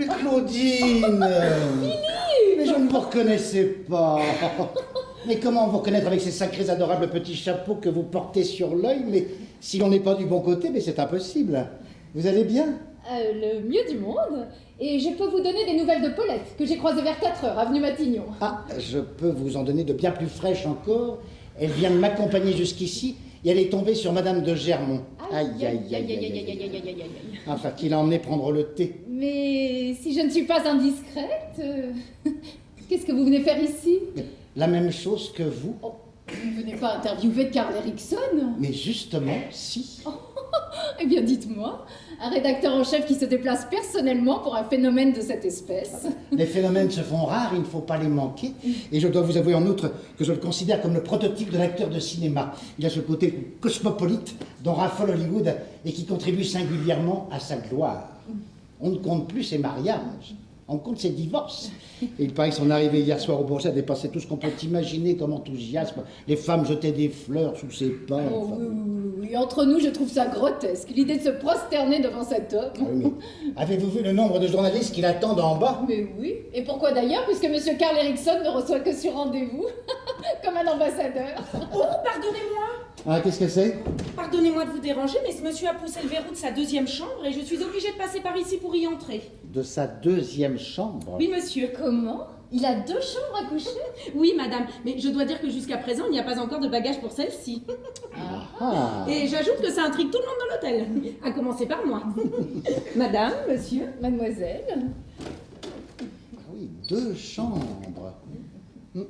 Mais Claudine Mais je ne vous reconnaissais pas. Mais comment vous reconnaître avec ces sacrés adorables petits chapeaux que vous portez sur l'œil? Mais si l'on n'est pas du bon côté, mais c'est impossible. Vous allez bien? Le mieux du monde. Et je peux vous donner des nouvelles de Paulette, que j'ai croisée vers 4 heures, avenue Matignon. Ah, je peux vous en donner de bien plus fraîches encore. Elle vient de m'accompagner jusqu'ici et elle est tombée sur Madame de Germont. Aïe, aïe, aïe, aïe, aïe, aïe, aïe, aïe, aïe. Enfin, qui l'a emmené prendre le thé. Mais si je ne suis pas indiscrète, qu'est-ce que vous venez faire ici? La même chose que vous. Oh, vous ne venez pas interviewer Carl Erickson? Mais justement, si. Eh bien, dites-moi, un rédacteur en chef qui se déplace personnellement pour un phénomène de cette espèce. Les phénomènes se font rares, il ne faut pas les manquer. Et je dois vous avouer en outre que je le considère comme le prototype de l'acteur de cinéma. Il a ce côté cosmopolite dont raffole Hollywood et qui contribue singulièrement à sa gloire. On ne compte plus ses mariages, on compte ses divorces. Et il paraît que son arrivée hier soir au Bourget a dépassé tout ce qu'on peut imaginer comme enthousiasme. Les femmes jetaient des fleurs sous ses pas. Oh, Enfin... oui, entre nous, je trouve ça grotesque, l'idée de se prosterner devant cet homme. Ah oui, mais avez-vous vu le nombre de journalistes qui l'attendent en bas? Mais oui, et pourquoi d'ailleurs, puisque monsieur Carl Erickson ne reçoit que sur rendez-vous, comme un ambassadeur. Oh, pardonnez-moi. Ah, qu'est-ce que c'est? Pardonnez-moi de vous déranger, mais ce monsieur a poussé le verrou de sa deuxième chambre et je suis obligée de passer par ici pour y entrer. De sa deuxième chambre? Oui, monsieur. Comment? Il a 2 chambres à coucher? Oui, madame, mais je dois dire que jusqu'à présent, il n'y a pas encore de bagages pour celle-ci. Ah. Et j'ajoute que ça intrigue tout le monde dans l'hôtel, à commencer par moi. Madame, monsieur. Mademoiselle? Ah oui, 2 chambres. Il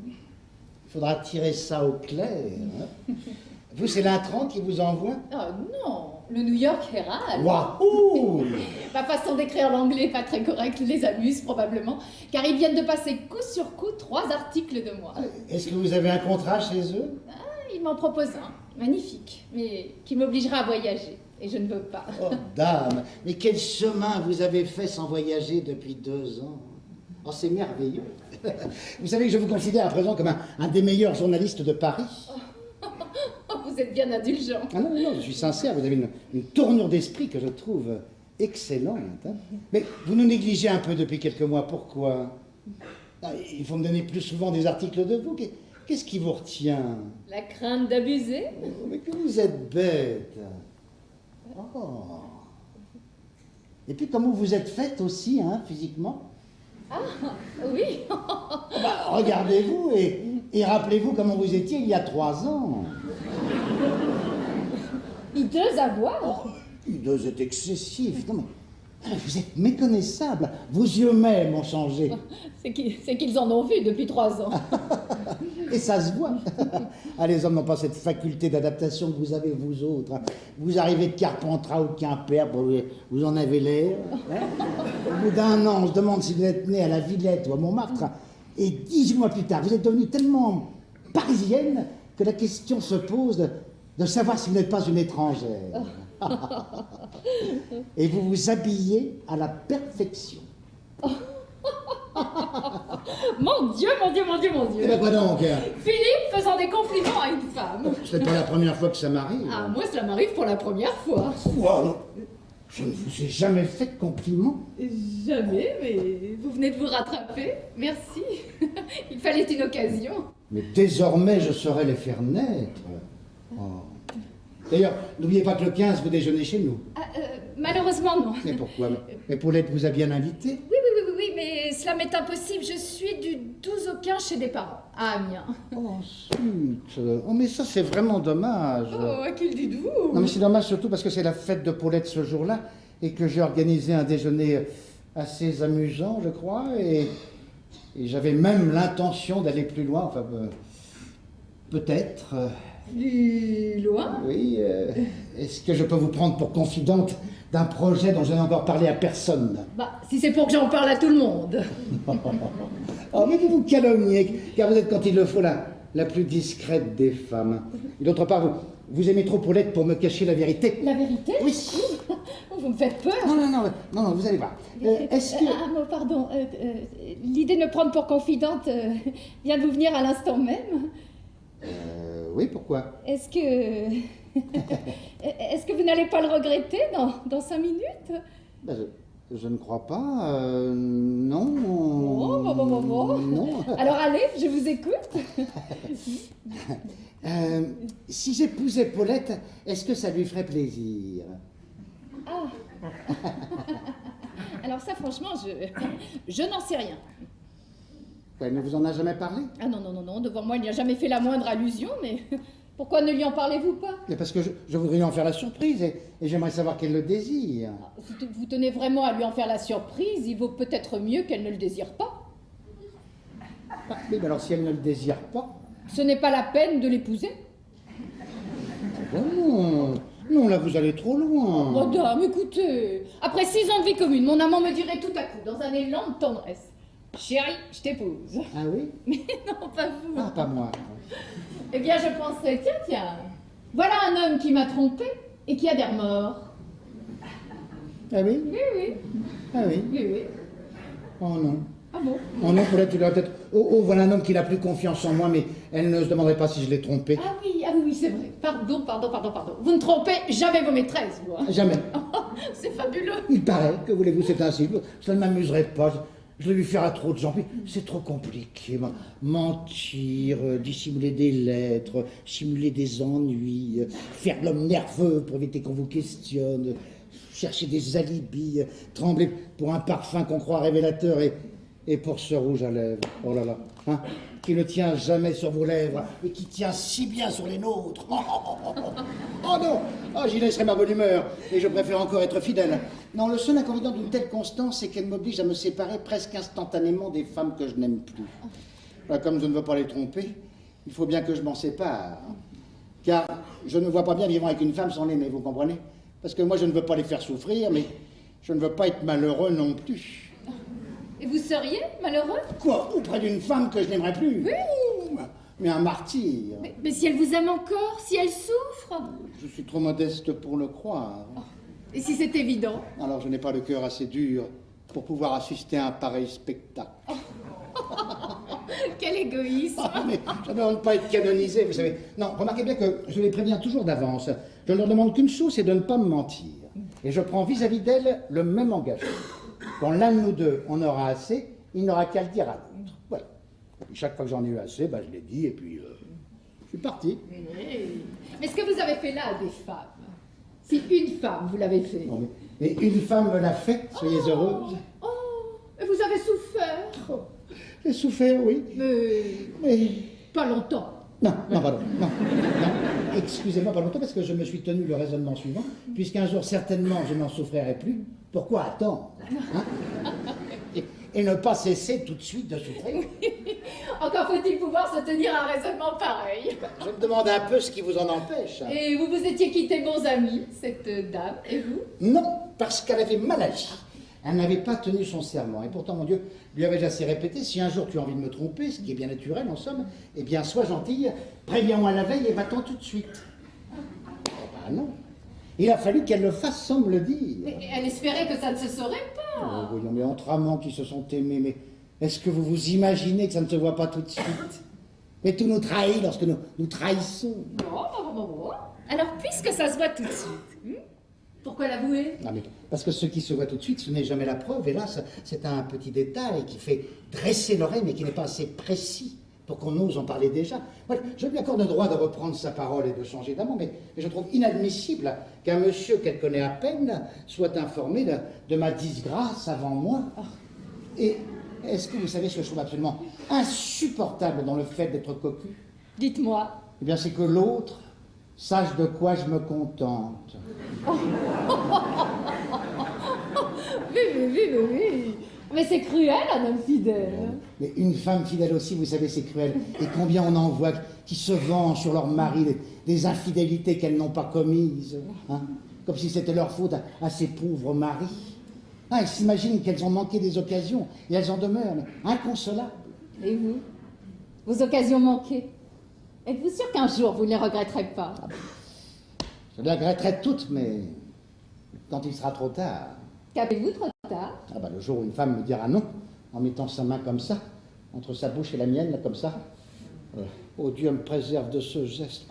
faudra tirer ça au clair. Hein. Vous, c'est l'intrant qui vous envoie? Oh non, le New York Herald. Waouh! Ma façon d'écrire l'anglais pas très correcte les amuse probablement, car ils viennent de passer coup sur coup 3 articles de moi. Est-ce que vous avez un contrat chez eux? Ils m'en proposent un, magnifique, mais qui m'obligera à voyager, et je ne veux pas. Oh, dame, mais quel chemin vous avez fait sans voyager depuis 2 ans? Oh, c'est merveilleux. Vous savez que je vous considère à présent comme un des meilleurs journalistes de Paris. Oh, vous êtes bien indulgent. Ah non, non, je suis sincère, vous avez une tournure d'esprit que je trouve excellente. Hein. Mais vous nous négligez un peu depuis quelques mois, pourquoi? Ah, il faut me donner plus souvent des articles de vous. Qu'est-ce qui vous retient? La crainte d'abuser? Oh, mais que vous êtes bête. Oh. Et puis comment vous êtes faite aussi, hein, physiquement? Ah, oui. Bah, regardez-vous et rappelez-vous comment vous étiez il y a 3 ans. Hideux à voir. Oh, hideux est excessif. Non, mais vous êtes méconnaissable. Vos yeux même ont changé. C'est qu'ils en ont vu depuis 3 ans. Et ça se voit. Ah, les hommes n'ont pas cette faculté d'adaptation que vous avez, vous autres. Vous arrivez de Carpentras ou de Quimper, vous en avez l'air. Hein. Au bout d'1 an, on se demande si vous êtes né à la Villette ou à Montmartre. Et 18 mois plus tard, vous êtes devenue tellement parisienne que la question se pose de savoir si vous n'êtes pas une étrangère. Et vous vous habillez à la perfection. Mon Dieu, mon Dieu, mon Dieu, mon Dieu. Eh ben quoi donc? Philippe faisant des compliments à une femme. Ce n'est pas la première fois que ça m'arrive. Ah, moi, cela m'arrive pour la première fois. Wow. Je ne vous ai jamais fait de compliment. Jamais, mais vous venez de vous rattraper. Merci. Il fallait une occasion. Mais désormais, je saurais les faire naître. Oh. D'ailleurs, n'oubliez pas que le 15, vous déjeunez chez nous. Malheureusement, non. Mais pourquoi? Mais Paulette vous a bien invité. Oui, mais cela m'est impossible. Je suis du 12 au 15 chez des parents, à Amiens. Oh, zut. Oh, mais ça, c'est vraiment dommage. Oh, à qui le dites-vous? Non, mais c'est dommage surtout parce que c'est la fête de Paulette ce jour-là et que j'ai organisé un déjeuner assez amusant, je crois, et j'avais même l'intention d'aller plus loin, enfin, peut-être. Plus loin? Oui, est-ce que je peux vous prendre pour confidente d'un projet dont je n'ai encore parlé à personne? Bah, si c'est pour que j'en parle à tout le monde. Oh, mais vous vous calomniez, car vous êtes, quand il le faut, la plus discrète des femmes. Et d'autre part, vous aimez trop Paulette pour me cacher la vérité. La vérité? Oui. Vous me faites peur. Non, vous allez voir. Est-ce que... Un mot, pardon. L'idée de me prendre pour confidente vient de vous venir à l'instant même. Oui, pourquoi? Est-ce que vous n'allez pas le regretter dans 5 minutes? Ben, Je ne crois pas, non. Bon. Non. Alors allez, je vous écoute. Si j'épousais Paulette, est-ce que ça lui ferait plaisir? Ah. Alors ça, franchement, je n'en sais rien. Elle ne vous en a jamais parlé? Ah non, devant moi, il n'y a jamais fait la moindre allusion, mais pourquoi ne lui en parlez-vous pas? Mais parce que je voudrais lui en faire la surprise et j'aimerais savoir qu'elle le désire. Si vous tenez vraiment à lui en faire la surprise, il vaut peut-être mieux qu'elle ne le désire pas. Ah, oui, mais alors si elle ne le désire pas... Ce n'est pas la peine de l'épouser. Non, là vous allez trop loin. Madame, écoutez, après 6 ans de vie commune, mon amant me dirait tout à coup, dans un élan de tendresse: chérie, je t'épouse. Ah oui? Mais non, pas vous. Ah, pas moi. Eh bien, je penserais, tiens, voilà un homme qui m'a trompé et qui a des remords. Ah oui? Oui. Ah oui? Oui. Oh non. Ah bon? Oh non, Paulette, tu dois peut-être... Oh, voilà un homme qui n'a plus confiance en moi, mais elle ne se demanderait pas si je l'ai trompé. Ah oui, c'est vrai. Pardon. Vous ne trompez jamais vos maîtresses, vous. Hein? Jamais. C'est fabuleux. Il paraît, que voulez-vous, c'est ainsi. Ça ne m'amuserait pas. Je l'ai vu faire à trop de gens. Puis c'est trop compliqué. Mentir, dissimuler des lettres, simuler des ennuis, faire l'homme nerveux pour éviter qu'on vous questionne, chercher des alibis, trembler pour un parfum qu'on croit révélateur et pour ce rouge à lèvres. Oh là là. Hein, qui ne tient jamais sur vos lèvres et qui tient si bien sur les nôtres. Oh non, j'y laisserai ma bonne humeur et je préfère encore être fidèle. Non, le seul inconvénient d'une telle constance, c'est qu'elle m'oblige à me séparer presque instantanément des femmes que je n'aime plus. Comme je ne veux pas les tromper, il faut bien que je m'en sépare. Car je ne vois pas bien vivre avec une femme sans l'aimer, vous comprenez? Parce que moi, je ne veux pas les faire souffrir, mais je ne veux pas être malheureux non plus. Et vous seriez malheureux? Quoi? Auprès d'une femme que je n'aimerais plus? Oui. Mais un martyr. Mais si elle vous aime encore, si elle souffre? Je suis trop modeste pour le croire. Et si c'est évident? Alors je n'ai pas le cœur assez dur pour pouvoir assister à un pareil spectacle. Quel égoïsme! Mais je ne demande pas être canonisé, vous savez. Non, remarquez bien que je les préviens toujours d'avance. Je ne leur demande qu'une chose, c'est de ne pas me mentir. Et je prends vis-à-vis d'elles le même engagement. Quand l'un de nous deux en aura assez, il n'aura qu'à le dire à l'autre. Voilà. Et chaque fois que j'en ai eu assez, je l'ai dit et puis je suis parti. Mais ce que vous avez fait là à des femmes, si une femme vous l'avez fait... Non, mais une femme me l'a fait, soyez heureuse. Et vous avez souffert? J'ai souffert, oui. Mais... Pas longtemps. Non, pardon. Non. Excusez-moi, pas longtemps, parce que je me suis tenu le raisonnement suivant, puisqu'un jour, certainement, je n'en souffrirai plus. Pourquoi attendre, hein? Et ne pas cesser tout de suite de souffrir. Encore faut-il pouvoir se tenir à un raisonnement pareil. Je me demande un peu ce qui vous en empêche. Et vous vous étiez quittés bons amis, cette dame, et vous? Non, parce qu'elle avait mal agi. Elle n'avait pas tenu son serment. Et pourtant, mon Dieu, lui avais assez répété, si un jour tu as envie de me tromper, ce qui est bien naturel en somme, eh bien, sois gentille, préviens-moi la veille et va-t'en tout de suite. Eh ben non. Il a fallu qu'elle le fasse sans me le dire. Mais elle espérait que ça ne se saurait pas. Oh, voyons, mais entre amants qui se sont aimés, mais est-ce que vous vous imaginez que ça ne se voit pas tout de suite? Mais tout nous trahit lorsque nous trahissons. Bon. Alors, puisque ça se voit tout de suite, pourquoi l'avouer? Non, mais parce que ce qui se voit tout de suite, ce n'est jamais la preuve. Et là, c'est un petit détail qui fait dresser l'oreille, mais qui n'est pas assez précis pour qu'on ose en parler déjà. Ouais, je lui accorde le droit de reprendre sa parole et de changer d'amant, mais je trouve inadmissible qu'un monsieur qu'elle connaît à peine soit informé de ma disgrâce avant moi. Et est-ce que vous savez ce que je trouve absolument insupportable dans le fait d'être cocu? Dites-moi. Eh bien, c'est que l'autre sache de quoi je me contente. Oui. Mais c'est cruel, un homme fidèle. Mais une femme fidèle aussi, vous savez, c'est cruel. Et combien on en voit qui se vengent sur leur mari des infidélités qu'elles n'ont pas commises. Hein, comme si c'était leur faute à ces pauvres maris. Elles s'imaginent qu'elles ont manqué des occasions et elles en demeurent inconsolables. Et vous? Vos occasions manquées? Êtes-vous sûr qu'un jour vous ne les regretterez pas? Je les regretterai toutes, mais quand il sera trop tard. Qu'avez-vous trop tard? Le jour où une femme me dira non, en mettant sa main comme ça, entre sa bouche et la mienne, là, comme ça. Oh Dieu me préserve de ce geste.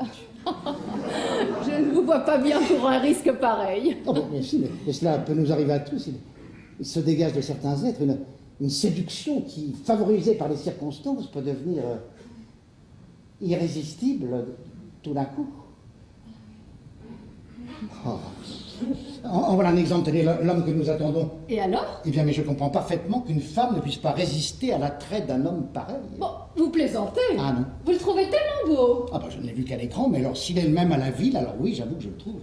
Je ne vous vois pas bien pour un risque pareil. Oh, mais cela peut nous arriver à tous. Il se dégage de certains êtres une séduction qui, favorisée par les circonstances, peut devenir irrésistible tout d'un coup. Oh. En voilà un exemple, tenez, l'homme que nous attendons. Et alors? Eh bien, mais je comprends parfaitement qu'une femme ne puisse pas résister à l'attrait d'un homme pareil. Bon, vous plaisantez. Ah non. Vous le trouvez tellement beau. Ah bah je ne l'ai vu qu'à l'écran, mais alors s'il est le même à la ville, alors oui, j'avoue que je le trouve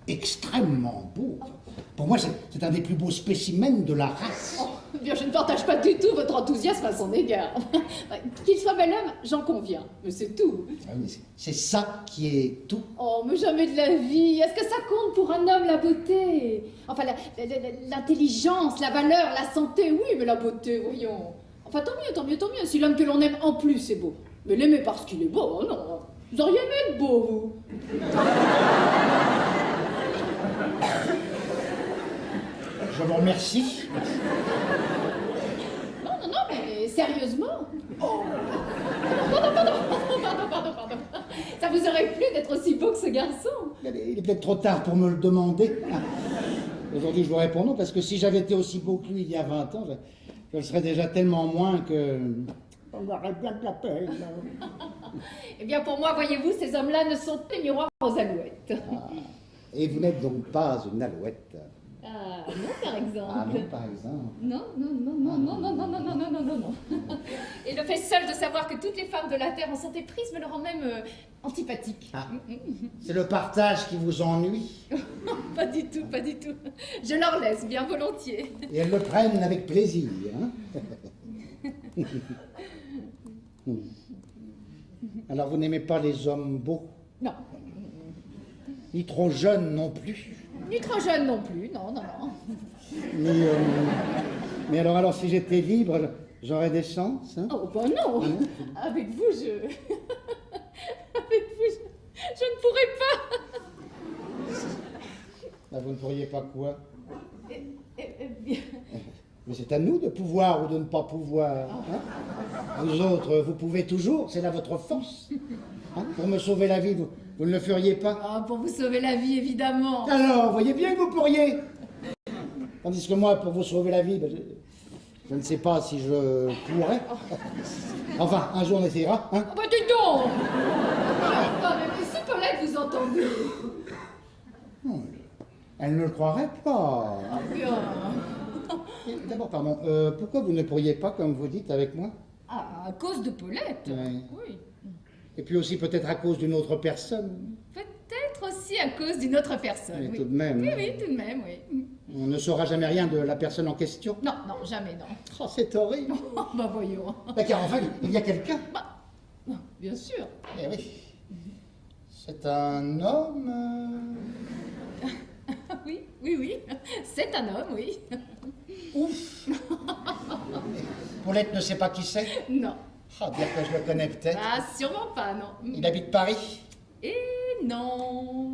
extrêmement beau. Pour moi, c'est un des plus beaux spécimens de la race. Oh, bien, je ne partage pas du tout votre enthousiasme à son égard. Qu'il soit bel homme, j'en conviens. Mais c'est tout. Ah oui, mais c'est ça qui est tout. Oh, mais jamais de la vie. Est-ce que ça compte pour un homme, la beauté? Enfin, l'intelligence, la valeur, la santé, oui, mais la beauté, voyons. Enfin, tant mieux, tant mieux, tant mieux. Si l'homme que l'on aime en plus est beau. Mais l'aimer parce qu'il est beau, oh non. Vous auriez aimé être beau, vous. Je vous remercie. Non, non, non, mais sérieusement. Oh. Pardon. Ça vous aurait plu d'être aussi beau que ce garçon? Il est peut-être trop tard pour me le demander. Aujourd'hui, je vous réponds non, parce que si j'avais été aussi beau que lui il y a 20 ans, je le serais déjà tellement moins que... On aurait bien de la peine. Eh bien, pour moi, voyez-vous, ces hommes-là ne sont que des miroirs aux alouettes. Ah, et vous n'êtes donc pas une alouette. Ah, non, par exemple. Ah non, par exemple. Non. Et le fait seul de savoir que toutes les femmes de la Terre en sont éprises me le rend même antipathique. Ah, c'est le partage qui vous ennuie. Pas du tout. Je leur laisse bien volontiers. Et elles le prennent avec plaisir. Hein. Alors vous n'aimez pas les hommes beaux? Non. Ni trop jeunes non plus? Ni trop jeune non plus, non. Mais alors si j'étais libre, j'aurais des chances, hein? Oh, ben non. Avec vous, je ne pourrais pas. Bah, vous ne pourriez pas quoi? Bien. Mais c'est à nous de pouvoir ou de ne pas pouvoir. Hein? Vous autres, vous pouvez toujours, c'est là votre force. Hein? Pour me sauver la vie, vous ne le feriez pas? Ah, pour vous sauver la vie, évidemment. Alors, voyez bien que vous pourriez. Tandis que moi, pour vous sauver la vie, ben, je ne sais pas si je pourrais. Enfin, un jour on essaiera. Hein? Oh, bah, dis donc. Mais si Paulette vous entendez. Elle ne le croirait pas. Ah, bien. D'abord, pardon, pourquoi vous ne pourriez pas, comme vous dites, avec moi? Ah, à cause de Paulette. Ouais. Oui. Et puis aussi peut-être à cause d'une autre personne. Peut-être aussi à cause d'une autre personne. Mais Oui. tout de même. Oui, tout de même, oui. On ne saura jamais rien de la personne en question. Non, jamais, non. Oh, c'est horrible. Bah voyons. Bah, car enfin, il y a quelqu'un. Bien sûr. Eh oui. C'est un homme. Oui. C'est un homme, oui. Ouf. Paulette ne sait pas qui c'est? Non. Ah, dire que je le connais peut-être. Ah, sûrement pas, non. Il habite Paris. Et non.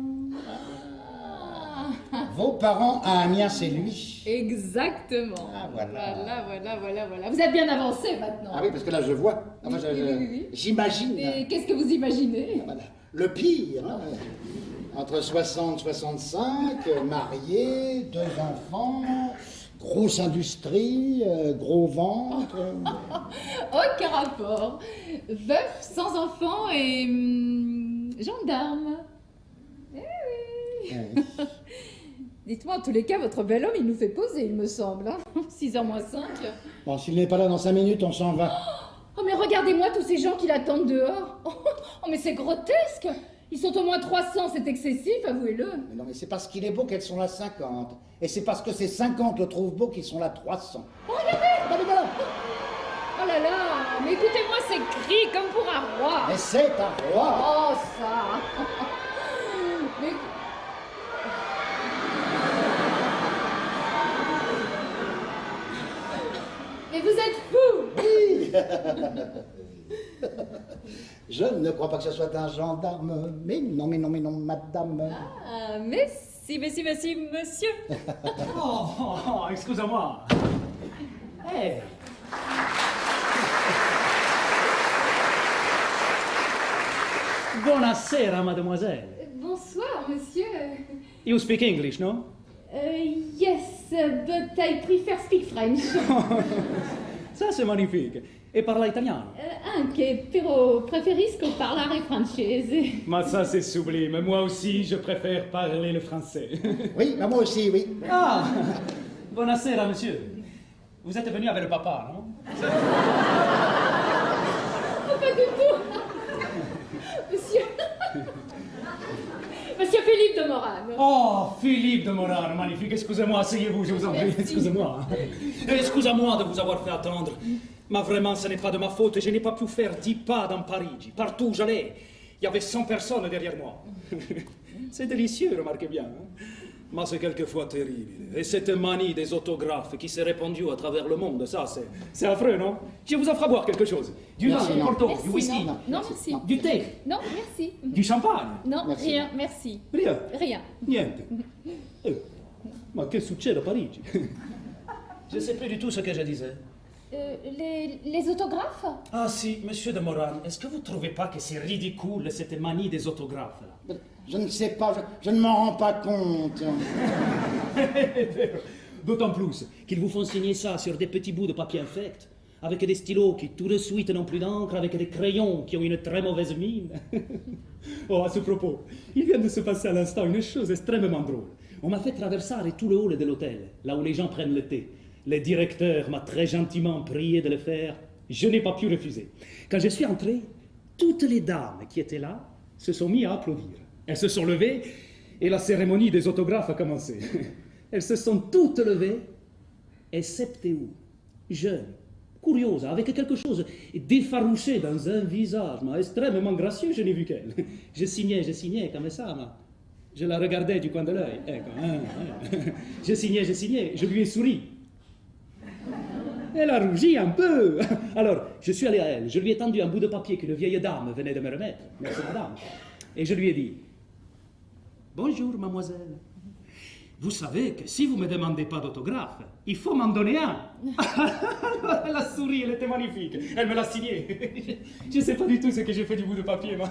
Vos parents à Amiens, c'est lui. Exactement. Ah, voilà. Vous êtes bien avancé maintenant. Ah oui, parce que là, je vois. Enfin, Oui. j'imagine. Et qu'est-ce que vous imaginez? Voilà. Le pire, hein. Entre 60 65, marié, 2 enfants, grosse industrie, gros ventre. Aucun rapport. Veuf, sans enfant et gendarme. Eh oui. Ouais. Dites-moi, en tous les cas, votre bel homme, il nous fait poser, il me semble. Hein. 6h moins 5. Bon, s'il n'est pas là dans 5 minutes, on s'en va. Oh, mais regardez-moi tous ces gens qui l'attendent dehors. Oh, mais c'est grotesque. Ils sont au moins 300, c'est excessif, avouez-le. Mais non, mais c'est parce qu'il est beau qu'elles sont là 50. Et c'est parce que ces 50 le trouvent beau qu'ils sont là 300. Oh, regardez. Oh là là, mais écoutez-moi, c'est gris comme pour un roi. Mais c'est un roi. Oh, ça. Mais... Mais vous êtes fou. Oui. Je ne crois pas que ce soit un gendarme. Mais non, madame. Ah, merci, monsieur. Oh, excusez-moi. Hey. Buonasera, mademoiselle. Bonsoir, monsieur. You speak English, no? Yes. but I prefer speak French. Ça, c'est magnifique. Et parla italiano. Anche, però preferisco parlare francese. Mais ça, c'est sublime. Moi aussi, je préfère parler le français. Oui, bah moi aussi, oui. Ah, buonasera, monsieur. Vous êtes venu avec le papa, non? Oh, pas du tout. Monsieur... Monsieur Philippe de Morane. Oh, Philippe de Morane, magnifique. Excusez-moi, asseyez-vous, je vous en prie. Merci. Excusez-moi. Excusez-moi de vous avoir fait attendre. Mais vraiment, ce n'est pas de ma faute. Je n'ai pas pu faire 10 pas dans Paris. Partout où j'allais, il y avait 100 personnes derrière moi. C'est délicieux, remarquez bien. Hein? Mais c'est quelquefois terrible. Et cette manie des autographes qui s'est répandue à travers le monde, ça, c'est affreux, non? Je vous offre à boire quelque chose. Du vin, Merci, du non. porto, Merci, du whisky, non, merci. du thé, Non, merci. du champagne. Non, Merci. rien, merci. Rien. Rien. Niente. Ma che succede a Parigi? Je ne sais plus du tout ce que je disais. Les autographes? Ah si, monsieur de Morane, est-ce que vous ne trouvez pas que c'est ridicule cette manie des autographes là? Je ne sais pas, je ne m'en rends pas compte. D'autant plus qu'ils vous font signer ça sur des petits bouts de papier infect, avec des stylos qui tout de suite n'ont plus d'encre, avec des crayons qui ont une très mauvaise mine. Oh, à ce propos, il vient de se passer à l'instant une chose extrêmement drôle. On m'a fait traverser tout le hall de l'hôtel, là où les gens prennent le thé. Le directeur m'a très gentiment prié de le faire. Je n'ai pas pu refuser. Quand je suis entré, toutes les dames qui étaient là se sont mises à applaudir. Elles se sont levées et la cérémonie des autographes a commencé. Elles se sont toutes levées, excepté où? Jeune, curieuse, avec quelque chose d'effarouché dans un visage, mais extrêmement gracieux, je n'ai vu qu'elle. Je signais comme ça, mais je la regardais du coin de l'œil. Je signais, je lui ai souri. Elle a rougi un peu. Alors, je suis allé à elle, je lui ai tendu un bout de papier qu'une vieille dame venait de me remettre. Merci, madame. Et je lui ai dit, bonjour, mademoiselle. Vous savez que si vous ne me demandez pas d'autographe, il faut m'en donner un. Elle a souri, elle était magnifique. Elle me l'a signé. Je ne sais pas du tout ce que j'ai fait du bout de papier, moi.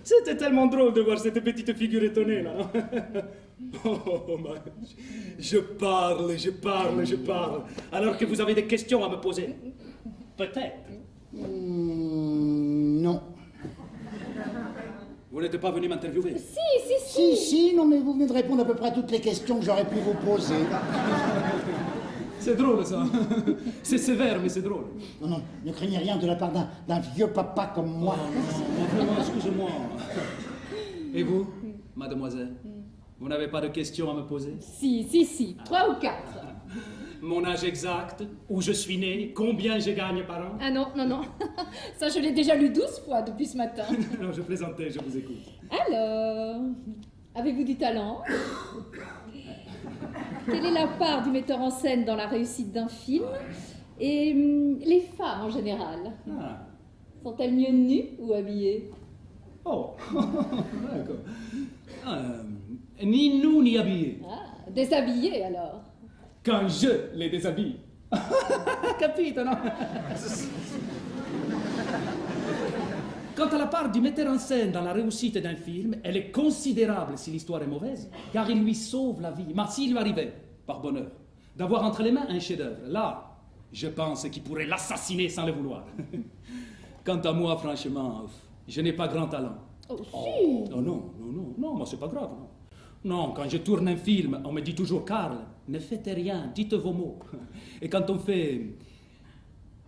C'était tellement drôle de voir cette petite figure étonnée, là. Oh, je parle, alors que vous avez des questions à me poser. Peut-être. Non. Vous n'êtes pas venu m'interviewer? Si, non, mais vous venez de répondre à peu près à toutes les questions que j'aurais pu vous poser. C'est drôle, ça. C'est sévère, mais c'est drôle. Non, ne craignez rien de la part d'un vieux papa comme moi. Non, vraiment, excusez-moi. Et vous, mademoiselle, vous n'avez pas de questions à me poser? Si. 3 ou 4. Mon âge exact, où je suis né, combien je gagne par an? Ah non. Ça, je l'ai déjà lu 12 fois depuis ce matin. Non, je plaisantais, je vous écoute. Alors, avez-vous du talent? Quelle est la part du metteur en scène dans la réussite d'un film? Et les femmes en général, Ah. sont-elles mieux nues ou habillées? Oh, d'accord. Ni nous ni habillés. Ah, déshabillées alors? Quand je les déshabille. Capito, no? Quant à la part du metteur en scène dans la réussite d'un film, elle est considérable si l'histoire est mauvaise, car il lui sauve la vie. Mais s'il lui arrivait, par bonheur, d'avoir entre les mains un chef-d'œuvre, là, je pense qu'il pourrait l'assassiner sans le vouloir. Quant à moi, franchement, je n'ai pas grand talent. Oh, si! Oh non, mais c'est pas grave, non. Non, quand je tourne un film, on me dit toujours, Karl, ne faites rien, dites vos mots. Et quand on fait...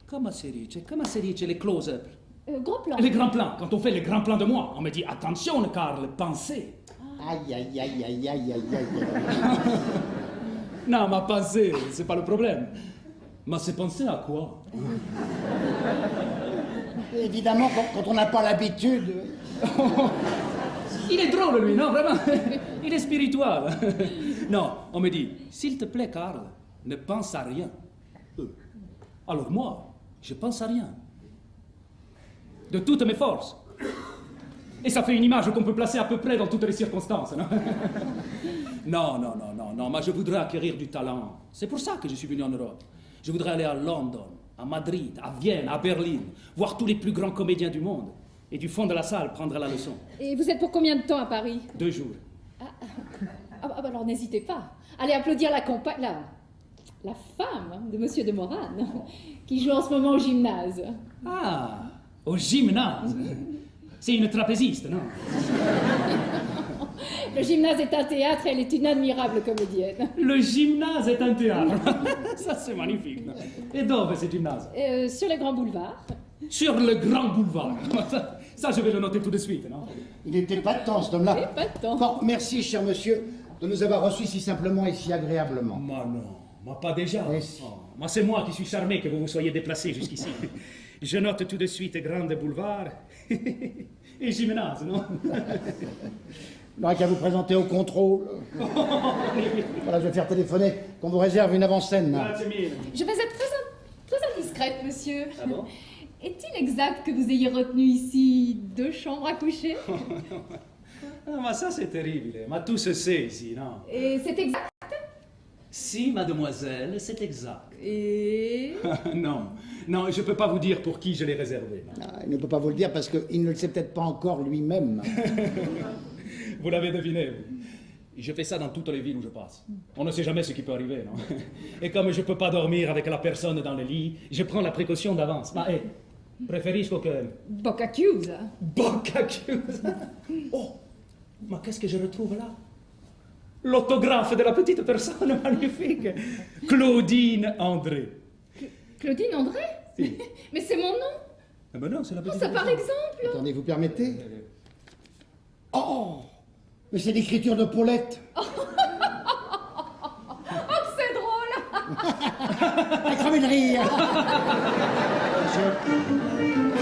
Comment se dice les close-up? Gros plan. Les grands plans. Quand on fait les grands plans de moi, on me dit, attention, Karl, pensez. Aïe. Non, ma pensée, c'est pas le problème. Mais c'est penser à quoi? Évidemment, quand on n'a pas l'habitude... Il est drôle, lui, non, vraiment. Il est spirituel. Non, on me dit, s'il te plaît, Karl, ne pense à rien. Alors moi, je pense à rien. De toutes mes forces. Et ça fait une image qu'on peut placer à peu près dans toutes les circonstances, non? Non, mais je voudrais acquérir du talent. C'est pour ça que je suis venu en Europe. Je voudrais aller à London, à Madrid, à Vienne, à Berlin, voir tous les plus grands comédiens du monde. Et du fond de la salle, prendre la leçon. Et vous êtes pour combien de temps à Paris? 2 jours. Ah, bah alors n'hésitez pas. Allez applaudir la compagne, la femme de Monsieur de Morane, qui joue en ce moment au gymnase. Ah, au gymnase. C'est une trapéziste, non? Le gymnase est un théâtre et elle est une admirable comédienne. Le gymnase est un théâtre. Ça, c'est magnifique. Et d'où est ce gymnase? Sur les grands boulevards. Sur le grand boulevard. Ça, je vais le noter tout de suite, non? Il n'était pas de temps, cet homme-là. Et pas de temps. Bon, merci, cher monsieur, de nous avoir reçus si simplement et si agréablement. Moi, non. Moi, pas déjà. Mais si. Oh, moi, c'est moi qui suis charmé que vous vous soyez déplacé jusqu'ici. Je note tout de suite grand boulevard et gymnase, non? Il n'aurait qu'à vous présenter au contrôle. Voilà, je vais faire téléphoner qu'on vous réserve une avant-scène. Grazie mille. Je vais être très indiscrète, monsieur. Ah bon? Est-il exact que vous ayez retenu ici 2 chambres à coucher? Ah, mais ça, c'est terrible. Mais tout se sait ici, non? Et c'est exact? Si, mademoiselle, c'est exact. Et... Non, non, je peux pas vous dire pour qui je l'ai réservé. Non. Ah, il ne peut pas vous le dire parce qu'il ne le sait peut-être pas encore lui-même. Vous l'avez deviné, vous. Je fais ça dans toutes les villes où je passe. On ne sait jamais ce qui peut arriver, non? Et comme je peux pas dormir avec la personne dans le lit, je prends la précaution d'avance. Ma preferisco que... Bocca chiusa. Bocca chiusa. Oh, mais qu'est-ce que je retrouve là? L'autographe de la petite personne magnifique. Claudine André. Claudine André? Si. Mais c'est mon nom. Ah ben non, c'est la petite Ça par personne. exemple. Attendez, vous permettez? Oh! Mais c'est l'écriture de Paulette. Oh, c'est drôle. À crever de rire. Monsieur.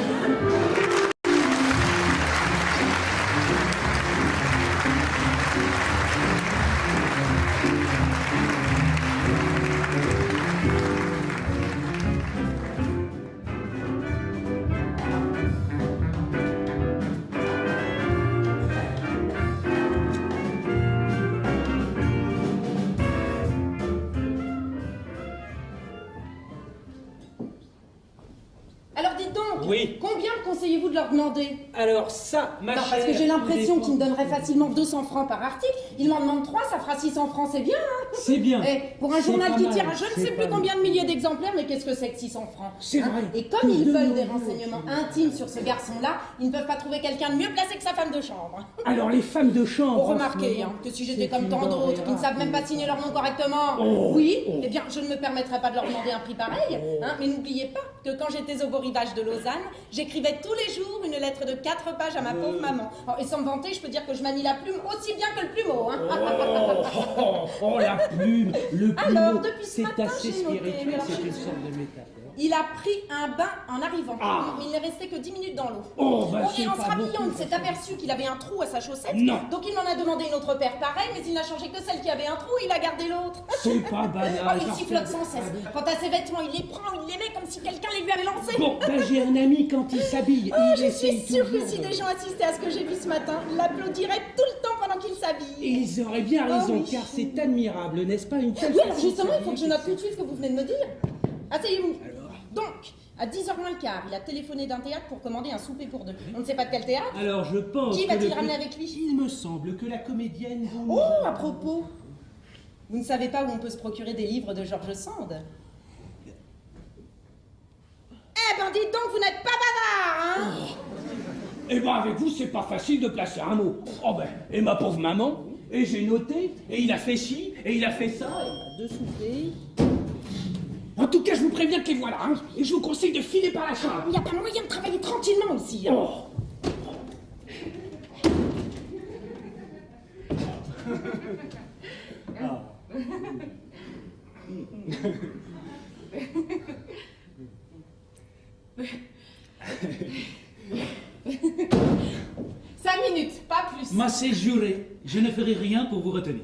Alors dites donc, Oui. combien me conseillez-vous de leur demander? Alors ça, ma Non, chère... parce que j'ai l'impression tout qu'ils me dépend- donneraient facilement 200 francs par article. Ils m'en demandent 3, ça fera 600 francs, c'est bien, hein? C'est bien. Eh, pour un C'est journal pas qui mal, tire à je ne c'est sais pas plus mal. combien de milliers d'exemplaires, mais qu'est-ce que c'est que 600 francs? C'est vrai. Et comme ils veulent des renseignements intimes sur ce garçon-là, ils ne peuvent pas trouver quelqu'un de mieux placé que sa femme de chambre. Alors les femmes de chambre... Pour en remarquer ce moment, que si j'étais c'est comme une tant denrée d'autres qui ne rare. savent même pas signer leur nom correctement, oui, eh bien je ne me permettrai pas de leur demander un prix pareil. Hein, mais n'oubliez pas que quand j'étais au beau rivage de Lausanne, j'écrivais tous les jours une lettre de 4 pages à ma pauvre maman. Oh, et sans me vanter, je peux dire que je manie la plume aussi bien que le plumeau. Hein. Oh, la plume, le plumeau, Alors, depuis ce c'est matin, assez j'ai noté, spirituel, mais alors, c'est une sorte de métaphore. Il a pris un bain en arrivant. Il n'est resté que 10 minutes dans l'eau. Oh, bah, Et c'est en se pas rhabillant, beaucoup, il s'est aperçu qu'il avait un trou à sa chaussette. Non. Donc il m'en a demandé une autre paire pareille, mais il n'a changé que celle qui avait un trou, il a gardé l'autre. C'est pas Oh, banal. il sifflote sans cesse. Quant à ses vêtements, il les prend, il les met comme si quelqu'un les lui avait lancés. Bon, ben j'ai un ami, quand il s'habille, Oh, il je essaye suis sûre que toujours si de- des gens assistaient à ce que j'ai vu ce matin, ils l'applaudiraient tout le temps pendant qu'il s'habille. Et ils auraient bien raison, oui. car c'est admirable, n'est-ce pas, une telle Oui, alors façon de justement, il faut que je s'habiller note tout de suite ce que vous venez de me dire. Asseyez-vous. Donc, à 10h moins le quart, il a téléphoné d'un théâtre pour commander un souper pour 2. On ne sait pas de quel théâtre. Alors je pense Qui que va-t-il le- ramener avec lui? Il me semble que la comédienne... Oh, à propos, vous ne savez pas où on peut se procurer des livres de George Sand? Eh ben, dites donc, vous n'êtes pas bavard, hein? Eh ben avec vous, c'est pas facile de placer un mot. Oh ben, et ma pauvre maman, et j'ai noté, et il a fait ci, et il a fait ça, et il a 2 soupers. En tout cas, je vous préviens que les voilà, hein, et je vous conseille de filer par la chambre. Il n'y a pas moyen de travailler tranquillement ici. Hein. Oh. Cinq minutes, pas plus. Mais c'est juré, je ne ferai rien pour vous retenir.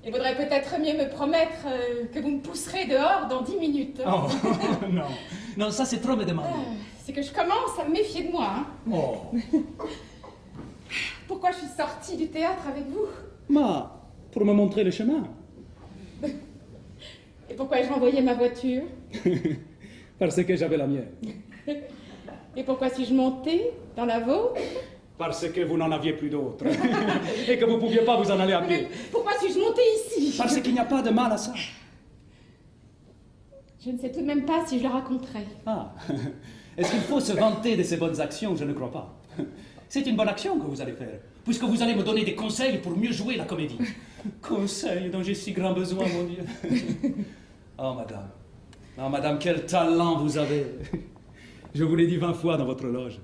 Il vaudrait peut-être mieux me promettre que vous me pousserez dehors dans 10 minutes. Oh, non, non, ça c'est trop me demander. C'est que je commence à me méfier de moi. Hein. Oh, Pourquoi je suis sortie du théâtre avec vous? mais pour me montrer le chemin. Et pourquoi ai-je renvoyé ma voiture? Parce que j'avais la mienne. Et pourquoi suis-je montée dans la vôtre? Parce que vous n'en aviez plus d'autres. Et que vous ne pouviez pas vous en aller à pied. Pourquoi suis-je montée ici? Parce qu'il n'y a pas de mal à ça. Je ne sais tout de même pas si je le raconterai. Ah, est-ce qu'il faut se vanter de ses bonnes actions? Je ne crois pas. C'est une bonne action que vous allez faire, puisque vous allez me donner des conseils pour mieux jouer la comédie. Conseils dont j'ai si grand besoin, mon Dieu. Oh, madame. Oh, madame, quel talent vous avez. Je vous l'ai dit 20 fois dans votre loge.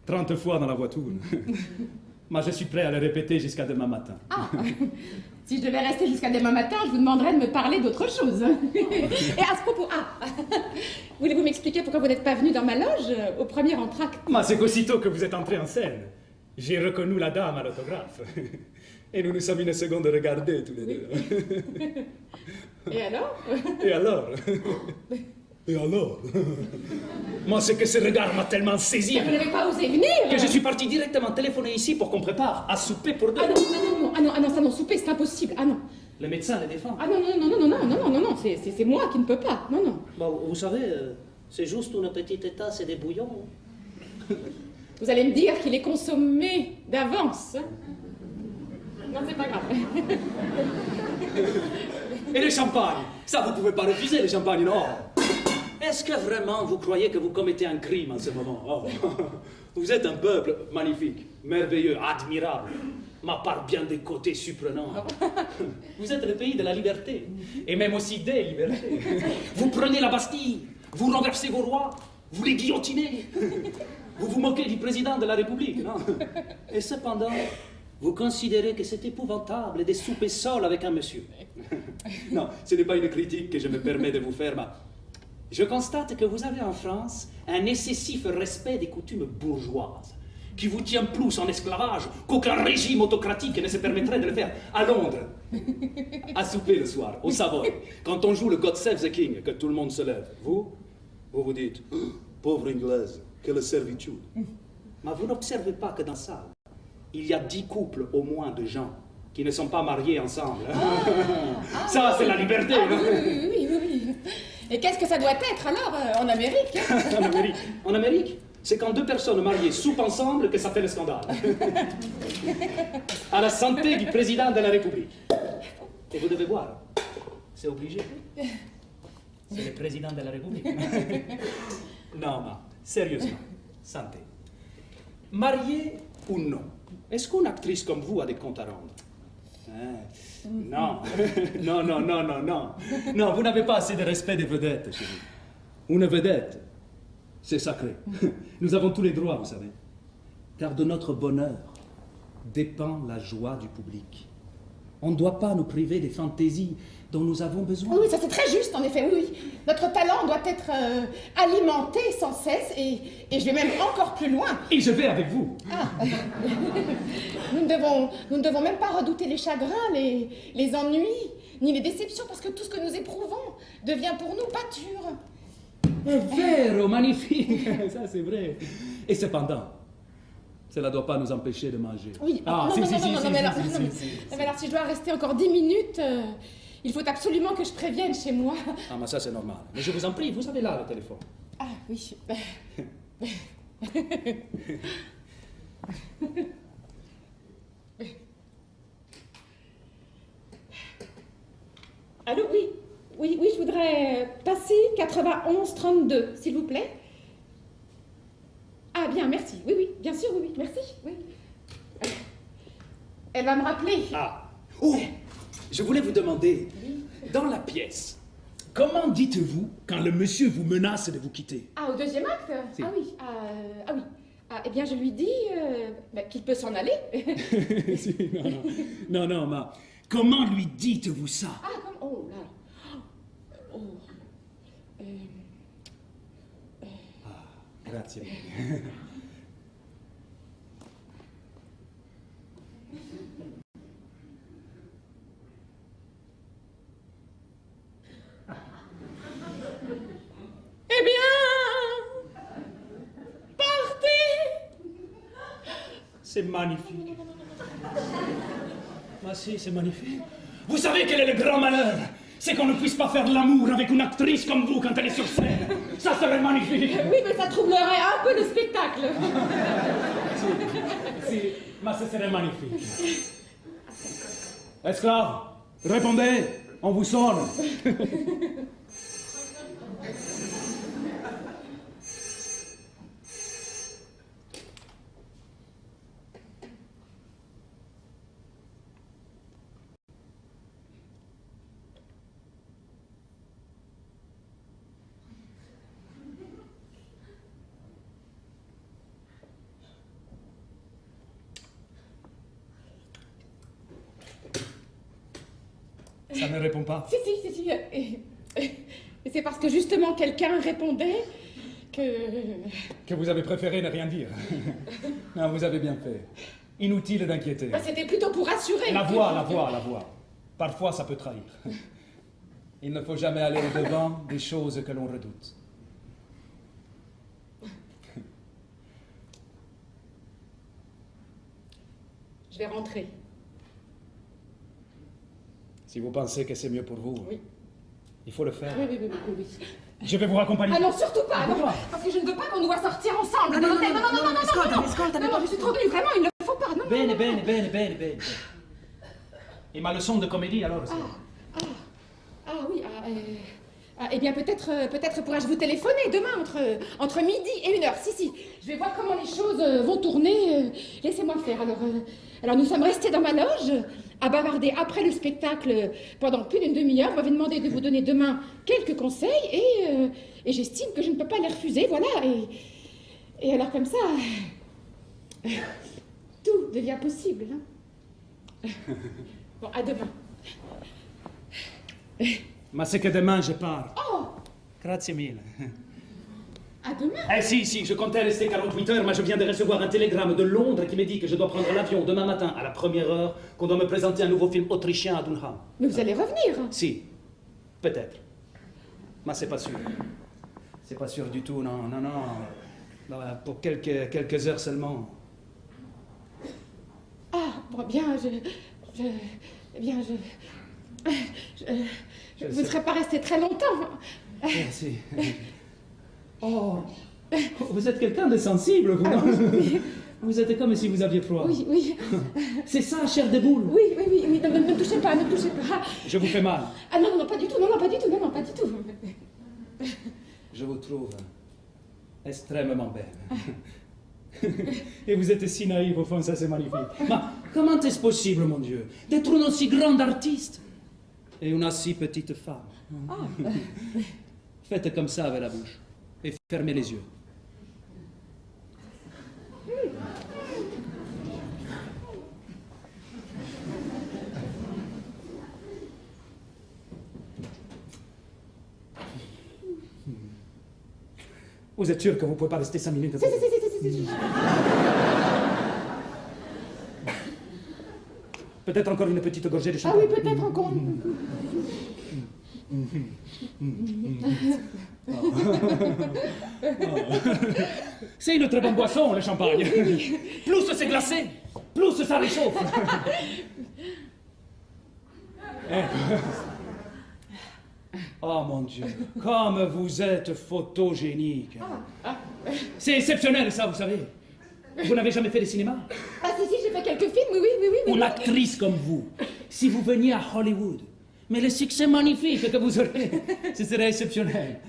30 fois dans la voiture. Moi, je suis prêt à le répéter jusqu'à demain matin. Ah, si je devais rester jusqu'à demain matin, je vous demanderais de me parler d'autre chose. Et à ce propos, voulez-vous m'expliquer pourquoi vous n'êtes pas venu dans ma loge au premier entracte? Mais c'est qu'aussitôt que vous êtes entré en scène, j'ai reconnu la dame à l'autographe. Et nous nous sommes une seconde regardés tous les deux. Et alors? Et alors? Et alors? Moi, c'est que ce regard m'a tellement saisi Vous n'avez pas osé venir? que je suis parti directement téléphoner ici pour qu'on prépare à souper pour deux. Ah non, ça non, souper c'est impossible. Ah non. Le médecin le défend. Ah non, c'est moi qui ne peux pas. Non. Bon, vous savez, c'est juste une petite tasse de bouillon. Vous allez me dire qu'il est consommé d'avance. Non, c'est pas grave. Et le champagne? Ça, vous pouvez pas refuser le champagne, non? Est-ce que vraiment vous croyez que vous commettez un crime en ce moment? Oh. Vous êtes un peuple magnifique, merveilleux, admirable, mais par bien des côtés surprenants. Vous êtes le pays de la liberté, et même aussi des libertés. Vous prenez la Bastille, vous renversez vos rois, vous les guillotinez. Vous vous moquez du président de la République, non? Et cependant, vous considérez que c'est épouvantable de souper seul avec un monsieur. Non, ce n'est pas une critique que je me permets de vous faire, mais je constate que vous avez en France un excessif respect des coutumes bourgeoises, qui vous tient plus en esclavage qu'aucun régime autocratique ne se permettrait de le faire à Londres. À souper le soir, au Savoy, quand on joue le God Save the King, que tout le monde se lève. Vous vous dites, pauvre Anglaise, quelle servitude. Mais vous n'observez pas que dans ça, il y a 10 couples au moins de gens qui ne sont pas mariés ensemble. Ça, c'est la liberté. Oui. Et qu'est-ce que ça doit être alors en Amérique? En Amérique, c'est quand 2 personnes mariées soupent ensemble que ça fait le scandale. À la santé du président de la République. Et vous devez voir, c'est obligé. C'est le président de la République. Non, mais sérieusement, santé. Mariée ou non, est-ce qu'une actrice comme vous a des comptes à rendre? Non. Non, vous n'avez pas assez de respect des vedettes, chérie. Une vedette, c'est sacré. Nous avons tous les droits, vous savez. Car de notre bonheur dépend la joie du public. On ne doit pas nous priver des fantaisies dont nous avons besoin. Oui, ça c'est très juste, en effet, oui. Notre talent doit être alimenté sans cesse, et je vais même encore plus loin. Et je vais avec vous. Nous ne devons même pas redouter les chagrins, les ennuis, ni les déceptions, parce que tout ce que nous éprouvons devient pour nous pâture. Vero, magnifique. Ça, c'est vrai. Et cependant, cela ne doit pas nous empêcher de manger. Oui, mais alors si je dois rester encore 10 minutes, il faut absolument que je prévienne chez moi. Ah, mais ça, c'est normal. Mais je vous en prie, vous avez là le téléphone. Ah, oui. Allô, oui, je voudrais passer 91-32, s'il vous plaît. Ah, bien, merci. Oui, bien sûr, oui, merci. Oui. Elle va me rappeler. Ah. Oh, je voulais vous demander, dans la pièce, comment dites-vous quand le monsieur vous menace de vous quitter? Ah, au deuxième acte? Si. Ah oui. Eh bien, je lui dis qu'il peut s'en aller. Non, mais comment lui dites-vous ça? Ah, comme... Oh, là. Oh. Grazie. Eh bien, partez! C'est magnifique. Ah si, c'est magnifique. Vous savez quel est le grand malheur? C'est qu'on ne puisse pas faire de l'amour avec une actrice comme vous quand elle est sur scène. Ça serait magnifique. Oui, mais ça troublerait un peu le spectacle. si, mais ce serait magnifique. Esclave, répondez, on vous sonne. Ça ne répond pas. Si. Et c'est parce que justement quelqu'un répondait que... Que vous avez préféré ne rien dire. Non, vous avez bien fait. Inutile d'inquiéter. Bah, c'était plutôt pour rassurer. La voix. Parfois, ça peut trahir. Il ne faut jamais aller au-devant des choses que l'on redoute. Je vais rentrer. Si vous pensez que c'est mieux pour vous, Oui. il faut le faire. Oui. Je vais vous raccompagner. Ah non, surtout pas, non, parce que je ne veux pas qu'on nous voit sortir ensemble. Non, je suis trop venue, vraiment, il ne le faut pas, non. Bene. Et ma leçon de comédie, alors Oui, eh bien peut-être pourrais-je vous téléphoner demain entre midi et 1h. Si, je vais voir comment les choses vont tourner. Laissez-moi faire. Alors nous sommes restés dans ma loge à bavarder après le spectacle pendant plus d'une demi-heure. Vous m'avez demandé de vous donner demain quelques conseils et j'estime que je ne peux pas les refuser, voilà. Et alors comme ça, tout devient possible. Hein. Bon, à demain. Mais c'est que demain, je pars. Oh, Grazie mille. à demain. Eh si, je comptais rester 48 heures, mais je viens de recevoir un télégramme de Londres qui me dit que je dois prendre l'avion demain matin à la première heure, qu'on doit me présenter un nouveau film autrichien à Dunham. Mais vous allez revenir. Si, peut-être. Mais c'est pas sûr. C'est pas sûr du tout, non. Pour quelques heures seulement. Ah, bon, bien, vous ne serez pas resté très longtemps. Merci. Oh, vous êtes quelqu'un de sensible, vous, non? Vous êtes comme si vous aviez froid. Oui. C'est ça, chair de boule. Oui, ne touchez pas. Je vous fais mal. Ah non, pas du tout, pas du tout. Je vous trouve extrêmement belle. Et vous êtes si naïf, au fond, ça c'est magnifique. Mais comment est-ce possible, mon Dieu, d'être une aussi grande artiste et une si petite femme? Faites comme ça avec la bouche et fermez les yeux. Vous êtes sûr que vous ne pouvez pas rester 5 minutes? Si. Peut-être encore une petite gorgée de Ah champagne. oui, peut-être encore. C'est une très bonne boisson, le champagne. Plus c'est glacé, plus ça réchauffe. Oh mon Dieu, comme vous êtes photogénique. C'est exceptionnel ça, vous savez. Vous n'avez jamais fait de cinéma? Ah si, j'ai fait quelques films, oui. Une actrice comme vous, si vous veniez à Hollywood, mais le succès magnifique que vous aurez, ce serait exceptionnel.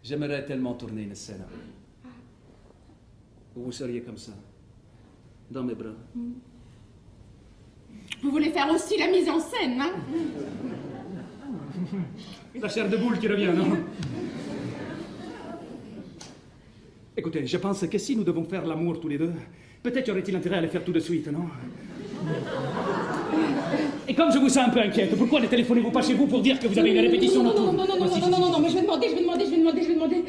J'aimerais tellement tourner une scène. Vous seriez comme ça, dans mes bras. Vous voulez faire aussi la mise en scène, hein? La chair de boule qui revient, non? Écoutez, je pense que si nous devons faire l'amour tous les deux, peut-être y aurait-il intérêt à le faire tout de suite, non? Et comme je vous sens un peu inquiète, pourquoi ne téléphonez-vous pas chez vous pour dire que vous avez une répétition nocturne? Non, mais je vais demander.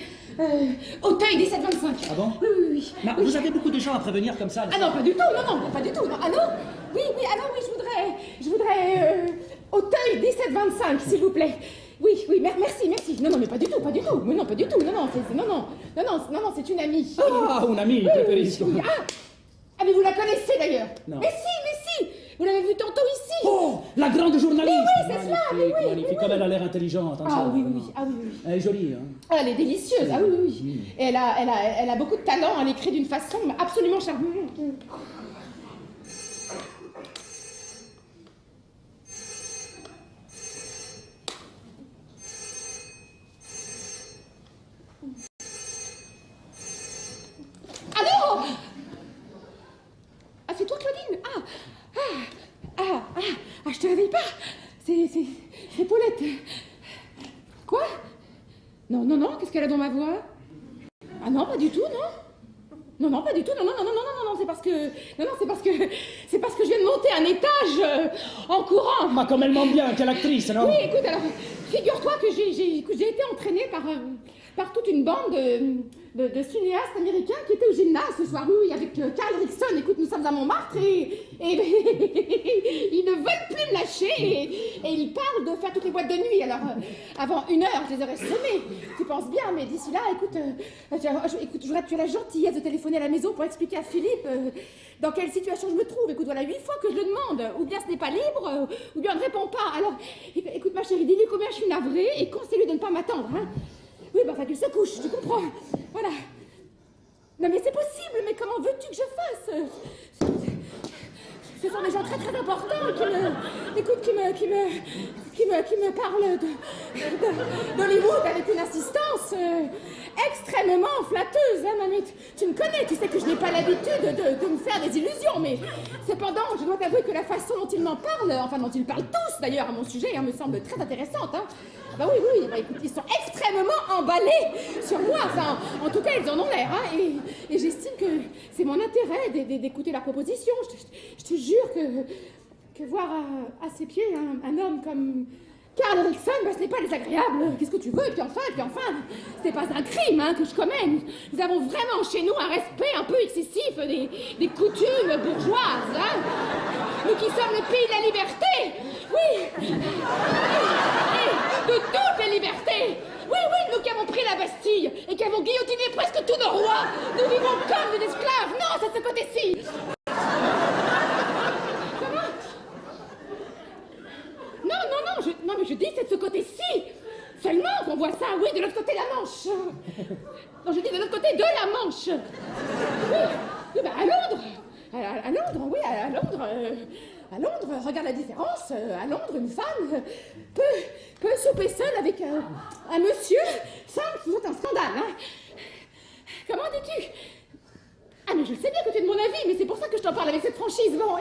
Auteuil 1725. Ah bon? Oui. Mais vous avez beaucoup de gens à prévenir comme ça, là. Ah non, pas du tout. Ah non? Oui, je voudrais Auteuil 1725, s'il vous plaît. Oui, merci. Non, mais pas du tout. Oui, non, pas du tout. Non, c'est une amie. Ah, une amie, préférée. Oui. Ah, mais vous la connaissez d'ailleurs. Non. Mais si. Vous l'avez vue tantôt ici. Oh, la grande journaliste. Oui, c'est cela, Magnifique, oui, magnifique. Comme elle a l'air intelligente. Ah oui, oui, oui. Ah oui, oui. Elle est jolie, hein. Elle est délicieuse, ah oui, oui, oui. Et elle a beaucoup de talent, elle écrit d'une façon absolument charmante. Allô? Ah, c'est toi, Claudine? Ah, je te réveille pas. C'est Paulette. Quoi? Non, qu'est-ce qu'elle a dans ma voix? Ah non, pas du tout, non. Non, pas du tout, non, c'est parce que je viens de monter un étage en courant. Bah, comme elle ment bien, quelle actrice, non? Oui, écoute, alors, figure-toi que j'ai été entraînée par toute une bande de cinéastes américains qui étaient au gymnase ce soir, oui, avec Carl Rickson. Écoute, nous sommes à Montmartre et ils ne veulent plus me lâcher et ils parlent de faire toutes les boîtes de nuit. Alors, avant 1 heure, je les aurais sommés. Tu penses bien, mais d'ici là, écoute, je voudrais que tu aies la gentillesse de téléphoner à la maison pour expliquer à Philippe dans quelle situation je me trouve. Écoute, voilà 8 fois que je le demande. Ou bien ce n'est pas libre, ou bien on ne répond pas. Alors, écoute, ma chérie, dis-lui combien je suis navrée et conseille-lui de ne pas m'attendre, hein. Oui, bah, enfin, qu'il se couche, tu comprends. Voilà. Non, mais c'est possible, mais comment veux-tu que je fasse? Ce sont des gens très très importants qui me parlent d'Hollywood avec une insistance extrêmement flatteuse, hein, mais tu me connais, tu sais que je n'ai pas l'habitude de me faire des illusions, mais cependant, je dois t'avouer que la façon dont ils m'en parlent, enfin dont ils parlent tous d'ailleurs à mon sujet, hein, me semble très intéressante, hein. Bah oui, bah écoute, ils sont extrêmement emballés sur moi, enfin, en tout cas, ils en ont l'air, hein, et j'estime que c'est mon intérêt d'écouter leurs propositions. Je te jure que voir à ses pieds un homme comme Carl Rickson, bah, ce n'est pas désagréable. Qu'est-ce que tu veux? Et puis enfin, ce n'est pas un crime, hein, que je commets. Nous avons vraiment chez nous un respect un peu excessif des coutumes bourgeoises, hein. Nous qui sommes le pays de la liberté, oui, et de toutes les libertés. Oui, nous qui avons pris la Bastille et qui avons guillotiné presque tous nos rois, nous vivons comme des esclaves. Non, c'est ce côté-ci. Comment? Non, mais je dis c'est de ce côté-ci. Seulement qu'on voit ça, oui, de l'autre côté de la Manche. Non, je dis de l'autre côté de la Manche. Oui, bah à Londres. À Londres, oui, à Londres. À Londres, regarde la différence. À Londres, une femme peut souper seule avec un monsieur sans que ce soit un scandale, hein. Comment dis-tu? Ah, mais je sais bien que tu es de mon avis, mais c'est pour ça que je t'en parle avec cette franchise. Bon,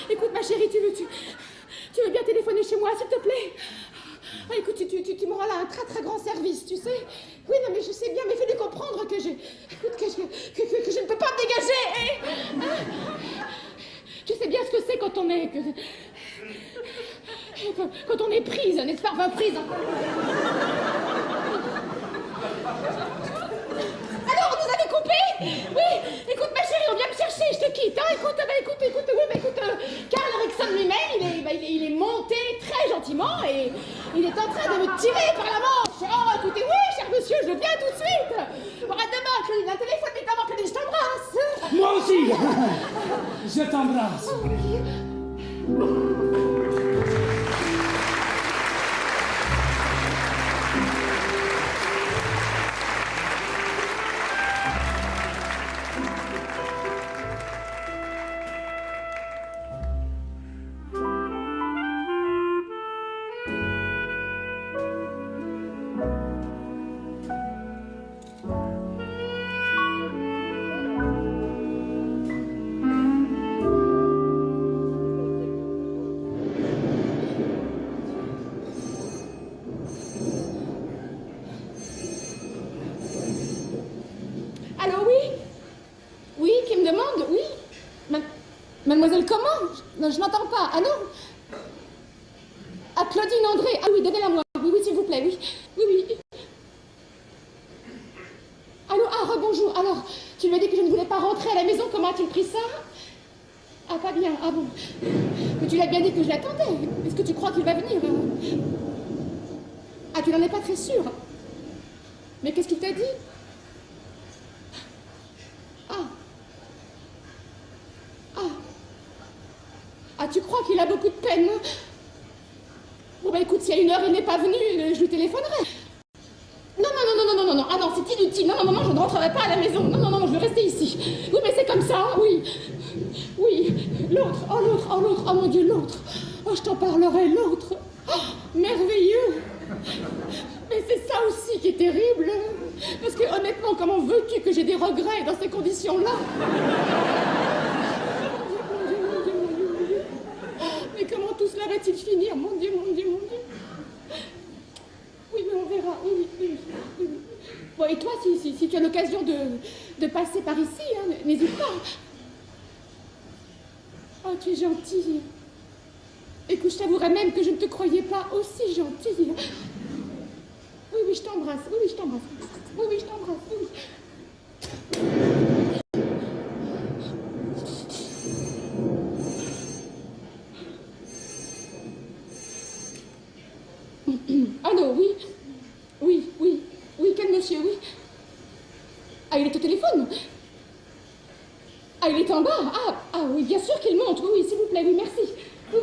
écoute, ma chérie, tu veux bien téléphoner chez moi, s'il te plaît? Ah, écoute, tu me rends là un très très grand service, tu sais. Oui, non, mais je sais bien, mais fais-lui comprendre que je ne peux pas me dégager. Tu sais bien ce que c'est quand on est... Quand on est prise, n'est-ce pas? Enfin, prise. Alors, vous avez coupé? Oui, écoute, ma chérie, on vient me chercher, je te quitte, hein. Écoute, Carl Rickson lui-même, il est monté très gentiment et il est en train de me tirer par la manche. Oh, écoutez, oui, cher monsieur, je viens tout de suite. Bon, à demain, Claudine, un téléphone, mais d'abord, Claudine, je t'embrasse. Moi aussi. Je t'embrasse. Mademoiselle, comment? Non, je n'entends pas. Allô? Ah, Claudine André. Ah oui, donnez-la moi. Oui, s'il vous plaît, oui. Oui. Allô? Ah, rebonjour. Alors, tu lui as dit que je ne voulais pas rentrer à la maison. Comment as-tu pris ça? Ah, pas bien. Ah bon. Mais tu lui as bien dit que je l'attendais. Est-ce que tu crois qu'il va venir? Ah, tu n'en es pas très sûre. Mais qu'est-ce qu'il t'a dit? Ah, Ah, tu crois qu'il a beaucoup de peine? Bon, bah écoute, s'il y a 1 heure, il n'est pas venu, je lui téléphonerai. Non, ah non, c'est inutile. Non, je ne rentrerai pas à la maison. Non, je vais rester ici. Oui, mais c'est comme ça, oui. Oui, l'autre, oh mon Dieu, l'autre. Oh, je t'en parlerai, l'autre. Oh, merveilleux. Mais c'est ça aussi qui est terrible. Parce que honnêtement, comment veux-tu que j'ai des regrets dans ces conditions-là? Mais comment tout cela va-t-il finir? Mon Dieu. Oui, mais on verra. Oui. Bon, et toi, si tu as l'occasion de passer par ici, hein, n'hésite pas. Oh, tu es gentille. Écoute, je t'avouerais même que je ne te croyais pas aussi gentille. Oui, je t'embrasse. Oui, je t'embrasse. Allô, oui, quel monsieur, oui. Ah, il est au téléphone. Ah, il est en bas. Ah, oui, bien sûr qu'il monte. Oui, s'il vous plaît, oui, merci. Oui.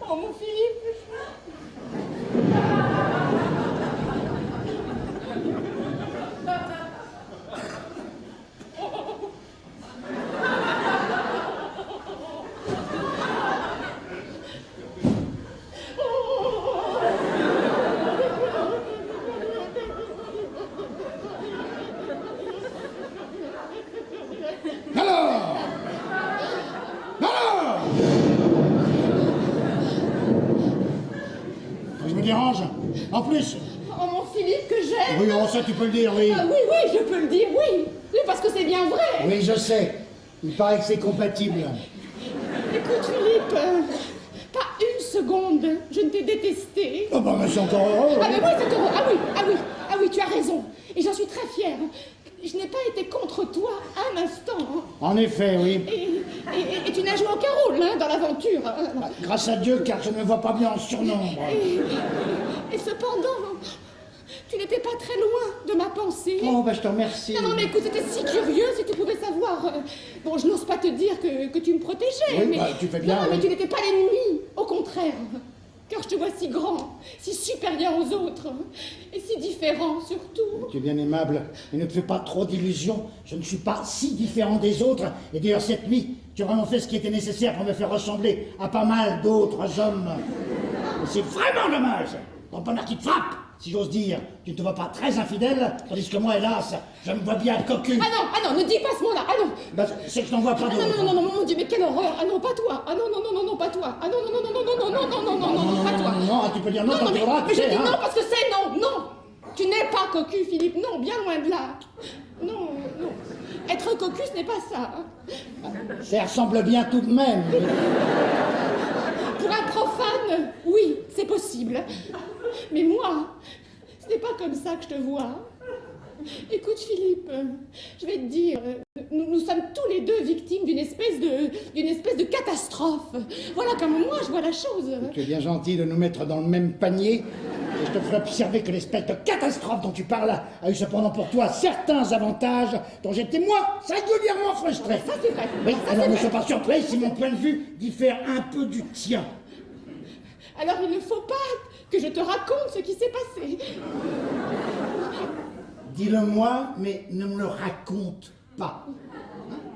Oh, mon Philippe. Je me dérange? En plus? Oh, mon Philippe, que j'aime. Oui, ça tu peux le dire, oui. Ah, oui, je peux le dire, oui. Oui, parce que c'est bien vrai. Oui, je sais. Il paraît que c'est compatible. Écoute, Philippe, pas une seconde, je ne t'ai détesté. Oh, bah, mais c'est encore heureux. Ah, mais oui, c'est heureux. Ah oui, tu as raison. Et j'en suis très fière. Je n'ai pas été contre toi un instant. En effet, oui. Et tu n'as joué aucun rôle hein, dans l'aventure. Bah, grâce à Dieu, car je ne me vois pas bien en surnombre. Et cependant, tu n'étais pas très loin de ma pensée. Oh, bah, je te remercie. Non, mais écoute, c'était si curieux si tu pouvais savoir. Bon, je n'ose pas te dire que tu me protégeais. Oui, mais... bah, tu fais bien. Non, oui. mais tu n'étais pas l'ennemi. Au contraire. Car je te vois si grand, si supérieur aux autres. Et si différent, surtout. Tu es bien aimable. Et ne te fais pas trop d'illusions. Je ne suis pas si différent des autres. Et d'ailleurs, cette nuit, tu as vraiment fait ce qui était nécessaire pour me faire ressembler à pas mal d'autres hommes. Et c'est vraiment dommage. Ton bonheur qui te frappe, si j'ose dire. Tu ne te vois pas très infidèle, tandis que moi, hélas, je me vois bien cocu. Ah non, ne dis pas ce mot-là. Ah non. Bah, c'est que je n'en vois pas d'autres. Non, mon Dieu, mais quelle horreur. Ah non, pas toi. Ah non, pas toi. Ah non, pas toi. Non, tu peux dire non, Non, quand tu voudras, mais tu je sais, dis hein. non parce que c'est non. Tu n'es pas cocu, Philippe. Non, bien loin de là. Non. Être cocu, ce n'est pas ça. Ça ressemble bien tout de même. Pour un profane, oui, c'est possible. Mais moi, ce n'est pas comme ça que je te vois. Écoute, Philippe, je vais te dire, nous sommes tous les deux victimes d'une espèce de catastrophe. Voilà comment moi je vois la chose. Tu es bien gentil de nous mettre dans le même panier. Et je te ferai observer que l'espèce de catastrophe dont tu parles a eu cependant pour toi certains avantages dont j'étais moi singulièrement frustré. Ça c'est vrai. Oui, Ça, alors c'est ne vrai. sois pas surpris si mon point de vue diffère un peu du tien. Alors il ne faut pas que je te raconte ce qui s'est passé. Dis-le-moi, mais ne me le raconte pas.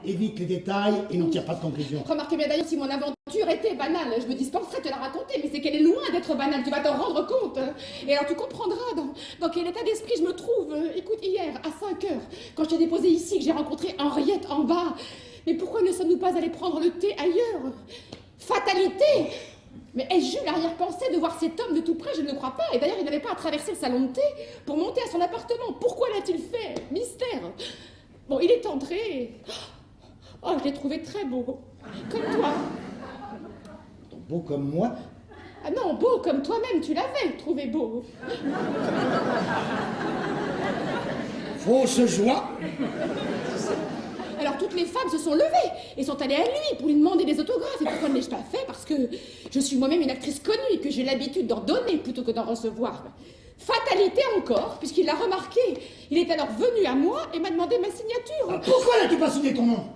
Évite les détails et n'en tire pas de conclusion. Remarquez bien d'ailleurs si mon aventure était banale, je me dispenserais de te la raconter, mais c'est qu'elle est loin d'être banale, tu vas t'en rendre compte. Et alors tu comprendras dans quel état d'esprit je me trouve. Écoute, hier, à 5 heures, quand je t'ai déposé ici, que j'ai rencontré Henriette en bas, mais pourquoi ne sommes-nous pas allés prendre le thé ailleurs? Fatalité! Mais ai-je eu l'arrière-pensée de voir cet homme de tout près? Je ne le crois pas. Et d'ailleurs, il n'avait pas à traverser le salon de thé pour monter à son appartement. Pourquoi l'a-t-il fait? Mystère. Bon, il est entré. Oh, je l'ai trouvé très beau. Comme toi. Beau comme moi. Ah non, beau comme toi-même, tu l'avais trouvé beau. Fausse joie. Alors toutes les femmes se sont levées et sont allées à lui pour lui demander des autographes. Et pourquoi ne l'ai-je pas fait? Parce que je suis moi-même une actrice connue et que j'ai l'habitude d'en donner plutôt que d'en recevoir. Fatalité encore, puisqu'il l'a remarqué. Il est alors venu à moi et m'a demandé ma signature. Pourquoi n'as-tu pas signé ton nom?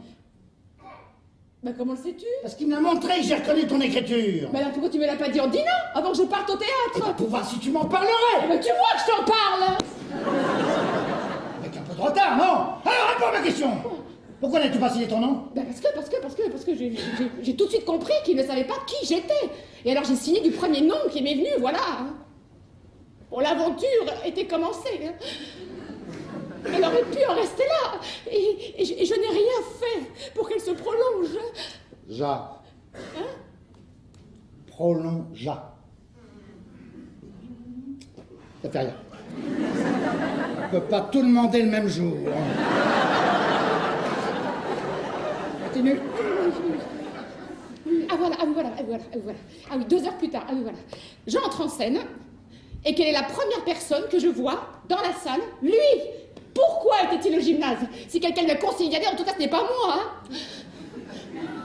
Bah comment le sais-tu? Parce qu'il me l'a montré et j'ai reconnu ton écriture. Bah alors pourquoi tu me l'as pas dit en dînant, avant que je parte au théâtre? Pour voir si tu m'en parlerais. Bah tu vois que je t'en parle. Avec un peu de retard, non? Alors réponds à ma question. Pourquoi n'as-tu pas signé ton nom? Bah parce que j'ai tout de suite compris qu'il ne savait pas qui j'étais. Et alors j'ai signé du premier nom qui m'est venu, voilà. Bon, l'aventure était commencée. Elle aurait pu en rester là. Et je n'ai rien fait pour qu'elle se prolonge. Ja. Hein? Prolongea. Ça fait rien. On peut pas tout demander le même jour. Continue. Ah voilà. Ah oui, 2 heures plus tard. Ah oui, voilà. J'entre en scène. Et quelle est la première personne que je vois dans la salle? Lui! Pourquoi était-il au gymnase? Si quelqu'un le conseille d'y aller, en tout cas, ce n'est pas moi, hein?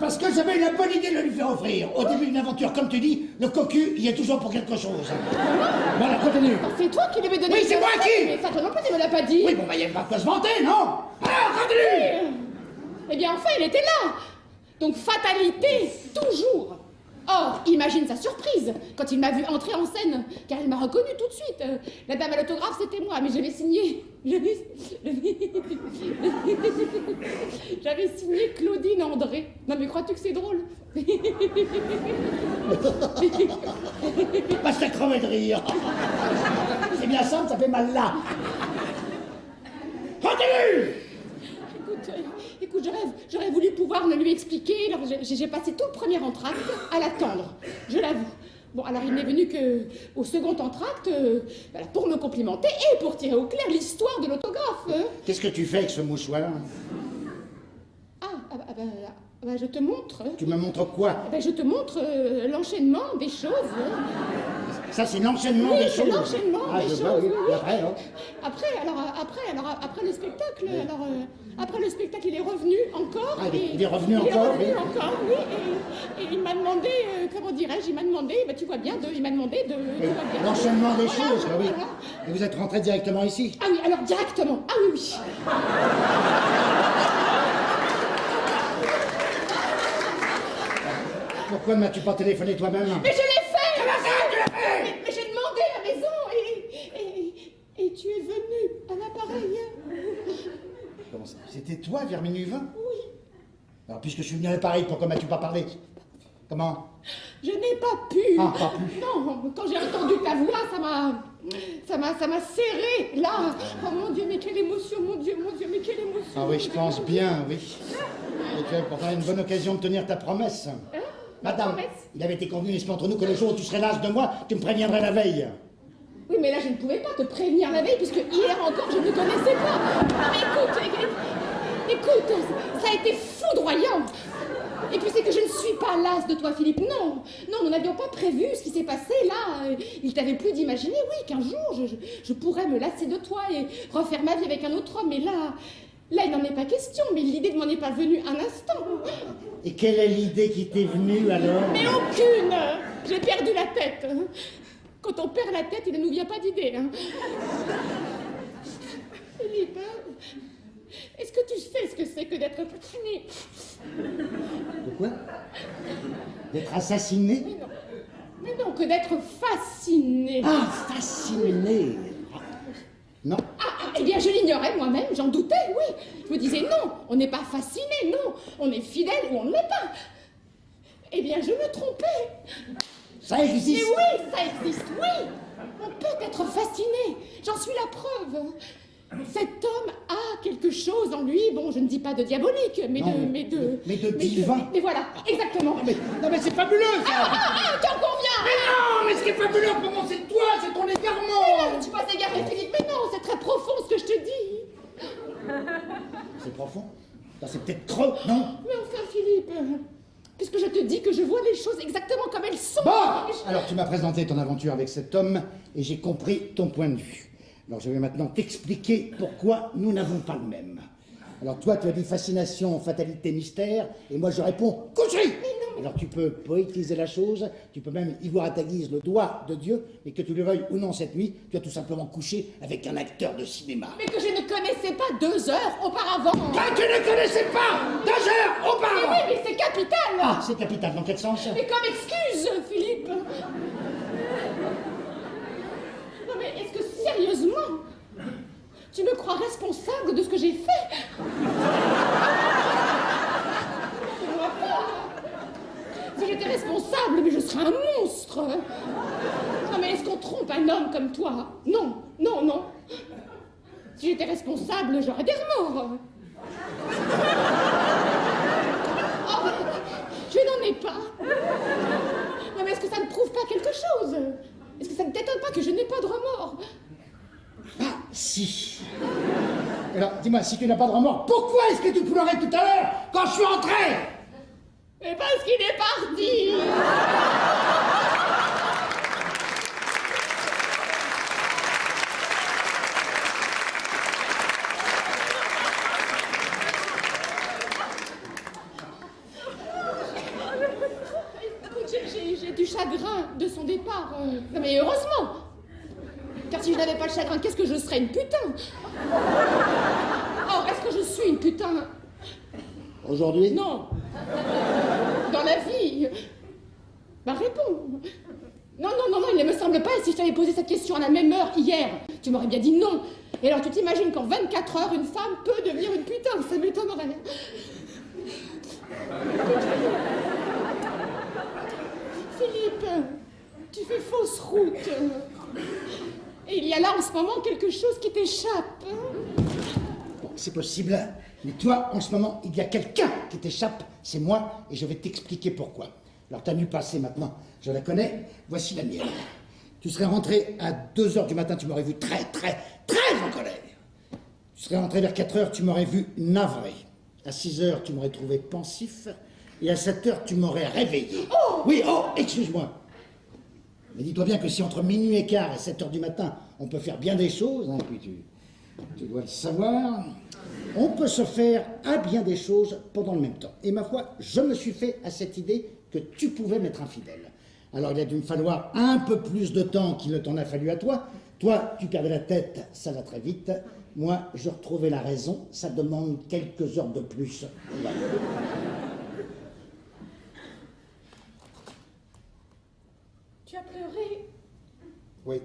Parce que j'avais la bonne idée de le lui faire offrir. Au début d'une aventure, comme tu dis, le cocu, il y a toujours pour quelque chose. Voilà, continue. C'est toi qui lui avais donné... Oui, c'est moi qui... Mais ça, toi non plus, tu me l'as pas dit. Oui, bon, il n'y a pas quoi se vanter, non? Alors, continue. Eh bien, enfin, il était là. Donc, fatalité, toujours. Or, imagine sa surprise quand il m'a vu entrer en scène, car il m'a reconnu tout de suite. La dame à l'autographe, c'était moi, mais je l'ai signé. J'avais signé Claudine André. Non, mais crois-tu que c'est drôle? Pas ça crever de rire. C'est bien simple, ça fait mal là. Continue. Écoute, j'aurais voulu pouvoir le lui expliquer. Alors j'ai passé tout le premier entracte à l'attendre, je l'avoue. Bon, alors il n'est venu que au second entracte, voilà, pour me complimenter et pour tirer au clair l'histoire de l'autographe. Qu'est-ce que tu fais avec ce mouchoir? Bah, je te montre. Tu me montres quoi? Je te montre l'enchaînement des choses. Ça, c'est l'enchaînement des choses. Oui, c'est l'enchaînement des choses. Vois, oui. Oui. Après, le spectacle, après le spectacle, il est revenu encore. Ah, il est revenu encore, oui. Et il m'a demandé, comment dirais-je, il m'a demandé de... L'enchaînement des choses, voilà, oui. Voilà. Et vous êtes rentré directement ici? Ah oui, alors directement. Ah oui. Pourquoi ne m'as-tu pas téléphoné toi-même? Mais je l'ai fait! Comment ça, tu l'as fait? Mais j'ai demandé la maison et tu es venu à l'appareil. Comment ça? C'était toi vers minuit 20? Oui. Alors, puisque je suis venu à l'appareil, pourquoi m'as-tu pas parlé? Comment? Je n'ai pas pu. Ah, pas pu. Non, quand j'ai entendu ta voix, ça m'a serré, là. Oh mon Dieu, mais quelle émotion, mon Dieu, mais quelle émotion. Ah oui, je pense bien, oui. Et tu as pourtant une bonne occasion de tenir ta promesse. Hein? Madame, promesse? il avait été convenu, n'est-ce pas, entre nous, que le jour où tu serais las de moi, tu me préviendrais la veille. Oui, mais là, je ne pouvais pas te prévenir la veille, puisque hier encore, je ne te connaissais pas. Mais écoute, ça a été foudroyant. Et puis c'est que je ne suis pas lasse de toi, Philippe. Non, nous n'avions pas prévu ce qui s'est passé là. Il t'avait plu d'imaginer, oui, qu'un jour, je pourrais me lasser de toi et refaire ma vie avec un autre homme. Mais là, il n'en est pas question. Mais l'idée ne m'en est pas venue un instant. Et quelle est l'idée qui t'est venue, alors? Mais aucune. J'ai perdu la tête. Quand on perd la tête, il ne nous vient pas d'idée. Philippe, est-ce que tu sais ce que c'est que d'être fasciné? De quoi? D'être assassiné? Mais non, que d'être fasciné. Ah, fasciné. Non. Eh bien, je l'ignorais moi-même, j'en doutais, oui. Je me disais, non, on n'est pas fasciné, non. On est fidèle ou on ne l'est pas. Eh bien, je me trompais. Ça existe. Mais oui, ça existe, oui. On peut être fasciné, j'en suis la preuve. Cet homme a quelque chose en lui, bon, je ne dis pas de diabolique, mais de divin. Mais voilà, exactement. Non mais c'est fabuleux, ça. Tu en conviens. Mais non, mais ce qui est fabuleux pour moi, c'est toi, c'est ton égarement. Tu vas t'égarer, Philippe, mais non, c'est très profond ce que je te dis. C'est profond? Ça, c'est peut-être trop, non? Mais enfin, Philippe, puisque je te dis que je vois les choses exactement comme elles sont. Bon, alors tu m'as présenté ton aventure avec cet homme et j'ai compris ton point de vue. Alors je vais maintenant t'expliquer pourquoi nous n'avons pas le même. Alors toi, tu as dit fascination, fatalité, mystère, et moi je réponds coucherie. Alors tu peux poétiser la chose, tu peux même y voir à ta guise le doigt de Dieu, mais que tu le veuilles ou non cette nuit, tu as tout simplement couché avec un acteur de cinéma. Mais que je ne connaissais pas 2 heures auparavant. Que tu ne connaissais pas 2 heures Mais auparavant. oui, mais c'est capital. Ah, c'est capital, dans quel sens? Mais comme excuse, Philippe. Non mais est-ce que sérieusement, tu me crois responsable de ce que j'ai fait? Si j'étais responsable, mais je serais un monstre. Non mais est-ce qu'on trompe un homme comme toi? Non, non, non. Si j'étais responsable, j'aurais des remords. Oh, je n'en ai pas. Non mais est-ce que ça ne prouve pas quelque chose? Est-ce que ça ne t'étonne pas que je n'ai pas de remords? Ah, si. Alors, dis-moi, si tu n'as pas de remords, pourquoi est-ce que tu pleurais tout à l'heure quand je suis entré? Mais parce qu'il est parti. Écoute, j'ai du chagrin de son départ. Non mais heureusement. Car si je n'avais pas de chagrin, qu'est-ce que je serais? Une putain. Or, est-ce que je suis une putain? Aujourd'hui? Non. Dans la vie. Bah réponds. Non, non, non, non, il ne me semble pas. Et si je t'avais posé cette question à la même heure hier, tu m'aurais bien dit non. Et alors tu t'imagines qu'en 24 heures, une femme peut devenir une putain? Ça m'étonnerait. Philippe, tu fais fausse route. Et il y a là en ce moment quelque chose qui t'échappe. Bon, c'est possible. Mais toi, en ce moment, il y a quelqu'un qui t'échappe, c'est moi, et je vais t'expliquer pourquoi. Alors, ta nuit passée, maintenant, je la connais, voici la mienne. Tu serais rentré à 2 heures du matin, tu m'aurais vu très en colère. Tu serais rentré vers 4 heures, tu m'aurais vu navré. À 6 heures, tu m'aurais trouvé pensif, et à 7 heures, tu m'aurais réveillé. Oh! Oui, oh, excuse-moi. Mais dis-toi bien que si entre minuit et quart et 7 heures du matin, on peut faire bien des choses, hein, puis tu dois le savoir, on peut se faire à bien des choses pendant le même temps. Et ma foi, je me suis fait à cette idée que tu pouvais m'être infidèle. Alors il a dû me falloir un peu plus de temps qu'il ne t'en a fallu à toi. Toi, tu perdais la tête, ça va très vite. Moi, je retrouvais la raison, ça demande quelques heures de plus. Voilà. Tu as pleuré? Oui.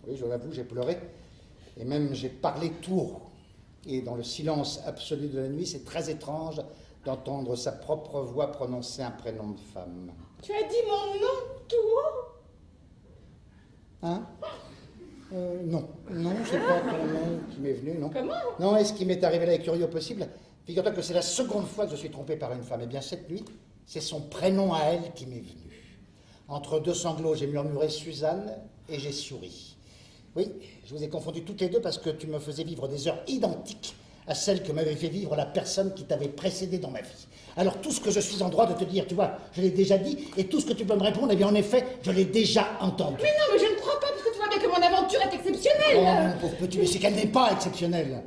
Oui, je l'avoue, j'ai pleuré. Et même, j'ai parlé tout haut. Et dans le silence absolu de la nuit, c'est très étrange d'entendre sa propre voix prononcer un prénom de femme. Tu as dit mon nom tout haut? Hein? Non. Non, c'est pas ton nom qui m'est venu, non. Comment? Non, et ce qui m'est arrivé là est curieux au possible. Figure-toi que c'est la seconde fois que je suis trompé par une femme. Et bien, cette nuit, c'est son prénom à elle qui m'est venu. Entre 2 sanglots, j'ai murmuré Suzanne et j'ai souri. Oui, je vous ai confondus toutes les deux parce que tu me faisais vivre des heures identiques à celles que m'avait fait vivre la personne qui t'avait précédé dans ma vie. Alors tout ce que je suis en droit de te dire, tu vois, je l'ai déjà dit, et tout ce que tu peux me répondre, eh bien en effet, je l'ai déjà entendu. Mais non, mais je ne crois pas, parce que tu vois bien que mon aventure est exceptionnelle. Oh, mon pauvre petit, mais c'est qu'elle n'est pas exceptionnelle.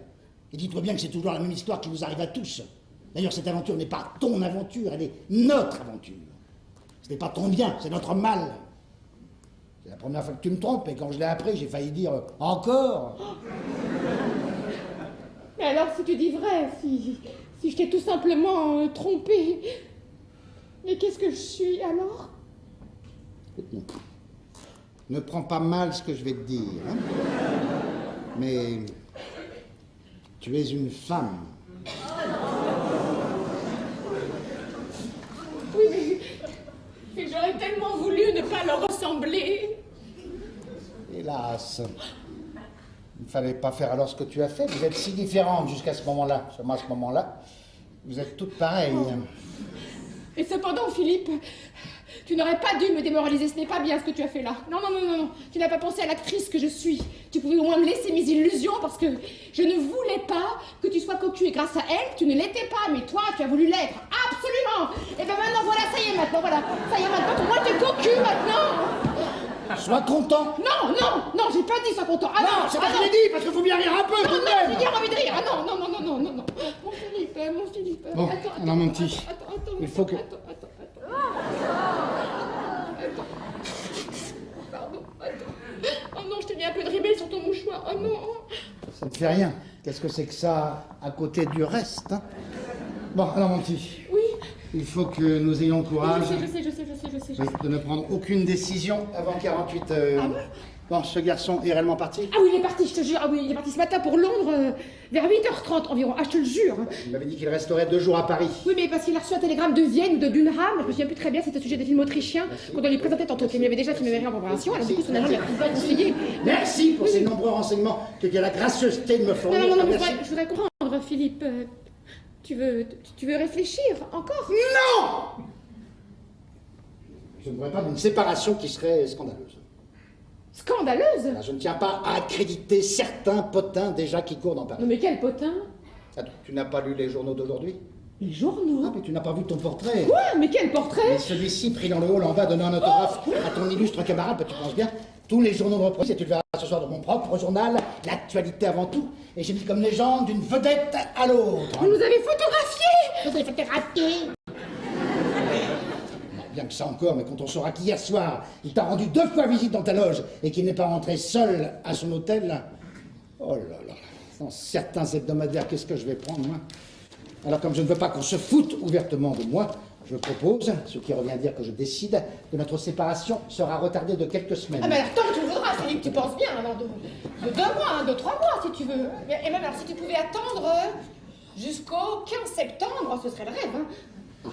Et dis-toi bien que c'est toujours la même histoire qui nous arrive à tous. D'ailleurs, cette aventure n'est pas ton aventure, elle est notre aventure. Ce n'est pas ton bien, c'est notre mal. C'est la première fois que tu me trompes, et quand je l'ai appris, j'ai failli dire « encore ». Mais alors, si tu dis vrai, si je t'ai tout simplement trompé, mais qu'est-ce que je suis alors? Écoute, ne prends pas mal ce que je vais te dire, hein. Mais tu es une femme. Oui, mais j'aurais tellement voulu ne pas leur ressembler. Hélas. Il ne fallait pas faire alors ce que tu as fait. Vous êtes si différentes jusqu'à ce moment-là. Seulement à ce moment-là, vous êtes toutes pareilles. Et cependant, Philippe, tu n'aurais pas dû me démoraliser. Ce n'est pas bien ce que tu as fait là. Non, non, non, non, non. Tu n'as pas pensé à l'actrice que je suis. Tu pouvais au moins me laisser mes illusions parce que je ne voulais pas que tu sois cocu. Et grâce à elle, tu ne l'étais pas. Mais toi, tu as voulu l'être. Absolument. Et bien maintenant, voilà, ça y est maintenant. Voilà. Ça y est maintenant. Pour moi, tu es cocu maintenant. Sois content. Non, non, non, j'ai pas dit sois content. Ah Non, c'est pas ce que j'ai dit, parce qu'il faut bien rire un peu, tout de même. J'ai envie de rire. Ah non, non, non, non, non, non, non. Mon Philippe. Bon, Attends, alors, mon petit, Attends, il faut que... Attends. Pardon, attends. Oh non, je t'ai mis un peu de rimel sur ton mouchoir. Oh non. Ça ne fait rien. Qu'est-ce que c'est que ça à côté du reste, hein? Bon, alors, mon petit, Oui. il faut que nous ayons le courage Je sais. oui, de ne prendre aucune décision avant 48 heures. Ah bon? Bon, ce garçon est réellement parti? Ah oui, il est parti, je te jure. Ah oui, il est parti ce matin pour Londres vers 8h30 environ. Ah, je te le jure. Il m'avait dit qu'il resterait 2 jours à Paris. Oui, mais parce qu'il a reçu un télégramme de Vienne ou de Dunham. Je me souviens plus très bien, c'était au sujet des films autrichiens qu'on doit lui présenter tantôt. Il m'avait déjà filmé en préparation. Alors du coup, son agent lui a conseillé. Merci pour ces nombreux renseignements que tu as la gracieuseté de me fournir. Non, Merci. je voudrais comprendre, Philippe. Tu veux réfléchir encore? Non! Je ne voudrais pas d'une séparation qui serait scandaleuse. Scandaleuse? Je ne tiens pas à accréditer certains potins déjà qui courent dans Paris. Non mais quel potin? Attends, tu n'as pas lu les journaux d'aujourd'hui? Les journaux? Ah, mais tu n'as pas vu ton portrait? Quoi? Mais quel portrait? Mais celui-ci pris dans le hall en bas donnant un autographe à ton illustre camarade, tu penses bien? Tous les journaux de reprise, et tu le verras ce soir dans mon propre journal, l'actualité avant tout. Et j'ai mis comme légende d'une vedette à l'autre. Vous nous avez photographiés! Vous avez photographié? Bien que ça encore, mais quand on saura qu'hier soir, il t'a rendu 2 fois visite dans ta loge et qu'il n'est pas rentré seul à son hôtel. Oh là là, dans certains hebdomadaires, qu'est-ce que je vais prendre, moi? Alors, comme je ne veux pas qu'on se foute ouvertement de moi, je propose, ce qui revient à dire que je décide, que notre séparation sera retardée de quelques semaines. Ah mais alors tant que tu voudras, Philippe, tu penses bien, alors de 2 mois, de 3 mois si tu veux. Et même alors si tu pouvais attendre jusqu'au 15 septembre, ce serait le rêve, hein.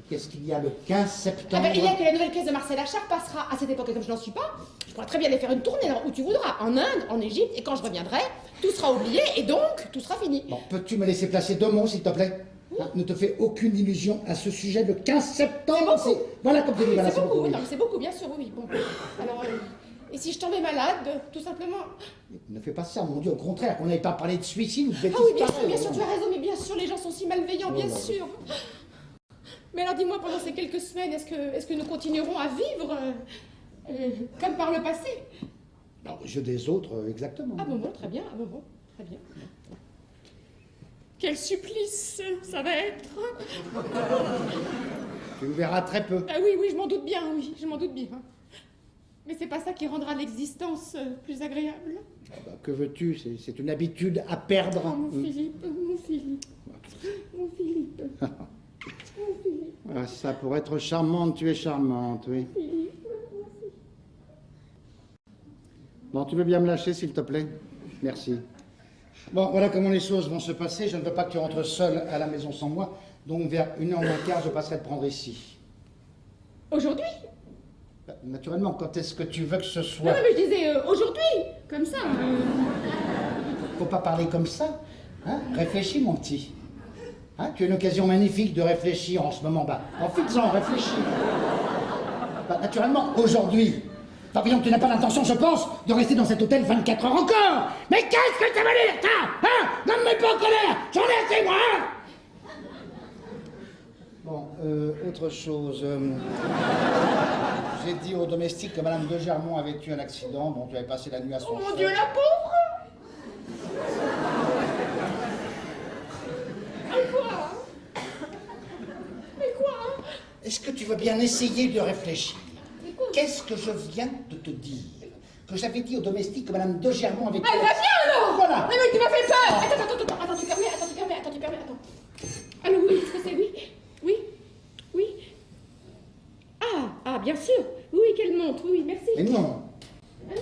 Qu'est-ce qu'il y a le 15 septembre? Il y a que la nouvelle pièce de Marcel Achard passera à cette époque, et comme je n'en suis pas, je pourrais très bien aller faire une tournée alors, où tu voudras, en Inde, en Égypte, et quand je reviendrai, tout sera oublié, et donc, tout sera fini. Bon, peux-tu me laisser placer 2 mots, s'il te plaît? Hein, ne te fais aucune illusion à ce sujet, le 15 septembre, C'est beaucoup. Voilà comme tu dis, voilà, C'est beaucoup, oui, oui. non, mais c'est beaucoup, bien sûr, oui. Bon, alors, et si je tombais malade, tout simplement? Ne fais pas ça, mon Dieu, au contraire, qu'on n'avait pas parlé de suicide ou de bêtises. Ah oui, bien pareilles, sûr, non. tu as raison, mais bien sûr, les gens sont si malveillants, bien là là. sûr. Mais alors dis-moi, pendant ces quelques semaines, est-ce que nous continuerons à vivre comme par le passé? Non, aux yeux des autres, exactement. Ah bon, très bien, très bien. Quel supplice ça va être! Tu le verras très peu. Ah oui, je m'en doute bien, oui, je m'en doute bien. Mais c'est pas ça qui rendra l'existence plus agréable. Ah bah, que veux-tu? C'est une habitude à perdre. Oh, mon Philippe, mon Philippe, mon Philippe. Mon Philippe, Ah, ça, pour être charmante, tu es charmante, oui. Philippe. Bon, tu veux bien me lâcher, s'il te plaît? Merci. Bon, voilà comment les choses vont se passer. Je ne veux pas que tu rentres seul à la maison sans moi. Donc, vers 1h moins quart, je passerai te prendre ici. Aujourd'hui? Bah, naturellement, quand est-ce que tu veux que ce Non, soit? mais je disais aujourd'hui, comme ça. Faut pas parler comme ça. Hein? Réfléchis, mon petit. Hein? Tu as une occasion magnifique de réfléchir en ce moment. Bah, profites-en, réfléchis. Bah, naturellement, aujourd'hui. Voyons que tu n'as pas l'intention, je pense, de rester dans cet hôtel 24 heures encore. Mais qu'est-ce que ça veut dire, ça? Hein? Ne me mets pas en colère. J'en ai assez, moi, hein? Bon, autre chose. J'ai dit aux domestiques que Madame de Germont avait eu un accident. Bon, tu avais passé la nuit à son Oh mon chevet. Dieu, la pauvre! Mais quoi? Mais quoi? Est-ce que tu veux bien essayer de réfléchir? Qu'est-ce que je viens de te dire? Que j'avais dit aux domestiques que Madame de Germont avait... Elle va bien alors! Voilà! Mais tu m'as fait peur! Attends, tu permets, attends. Allô, oui, est-ce que c'est oui? Ah, bien sûr! Oui, qu'elle monte, oui, merci. Mais non! Hein?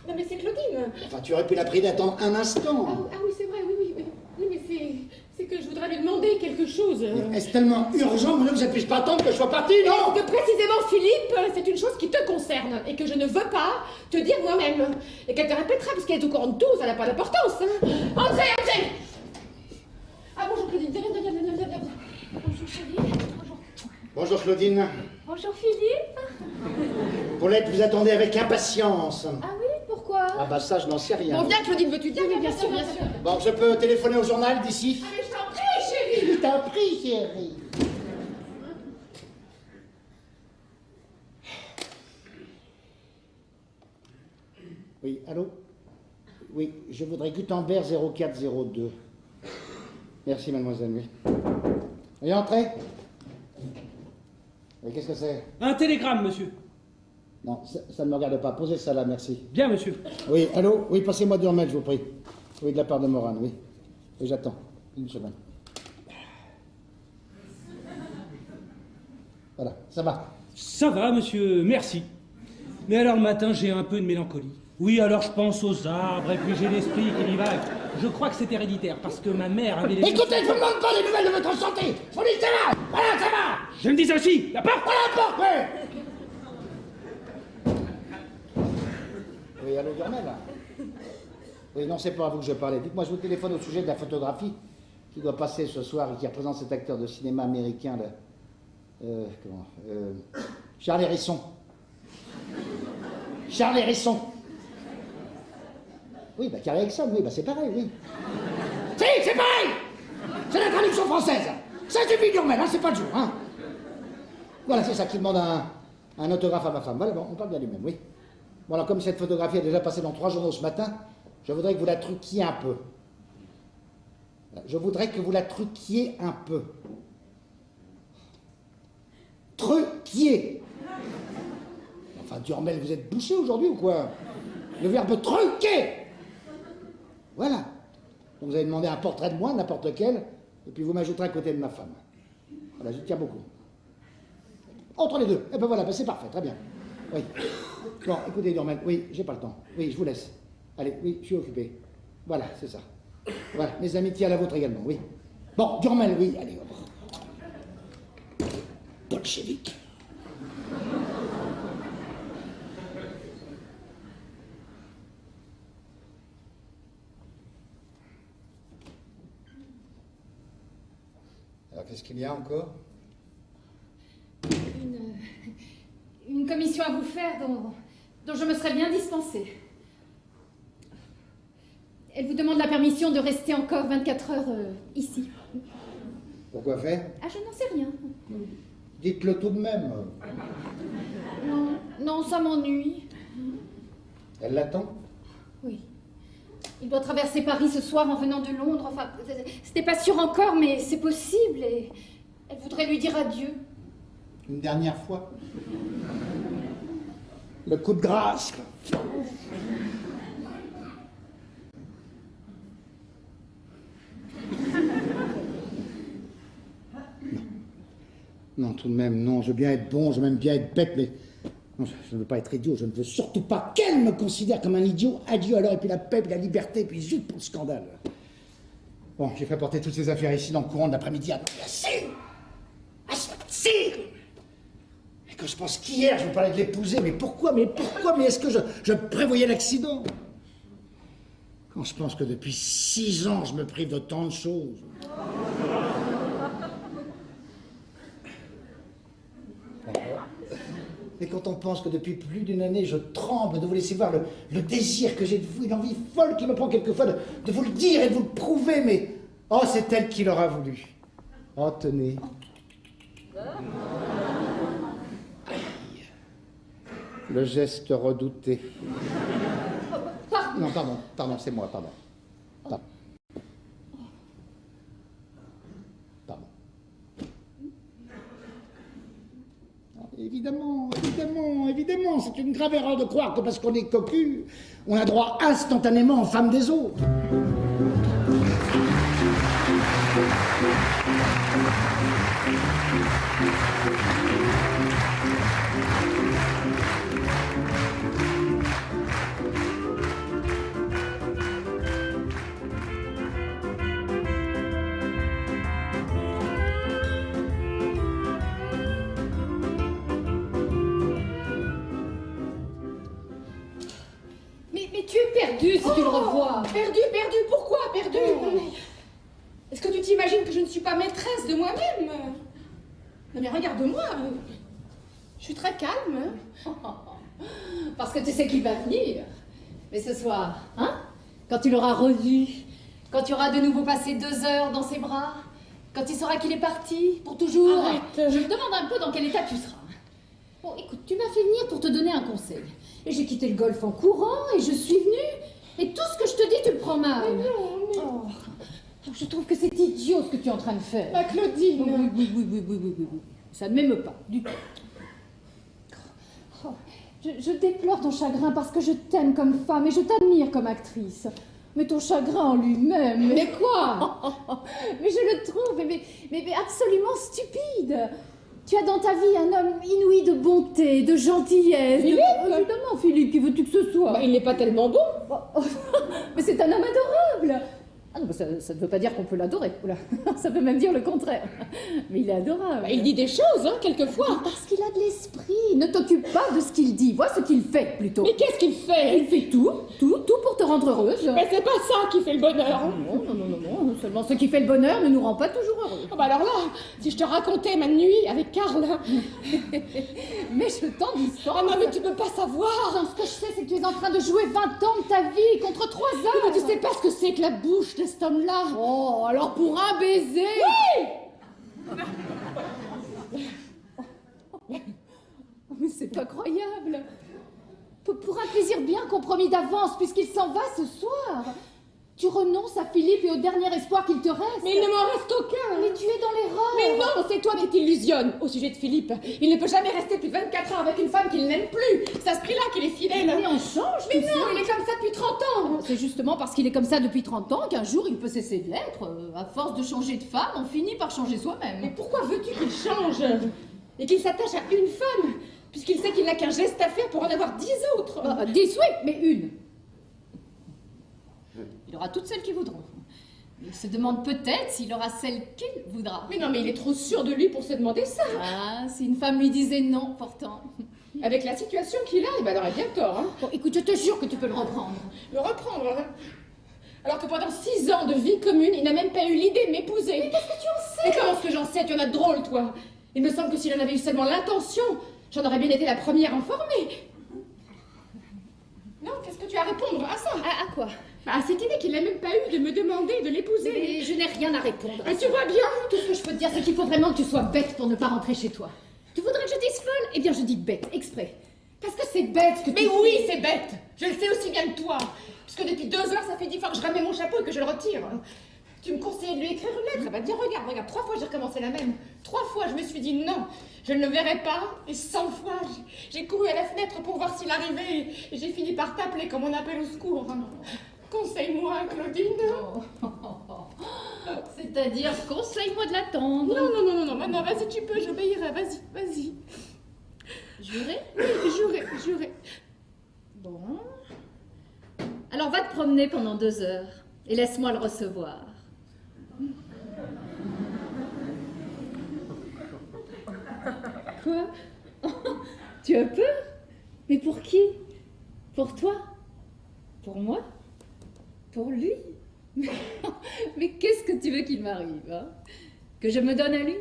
Non, mais c'est Claudine! Enfin, tu aurais pu la prier d'attendre un instant. Ah oui, c'est vrai, oui, mais c'est que je voudrais lui demander quelque chose. Est-ce tellement urgent, mon Dieu, que je ne puisse pas attendre que je sois parti, non? Que précisément, Philippe, c'est une chose qui te concerne et que je ne veux pas te dire moi-même. Et qu'elle te répétera, parce qu'elle est au courant de tout, ça n'a pas d'importance. Hein. Entrez! Ah, bonjour Claudine, viens. Bonjour chérie, bonjour. Bonjour, Claudine. Bonjour Philippe. Paulette, vous attendez avec impatience. Ah oui, pourquoi? Ah bah ça, je n'en sais rien. Bon, viens Claudine, veux-tu dire? Oui, bien sûr. Bon, je peux téléphoner au journal d'ici? Ah, mais je t'en prie, chérie! Je t'en prie, chérie. Oui, allô? Oui, je voudrais Gutenberg 0402. Merci, mademoiselle, oui. Et entrez. Et qu'est-ce que c'est? Un télégramme, monsieur. Non, ça ne me regarde pas. Posez ça là, merci. Bien, monsieur. Oui, allô? Oui, passez-moi Durmel, je vous prie. Oui, de la part de Morane, oui. Oui, j'attends. Une seconde. Voilà, ça va. Ça va, monsieur, merci. Mais alors le matin, j'ai un peu de mélancolie. Oui, alors je pense aux arbres, et puis j'ai l'esprit qui divague. Je crois que c'est héréditaire, parce que ma mère avait les... Écoutez, je vous demande pas des nouvelles de votre santé. Je vous dis ça va. Voilà, ça va. Je me dis aussi, la porte. Voilà la porte, oui. Oui, allô, Durmel, là? Oui, non, c'est pas à vous que je parlais. Dites-moi, je vous téléphone au sujet de la photographie qui doit passer ce soir et qui représente cet acteur de cinéma américain, là. Charles Hérisson. Charles Hérisson. Oui, bah Carrie Exxon, oui, bah c'est pareil, oui. Si, c'est pareil. C'est la traduction française. Ça suffit, Durmel, hein, c'est pas le jour, hein. Voilà, c'est ça qui demande un autographe à ma femme. Voilà, bon, on parle bien du même, oui. Bon, alors, comme cette photographie a déjà passé dans 3 journaux ce matin, je voudrais que vous la truquiez un peu. Je voudrais que vous la truquiez un peu. Truquier. Enfin, Durmel, vous êtes bouché aujourd'hui ou quoi? Le verbe truquer. Voilà. Donc vous avez demandé un portrait de moi, n'importe lequel, et puis vous m'ajouterez à côté de ma femme. Voilà, j'y tiens beaucoup. Entre les deux. Eh ben voilà, ben c'est parfait, très bien. Oui. Bon, écoutez, Durmel, oui, j'ai pas le temps. Oui, je vous laisse. Allez, oui, je suis occupé. Voilà, c'est ça. Voilà, mes amitiés à la vôtre également, oui. Bon, Durmel, oui, allez, hop. Bolchevique. Alors, qu'est-ce qu'il y a encore? Une commission à vous faire dont je me serais bien dispensée. Elle vous demande la permission de rester encore 24 heures ici. Pourquoi faire? Ah, je n'en sais rien. Dites-le tout de même. Non, ça m'ennuie. Elle l'attend? Oui. Il doit traverser Paris ce soir en venant de Londres. Enfin, c'était pas sûr encore, mais c'est possible. Et elle voudrait lui dire adieu. Une dernière fois? Le coup de grâce. Non, tout de même, non. Je veux bien être bon, je veux même bien être bête, mais... Non, je ne veux pas être idiot, je ne veux surtout pas qu'elle me considère comme un idiot. Adieu alors, et puis la paix, puis la liberté, puis zut pour le scandale. Bon, j'ai fait porter toutes ces affaires ici dans le courant de l'après-midi. Ah non, assez! Assez! Et quand je pense qu'hier, je vous parlais de l'épouser, mais pourquoi? Mais est-ce que je prévoyais l'accident? Quand je pense que depuis 6 ans, je me prive de tant de choses. Et quand on pense que depuis plus d'une année, je tremble de vous laisser voir le désir que j'ai de vous, une envie folle qui me prend quelquefois de vous le dire et de vous le prouver, mais... Oh, c'est elle qui l'aura voulu. Oh, tenez. Le geste redouté. Non, pardon, c'est moi, pardon. Évidemment, c'est une grave erreur de croire que parce qu'on est cocu, on a droit instantanément aux femmes des autres. Mais tu es perdu si tu le revois. Perdu, pourquoi perdu? Est-ce que tu t'imagines que je ne suis pas maîtresse de moi-même? Non mais regarde-moi, je suis très calme. Parce que tu sais qu'il va venir. Mais ce soir, hein? Quand tu l'auras revu, quand tu auras de nouveau passé 2 heures dans ses bras, quand il saura qu'il est parti pour toujours. Arrête. Je me demande un peu dans quel état tu seras. Bon, écoute, tu m'as fait venir pour te donner un conseil. Et j'ai quitté le golf en courant et je suis venue. Et tout ce que je te dis, tu le prends mal. Mais non, mais... Oh, je trouve que c'est idiot ce que tu es en train de faire. Ma Claudine. Oui. Ça ne m'émeut pas, du tout. Oh, je déplore ton chagrin parce que je t'aime comme femme et je t'admire comme actrice. Mais ton chagrin en lui-même... Mais quoi? Mais je le trouve mais absolument stupide. Tu as dans ta vie un homme inouï de bonté, de gentillesse. Philippe Évidemment, Philippe, qui veux-tu que ce soit? Bah, il n'est pas tellement bon. Mais c'est un homme adorable. Ah non, ça ne veut pas dire qu'on peut l'adorer. Oula, ça peut même dire le contraire. Mais il est adorable. Bah, il dit des choses, hein, quelquefois. Parce qu'il a de l'esprit. Ne t'occupe pas de ce qu'il dit. Vois ce qu'il fait, plutôt. Mais qu'est-ce qu'il fait? Il fait tout pour te rendre heureuse. Mais c'est pas ça qui fait le bonheur. Non. Seulement ce qui fait le bonheur ne nous rend pas toujours heureux. Oh, bah alors là, si je te racontais ma nuit avec Karl... Mais je t'en dis pas. Oh non, mais tu peux pas savoir. Ce que je sais, c'est que tu es en train de jouer 20 ans de ta vie contre 3 heures. Mais tu sais pas ce que c'est que la bouche de cet homme-là. Oh, alors pour un baiser. Oui. Mais c'est incroyable. Pour un plaisir bien compromis d'avance, puisqu'il s'en va ce soir. Tu renonces à Philippe et au dernier espoir qu'il te reste. Mais il ne m'en reste aucun. Mais tu es dans l'erreur. Mais non, c'est toi qui t'illusionnes au sujet de Philippe. Il ne peut jamais rester plus de 24 ans avec une femme qu'il n'aime plus. C'est à ce prix-là qu'il est fidèle. Mais on change. Mais non, il est comme ça depuis 30 ans. C'est justement parce qu'il est comme ça depuis 30 ans qu'un jour il peut cesser de l'être. À force de changer de femme, on finit par changer soi-même. Mais pourquoi veux-tu qu'il change et qu'il s'attache à une femme, puisqu'il sait qu'il n'a qu'un geste à faire pour en avoir 10 autres? 10, oui, mais une. Il aura toutes celles qu'il voudront. Il se demande peut-être s'il aura celle qu'il voudra. Mais non, mais il est trop sûr de lui pour se demander ça. Ah, si une femme lui disait non, pourtant. Avec la situation qu'il a, il aurait bien tort. Hein. Bon, écoute, je te jure que tu peux le reprendre. Le reprendre, hein. Alors que pendant 6 ans de vie commune, il n'a même pas eu l'idée de m'épouser. Mais qu'est-ce que tu en sais? Mais comment est-ce que j'en sais? Tu en as de drôle, toi. Il me semble que s'il en avait eu seulement l'intention, j'en aurais bien été la première informée. Non, qu'est-ce que tu as à répondre à ça? À quoi? Bah, à cette idée qu'il n'a même pas eu de me demander de l'épouser. Mais je n'ai rien à répondre. Mais tu vois bien. Tout ce que je peux te dire, c'est qu'il faut vraiment que tu sois bête pour ne pas rentrer chez toi. Tu voudrais que je dise folle? Eh bien, je dis bête, exprès. Parce que c'est bête ce que tu Mais fais. oui, c'est bête. Je le sais aussi bien que toi. Puisque depuis 2 heures, ça fait 10 fois que je ramène mon chapeau et que je le retire. Tu me conseillais de lui écrire une lettre. Elle va te dire, regarde, 3 fois j'ai recommencé la même. 3 fois, je me suis dit non, je ne le verrai pas. Et 100 fois, j'ai couru à la fenêtre pour voir s'il arrivait. Et j'ai fini par t'appeler comme on appelle au secours. Conseille-moi, Claudine. C'est-à-dire, conseille-moi de l'attendre. Non, vas-y, tu peux, j'obéirai. Vas-y. Juré? Oui, juré. Bon. Alors, va te promener pendant 2 heures et laisse-moi le recevoir. Quoi? Tu as peur? Mais pour qui? Pour toi? Pour moi? Pour lui? Mais qu'est-ce que tu veux qu'il m'arrive, hein? Que je me donne à lui?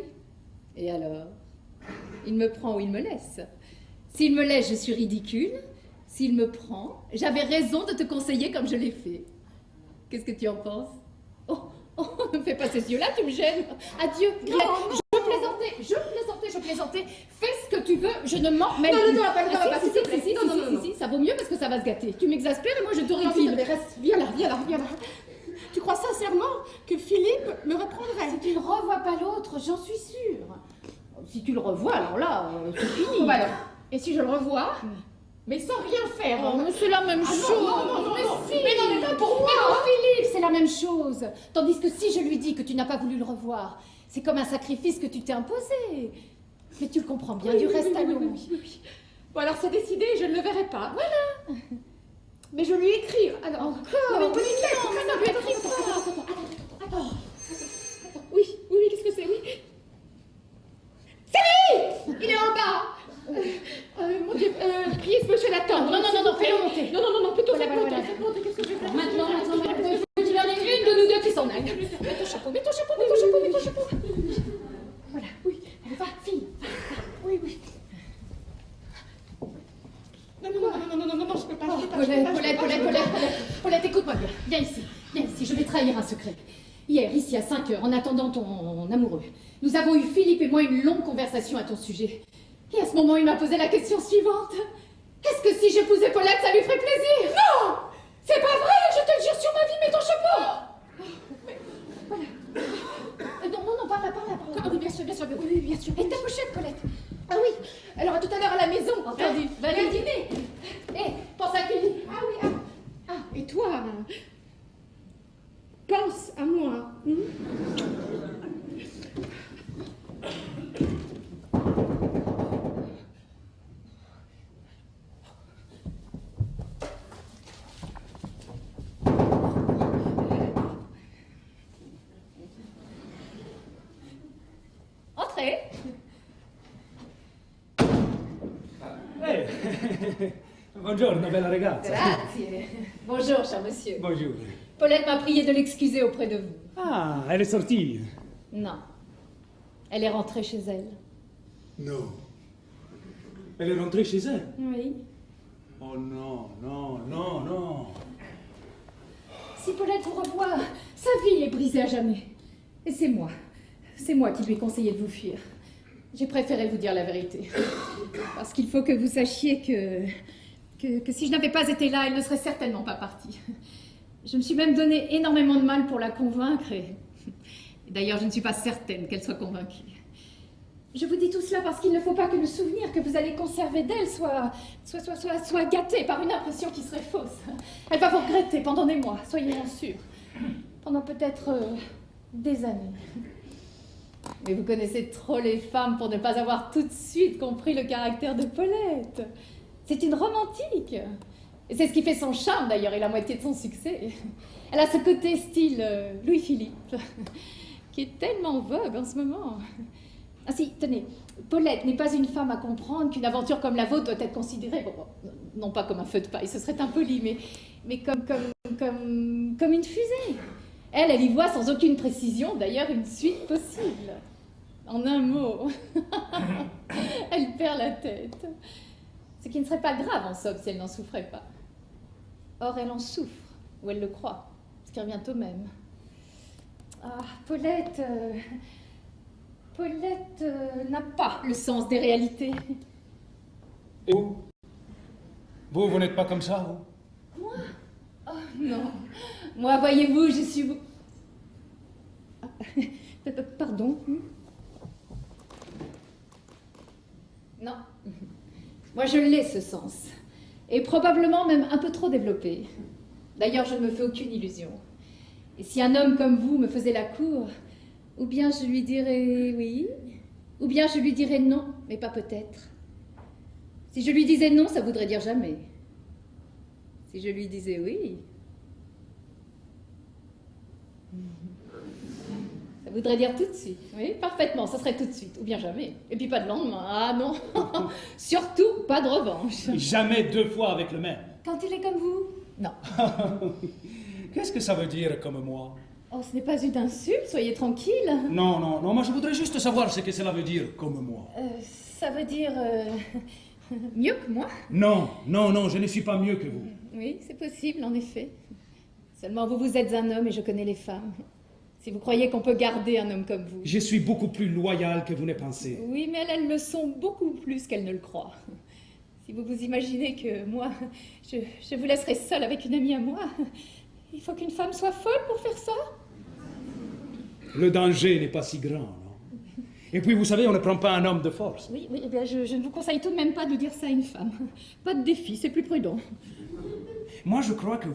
Et alors? Il me prend ou il me laisse? S'il me laisse, je suis ridicule. S'il me prend, j'avais raison de te conseiller comme je l'ai fait. Qu'est-ce que tu en penses? Oh, ne fais pas ces yeux-là, tu me gênes. Adieu, Greg. Je plaisantais. Fais ce que tu veux, je ne m'en mêle plus. Non, pas, Si, ça vaut mieux parce que ça va se gâter. Tu m'exaspères et moi je t'horripile. Viens là. Tu crois sincèrement que Philippe me reprendrait? Si tu ne revois pas l'autre, j'en suis sûre. Si tu le revois, alors là, c'est fini. Bon, bah alors, et si je le revois, mais sans rien faire? Oh, mais c'est la même chose. Non. Mais si. Mais non, mais pas pour moi. Mais pour Philippe, c'est la même chose. Tandis que si je lui dis que tu n'as pas voulu le revoir, c'est comme un sacrifice que tu t'es imposé. Mais tu le comprends bien, du reste à l'eau. Oui. Bon, alors c'est décidé, je ne le verrai pas. Voilà. Mais je lui écrire. Alors, encore. Mais pas une lettre. Non, lui écrire. Attends. Oui, qu'est-ce que c'est? Oui. C'est lui! Il est en bas. Mon Dieu, priez ce monsieur d'attendre. Non, fais-le monter. Non, plutôt Voilà. faites monter. Qu'est-ce que je vais faire? Maintenant, il faut qu'il y en ait une de nous deux qui s'en aille. Mets ton chapeau. Voilà, oui. Allez, va, fille. Oui. Non, je peux pas. Paulette, écoute-moi bien. Viens ici, je vais trahir un secret. Hier, ici à 5 heures, en attendant ton amoureux, nous avons eu, Philippe et moi, une longue conversation à ton sujet. Et à ce moment, il m'a posé la question suivante. Est-ce que si j'épousais Paulette, ça lui ferait plaisir? Non! C'est pas vrai, je te le jure sur ma vie, mets ton chapeau! Non, non, non, par là. Ah oui, bien sûr, oui, bien sûr. Et ta pochette, Paulette? Ah oui, alors à tout à l'heure à la maison. Entendu. Va aller dîner. Hé, pense à qui? Ah oui, et toi, pense à moi. Entrez. Buongiorno, bella ragazza. Grazie. Bonjour, cher monsieur. Bonjour. Paulette m'a prié de l'excuser auprès de vous. Ah, elle est sortie. Non. Elle est rentrée chez elle. Non. Elle est rentrée chez elle. Oui. Oh non, non, non, non. Si Paulette vous revoit, sa vie est brisée à jamais. Et c'est moi. C'est moi qui lui ai conseillé de vous fuir. J'ai préféré vous dire la vérité. Parce qu'il faut que vous sachiez que si je n'avais pas été là, elle ne serait certainement pas partie. Je me suis même donné énormément de mal pour la convaincre et d'ailleurs, je ne suis pas certaine qu'elle soit convaincue. Je vous dis tout cela parce qu'il ne faut pas que le souvenir que vous allez conserver d'elle soit gâté par une impression qui serait fausse. Elle va vous regretter pendant des mois, soyez-en sûrs. Pendant peut-être des années. Mais vous connaissez trop les femmes pour ne pas avoir tout de suite compris le caractère de Paulette. C'est une romantique. Et c'est ce qui fait son charme d'ailleurs et la moitié de son succès. Elle a ce côté style Louis-Philippe, qui est tellement vogue en ce moment. Ah si, tenez, Paulette n'est pas une femme à comprendre qu'une aventure comme la vôtre doit être considérée, bon, non pas comme un feu de paille, ce serait impoli, mais comme une fusée. Elle y voit sans aucune précision, d'ailleurs, une suite possible. En un mot, elle perd la tête. Ce qui ne serait pas grave, en somme, si elle n'en souffrait pas. Or, elle en souffre, ou elle le croit, ce qui revient au même. Ah, Paulette n'a pas le sens des réalités. Et vous? Vous n'êtes pas comme ça, vous? Moi? Oh, non. Moi, voyez-vous, je suis... Pardon? Non. Moi, je l'ai, ce sens. Et probablement même un peu trop développé. D'ailleurs, je ne me fais aucune illusion. Et si un homme comme vous me faisait la cour, ou bien je lui dirais oui, ou bien je lui dirais non, mais pas peut-être. Si je lui disais non, ça voudrait dire jamais. Si je lui disais oui, ça voudrait dire tout de suite. Oui, parfaitement, ça serait tout de suite, ou bien jamais. Et puis pas de lendemain, ah non. Surtout pas de revanche. Jamais deux fois avec le même. Quand il est comme vous? Non. Qu'est-ce que ça veut dire comme moi? Oh, ce n'est pas une insulte, soyez tranquille. Non, moi je voudrais juste savoir ce que cela veut dire comme moi. Ça veut dire mieux que moi? Non, je ne suis pas mieux que vous. Oui, c'est possible, en effet. Seulement vous êtes un homme et je connais les femmes. Si vous croyez qu'on peut garder un homme comme vous... Je suis beaucoup plus loyal que vous ne pensez. Oui, mais elles le sont beaucoup plus qu'elles ne le croient. Si vous vous imaginez que moi, je vous laisserai seule avec une amie à moi, il faut qu'une femme soit folle pour faire ça. Le danger n'est pas si grand, non? Et puis, vous savez, on ne prend pas un homme de force. Oui, eh bien, je ne vous conseille tout de même pas de dire ça à une femme. Pas de défi, c'est plus prudent. Moi, je crois que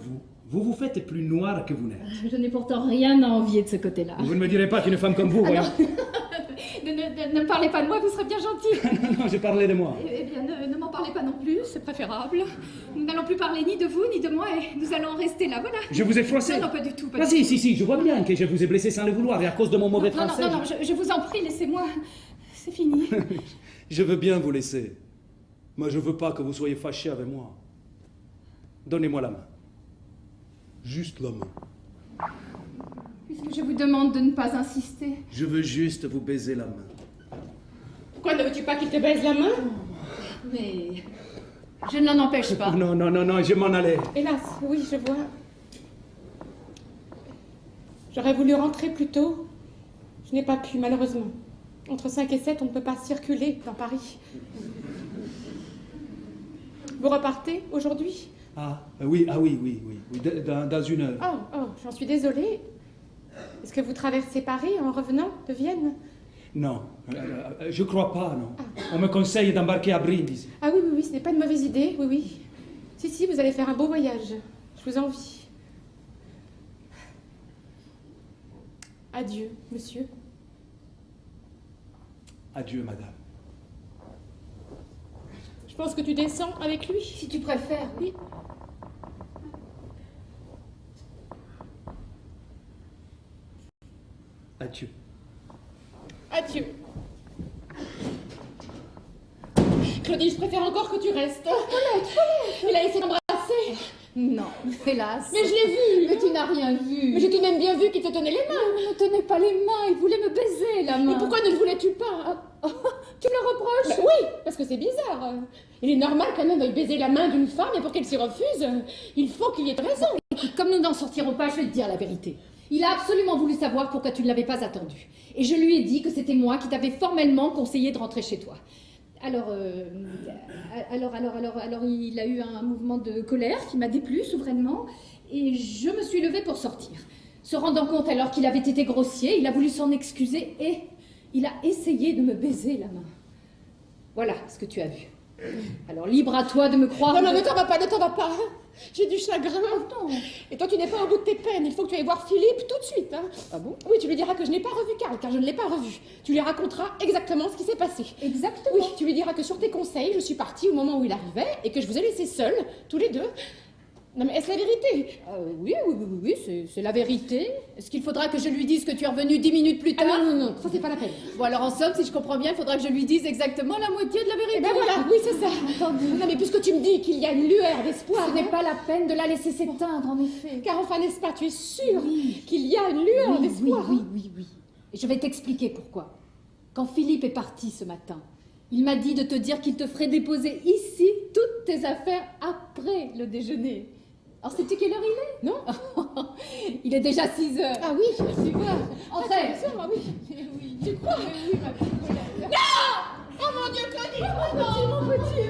vous faites plus noir que vous n'êtes. Je n'ai pourtant rien à envier de ce côté-là. Vous ne me direz pas qu'une femme comme vous, voyons. Ne me parlez pas de moi, vous serez bien gentil. Non, j'ai parlé de moi. Eh bien, ne m'en parlez pas non plus, c'est préférable. Nous n'allons plus parler ni de vous, ni de moi, et nous allons rester là, voilà. Je vous ai froissé. Non, pas du tout. Ah si, je vois bien que je vous ai blessé sans le vouloir, et à cause de mon mauvais français. Non, je vous en prie, laissez-moi. C'est fini. Je veux bien vous laisser, mais je veux pas que vous soyez fâché avec moi. Donnez-moi la main. Juste la main. Puisque je vous demande de ne pas insister. Je veux juste vous baiser la main. Pourquoi ne veux-tu pas qu'il te baise la main? Mais je ne l'en empêche pas. Non, je m'en allais. Hélas, oui, je vois. J'aurais voulu rentrer plus tôt. Je n'ai pas pu, malheureusement. Entre 5 et 7, on ne peut pas circuler dans Paris. Vous repartez aujourd'hui? Oui, dans une heure. Oh, j'en suis désolée. Est-ce que vous traversez Paris en revenant de Vienne? Non, je crois pas, non. On me conseille d'embarquer à Brindisi. Ah oui, ce n'est pas une mauvaise idée, oui. Si, vous allez faire un beau voyage. Je vous envie. Adieu, monsieur. Adieu, madame. Je pense que tu descends avec lui. Si tu préfères, oui. Adieu. Adieu. Claudie, je préfère encore que tu restes. Paulette. Il a essayé d'embrasser. Non, hélas. Mais je l'ai vu. Mais tu n'as rien vu. Mais j'ai tout de même bien vu qu'il te tenait les mains. Il ne me tenait pas les mains, il voulait me baiser la main. Mais pourquoi ne le voulais-tu pas? Tu me le reproches? Oui, parce que c'est bizarre. Il est normal qu'un homme veuille baiser la main d'une femme et pour qu'elle s'y refuse, il faut qu'il y ait raison. Écoute, comme nous n'en sortirons pas, je vais te dire la vérité. Il a absolument voulu savoir pourquoi tu ne l'avais pas attendu. Et je lui ai dit que c'était moi qui t'avais formellement conseillé de rentrer chez toi. Alors, il a eu un mouvement de colère qui m'a déplu souverainement et je me suis levée pour sortir. Se rendant compte alors qu'il avait été grossier, il a voulu s'en excuser et il a essayé de me baiser la main. Voilà ce que tu as vu. Alors, libre à toi de me croire... Non, ne t'en va pas. J'ai du chagrin. Non. Et toi, tu n'es pas au bout de tes peines. Il faut que tu ailles voir Philippe tout de suite. Hein. Ah bon? Oui, tu lui diras que je n'ai pas revu Karl, car je ne l'ai pas revu. Tu lui raconteras exactement ce qui s'est passé. Exactement. Oui, tu lui diras que sur tes conseils, je suis partie au moment où il arrivait et que je vous ai laissés seuls, tous les deux. Non, mais est-ce la vérité? Oui, c'est la vérité. Est-ce qu'il faudra que je lui dise que tu es revenu 10 minutes plus tard? Non, ça c'est pas la peine. Bon, alors en somme, si je comprends bien, il faudra que je lui dise exactement la moitié de la vérité. Eh ben voilà, oui, c'est ça. Non, mais puisque tu me dis qu'il y a une lueur d'espoir... Ce n'est pas la peine de la laisser s'éteindre, en effet. Car enfin, n'est-ce pas, tu es sûre qu'il y a une lueur d'espoir? Oui. Et je vais t'expliquer pourquoi. Quand Philippe est parti ce matin, il m'a dit de te dire qu'il te ferait déposer ici toutes tes affaires après le déjeuner. Alors, sais-tu quelle heure il est? Non. Il est déjà 6 heures. Ah oui, tu vois. Entrez. Ah oui. Tu crois? Oui, ma petite Paulette. Non! Oh mon Dieu, Claudie! Oh non, Mon petit.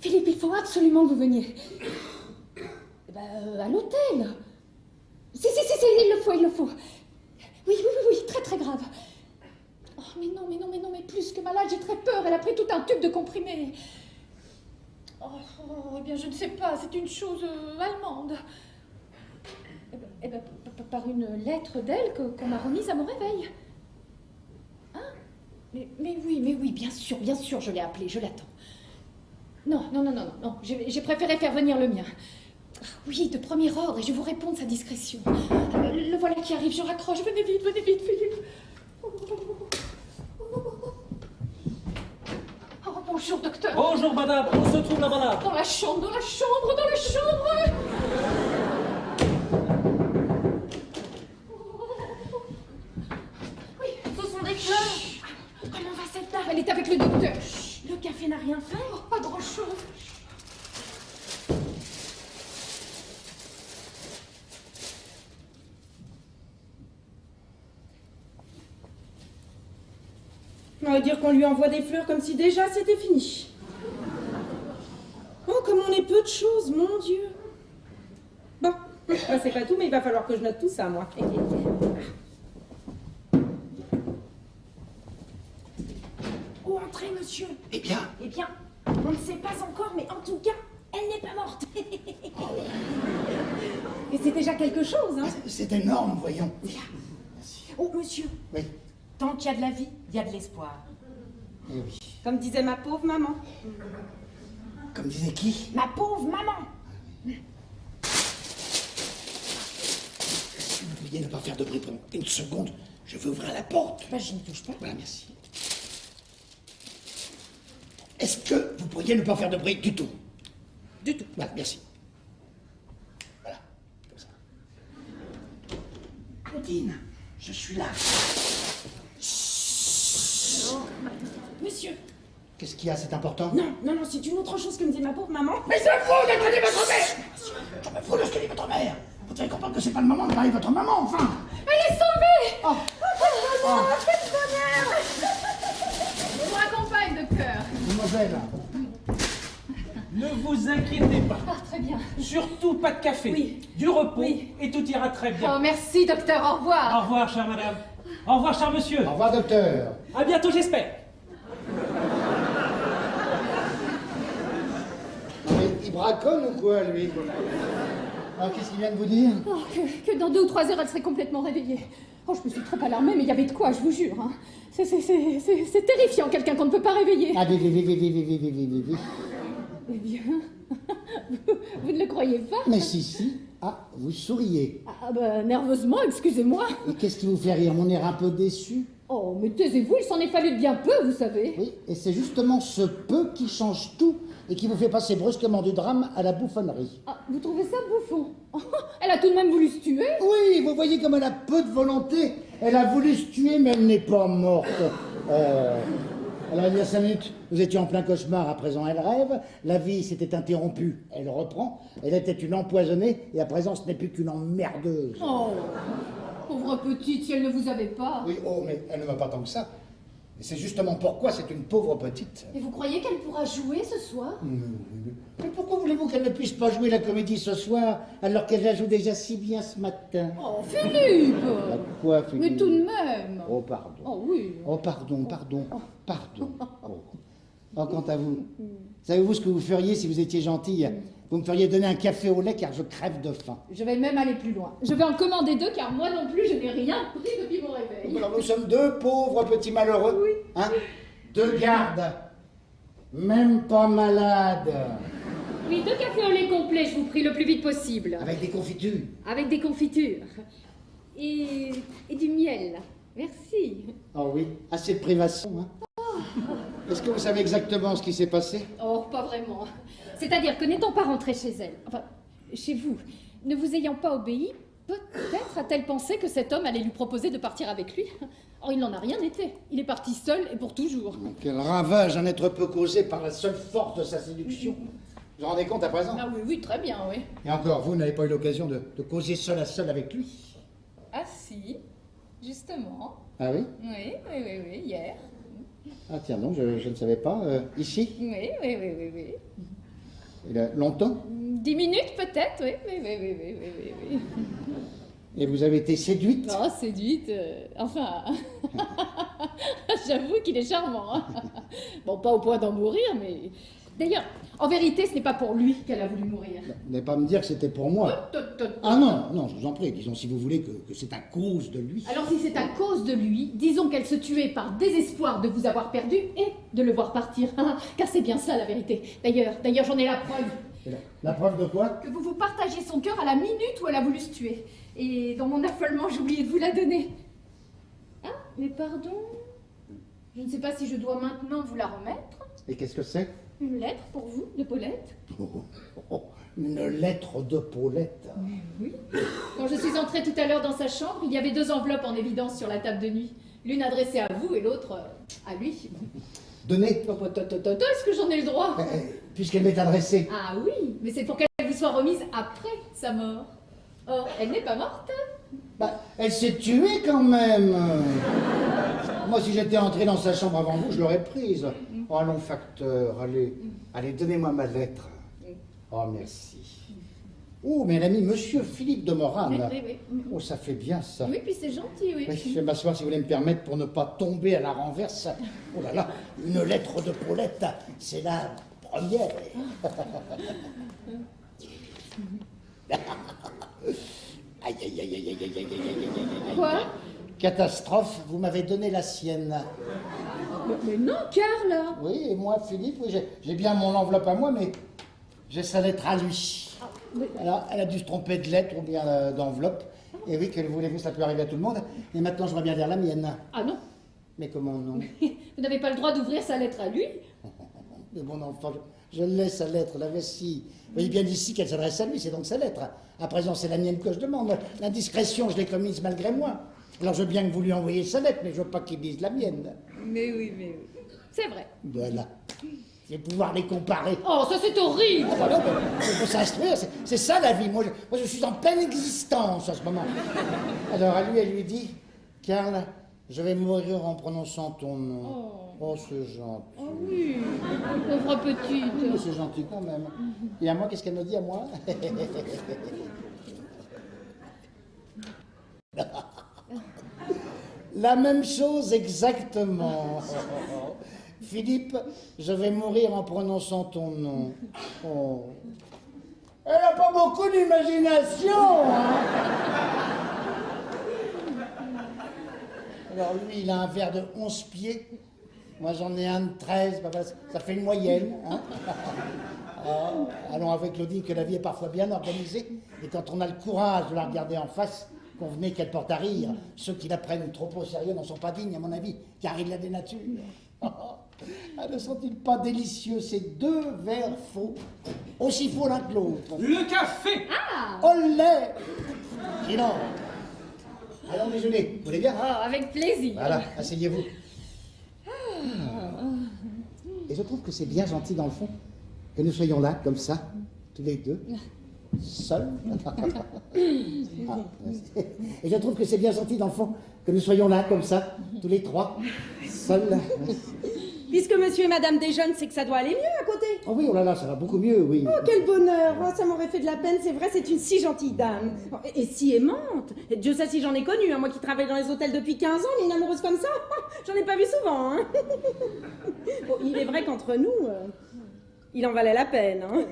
Philippe, il faut absolument que vous veniez. À l'hôtel. Si, il le faut. Oui, très grave. Oh, mais non, plus que malade, j'ai très peur. Elle a pris tout un tube de comprimés. Eh bien, je ne sais pas, c'est une chose allemande. Par une lettre d'elle qu'on m'a remise à mon réveil. Hein? Mais oui, bien sûr, je l'ai appelée, je l'attends. Non, j'ai préféré faire venir le mien. Oui, de premier ordre, et je vous réponds de sa discrétion. Le voilà qui arrive, je raccroche. Venez vite, Philippe. Oh, bonjour, docteur. Bonjour, madame, on se trouve là-bas. Dans la chambre. Oui, ce sont des fleurs. Comment va cette dame? Elle est avec le docteur. Le café n'a rien fait? Oh, pas grand-chose. On va dire qu'on lui envoie des fleurs comme si déjà c'était fini. Oh, comme on est peu de choses, mon Dieu. Bon, c'est pas tout, mais il va falloir que je note tout ça, moi. Oh, entrez, monsieur. Eh bien, On ne sait pas encore, mais en tout cas, elle n'est pas morte. Et c'est déjà quelque chose, hein. c'est énorme, voyons. Oh, monsieur. Oui. Tant qu'il y a de la vie, il y a de l'espoir. Eh oui. Comme disait ma pauvre maman. Comme disait qui? Ma pauvre maman. Si vous pouviez ne pas faire de bruit pendant une seconde, je veux ouvrir la porte. Bah, je n'y touche pas. Voilà, merci. Est-ce que vous pourriez ne pas faire de bruit du tout? Du tout. Voilà, merci. Voilà, comme ça. Claudine, je suis là. Monsieur. Qu'est-ce qu'il y a, c'est important? Non, c'est une autre chose que me dit ma pauvre maman. Mais c'est faux de traiter votre mère! Je me fous de ce que dit votre mère. Vous devez comprendre que c'est pas le moment de parler de votre maman, enfin! Elle est sauvée! Oh. Quel bonheur! Je vous raccompagne, docteur. Mademoiselle, Ne vous inquiétez pas. Ah, très bien. Surtout pas de café. Oui. Du repos. Oui. Et tout ira très bien. Oh, merci, docteur, au Au revoir. revoir, chère madame. Au revoir, cher monsieur. au revoir, docteur. À bientôt, j'espère. Mais il braconne ou quoi, lui? Alors, qu'est-ce qu'il vient de vous dire? Oh, que dans 2 ou 3 heures, elle serait complètement réveillée. Oh, je me suis trop alarmée, mais il y avait de quoi, je vous jure. Hein. C'est terrifiant, quelqu'un qu'on ne peut pas réveiller. Ah, oui. Eh bien, vous ne le croyez pas? Mais si. Ah, vous souriez. Ah bah, nerveusement, excusez-moi. Et qu'est-ce qui vous fait rire? Mon air un peu déçu? Oh, mais taisez-vous, il s'en est fallu de bien peu, vous savez. Oui, et c'est justement ce peu qui change tout et qui vous fait passer brusquement du drame à la bouffonnerie. Ah, vous trouvez ça bouffon? Elle a tout de même voulu se tuer. Oui, vous voyez comme elle a peu de volonté. Elle a voulu se tuer, mais elle n'est pas morte. Alors, il y a 5 minutes, nous étions en plein cauchemar, à présent elle rêve, la vie s'était interrompue, elle reprend, elle était une empoisonnée, et à présent ce n'est plus qu'une emmerdeuse. Oh, pauvre petite, si elle ne vous avait pas. Oui, oh, mais elle ne m'a pas tant que ça. Et c'est justement pourquoi c'est une pauvre petite. Et vous croyez qu'elle pourra jouer ce soir? Mais pourquoi voulez-vous qu'elle ne puisse pas jouer la comédie ce soir, alors qu'elle la joue déjà si bien ce matin? Oh, Philippe! Quoi, Philippe? Mais tout de même. Oh, pardon. Oh oui. Oh, pardon. Oh, quant à vous, savez-vous ce que vous feriez si vous étiez gentille? Vous me feriez donner un café au lait car je crève de faim. Je vais même aller plus loin. Je vais en commander 2 car moi non plus je n'ai rien pris depuis mon réveil. Alors nous sommes 2 pauvres petits malheureux. Oui. Hein? 2 gardes. Même pas malades. Oui, 2 cafés au lait complets, je vous prie, le plus vite possible. Avec des confitures. Avec des confitures. Et du miel. Merci. Oh oui, assez de privation. Hein? Est-ce que vous savez exactement ce qui s'est passé? Oh, pas vraiment. C'est-à-dire que n'étant pas rentrée chez elle, enfin, chez vous, ne vous ayant pas obéi, peut-être a-t-elle pensé que cet homme allait lui proposer de partir avec lui. Or, il n'en a rien été. Il est parti seul et pour toujours. Quel ravage un être peut causer par la seule force de sa séduction. Vous vous rendez compte à présent? Ah oui, très bien, oui. Et encore, vous n'avez pas eu l'occasion de causer seul à seul avec lui? Ah si, justement. Ah oui? Oui, hier. Ah tiens, non, je ne savais pas. Ici? Oui. Il a longtemps? 10 minutes peut-être, oui. Et vous avez été séduite? Oh, séduite, enfin... J'avoue qu'il est charmant. Hein. Bon, pas au point d'en mourir, mais... D'ailleurs, en vérité, ce n'est pas pour lui qu'elle a voulu mourir. Vous n'allez pas me dire que c'était pour moi. Ah non, je vous en prie, disons si vous voulez que c'est à cause de lui. Alors si c'est à cause de lui, disons qu'elle se tuait par désespoir de vous avoir perdu et de le voir partir. Car c'est bien ça la vérité. D'ailleurs, j'en ai la preuve. Et la preuve de quoi? Que vous partagiez son cœur à la minute où elle a voulu se tuer. Et dans mon affolement, j'ai oublié de vous la donner. Ah, mais pardon. Je ne sais pas si je dois maintenant vous la remettre. Et qu'est-ce que c'est? Une lettre pour vous, de Paulette. Une lettre de Paulette. Oui. Quand je suis entrée tout à l'heure dans sa chambre, il y avait 2 enveloppes en évidence sur la table de nuit. L'une adressée à vous et l'autre à lui. Donnez. Est-ce que j'en ai le droit? Puisqu'elle m'est adressée. Ah oui, mais c'est pour qu'elle vous soit remise après sa mort. Or, elle n'est pas morte. Bah, elle s'est tuée quand même. Moi, si j'étais entré dans sa chambre avant vous, je l'aurais prise. Oh, allons, facteur, allez, donnez-moi ma lettre. Oh, merci. Oh, mais elle a mis Monsieur Philippe de Morane. Oui. Oh, ça fait bien, ça. Oui, puis c'est gentil, oui. Oui, je vais m'asseoir si vous voulez me permettre pour ne pas tomber à la renverse. Oh là là, une lettre de Paulette, c'est la première. Aïe. Quoi? Catastrophe, vous m'avez donné la sienne. Mais non, Karl. Oui, et moi, Philippe, oui, j'ai bien mon enveloppe à moi, mais j'ai sa lettre à lui. Alors, elle a dû se tromper de lettre ou bien d'enveloppe. Et oui, que voulez-vous, ça peut arriver à tout le monde. Et maintenant, j'aimerais bien lire la mienne. Ah non. Mais comment non? Vous n'avez pas le droit d'ouvrir sa lettre à lui. Mais mon enfant, je laisse sa lettre, la voici. Vous voyez bien d'ici qu'elle s'adresse à lui, c'est donc sa lettre. À présent, c'est la mienne que je demande. L'indiscrétion, je l'ai commise malgré moi. Alors, je veux bien que vous lui envoyiez sa lettre, mais je veux pas qu'il lise la mienne. Mais oui. C'est vrai. Voilà. Je vais pouvoir les comparer. Oh, ça c'est horrible. Ah, voilà, il faut s'instruire, c'est ça la vie. Moi, je suis en pleine existence en ce moment. Alors, à lui, elle lui dit, Karl, je vais mourir en prononçant ton nom. Oh, c'est gentil. Oh oui, pauvre petite. Oui, c'est gentil quand même. Et à moi, qu'est-ce qu'elle me dit à moi? La même chose exactement. Philippe, je vais mourir en prononçant ton nom. Oh. Elle n'a pas beaucoup d'imagination, hein. Alors lui, il a un verre de 11 pieds. Moi, j'en ai un de 13. Bah, ça fait une moyenne, hein. Allons avec Claudine que la vie est parfois bien organisée. Et quand on a le courage de la regarder en face, convenez qu'elle porte à rire. Ceux qui la prennent trop au sérieux n'en sont pas dignes, à mon avis, car il la dénature. Ne sont-ils pas délicieux, ces deux verres faux, aussi faux l'un que l'autre? Le café! Olé! Sinon, allons déjeuner, vous voulez bien? Oh, avec plaisir. Voilà, asseyez-vous. Et je trouve que c'est bien gentil, dans le fond, que nous soyons là, comme ça, tous les deux, seuls. Et je trouve que c'est bien gentil, dans le fond, que nous soyons là, comme ça, tous les trois, seuls. Puisque monsieur et madame déjeunent, c'est que ça doit aller mieux à côté. Oh oui, oh là là, ça va beaucoup mieux, oui. Oh, quel bonheur. Oh, ça m'aurait fait de la peine, c'est vrai, c'est une si gentille dame. Oh, et si aimante. Et Dieu sait si j'en ai connu, hein, moi qui travaille dans les hôtels depuis 15 ans, mais une amoureuse comme ça, j'en ai pas vu souvent. Hein. Bon, il est vrai qu'entre nous, il en valait la peine. Hein.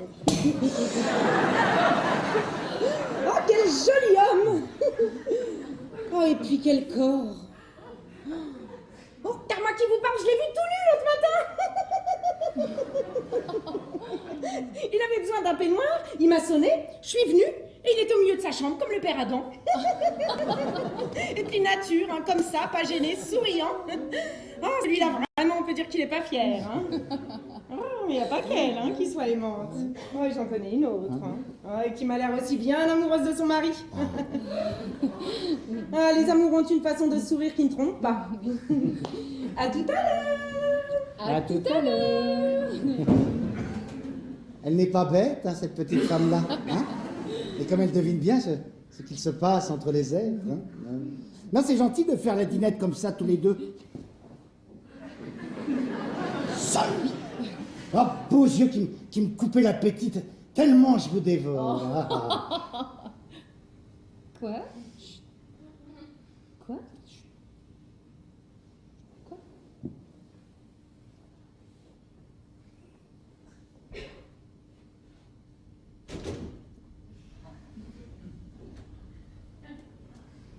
Oh, quel joli homme. Oh, et puis quel corps. Oh, car moi qui vous parle, je l'ai vu tout nu l'autre matin. Il avait besoin d'un peignoir, il m'a sonné, je suis venue, et il était au milieu de sa chambre, comme le père Adam. Et puis nature, hein, comme ça, pas gêné, souriant. Oh, celui-là, vraiment, on peut dire qu'il est pas fier. Hein. Oh, mais il n'y a pas qu'elle hein, qui soit aimante. Oh, j'en connais une autre, hein. Oh, et qui m'a l'air aussi bien amoureuse de son mari. Ah, les amours ont une façon de sourire qui ne trompe pas. À tout à l'heure. À tout à l'heure. Elle n'est pas bête, hein, cette petite femme-là. Hein, et comme elle devine bien ce qu'il se passe entre les êtres. Hein. Non, c'est gentil de faire la dînette comme ça, tous les deux. Seul. Oh, beaux yeux qui me coupaient l'appétit, tellement je vous dévore. Oh. Quoi? Quoi? Quoi?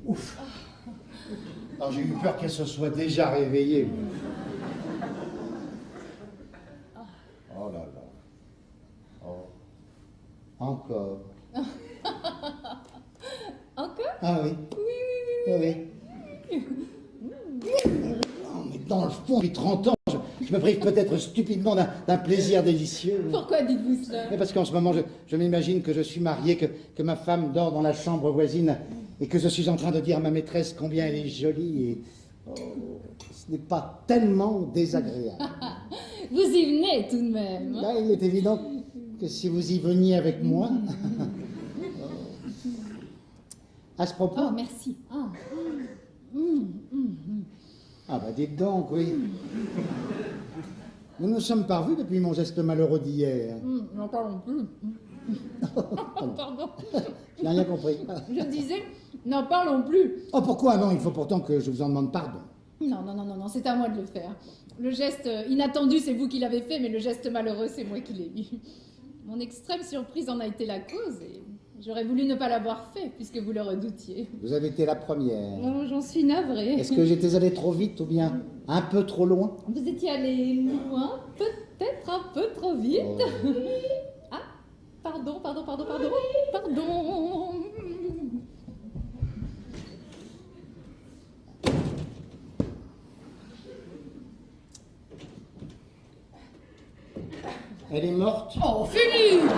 Ouf. Alors j'ai eu peur qu'elle se soit déjà réveillée. Oh là là. Oh. Encore. Encore? Ah oui. Oui. Oh, mais dans le fond, depuis 30 ans, je me prive peut-être stupidement d'un plaisir délicieux. Pourquoi dites-vous cela? Mais parce qu'en ce moment, je m'imagine que je suis marié, que ma femme dort dans la chambre voisine et que je suis en train de dire à ma maîtresse combien elle est jolie et... Oh, ce n'est pas tellement désagréable. Vous y venez tout de même. Là, il est évident que si vous y veniez avec moi... À ce propos... Oh, merci. Ah. Ah bah dites donc, oui. Nous nous sommes pas revus depuis mon geste malheureux d'hier. N'en parlons plus. Pardon. Je n'ai rien compris. Je disais, n'en parlons plus. Oh pourquoi non? Il faut pourtant que je vous en demande pardon. Non, c'est à moi de le faire. Le geste inattendu, c'est vous qui l'avez fait, mais le geste malheureux, c'est moi qui l'ai eu. Mon extrême surprise en a été la cause, et j'aurais voulu ne pas l'avoir fait, puisque vous le redoutiez. Vous avez été la première. Oh, j'en suis navrée. Est-ce que j'étais allé trop vite ou bien un peu trop loin? Vous étiez allé loin, peut-être un peu trop vite. Oh. Ah, pardon. Elle est morte? Oh, Philippe!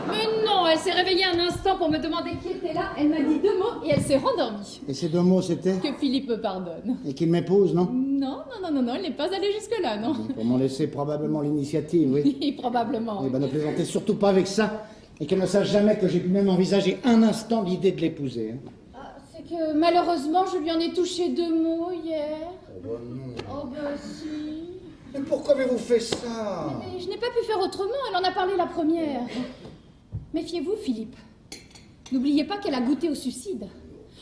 Mais non, elle s'est réveillée un instant pour me demander qui était là. Elle m'a dit 2 mots et elle s'est rendormie. Et ces 2 mots, c'était? Que Philippe me pardonne. Et qu'il m'épouse, non? Non, elle n'est pas allée jusque-là, non. Pour m'en laisser probablement l'initiative, oui. Oui, probablement. Eh ben, ne plaisantez surtout pas avec ça. Et qu'elle ne sache jamais que j'ai pu même envisager un instant l'idée de l'épouser. Hein. Ah, c'est que malheureusement, je lui en ai touché 2 mots hier. Oh, bah non. Oh, bah si. Mais pourquoi avez-vous fait ça? Mais je n'ai pas pu faire autrement, elle en a parlé la première. Méfiez-vous, Philippe. N'oubliez pas qu'elle a goûté au suicide.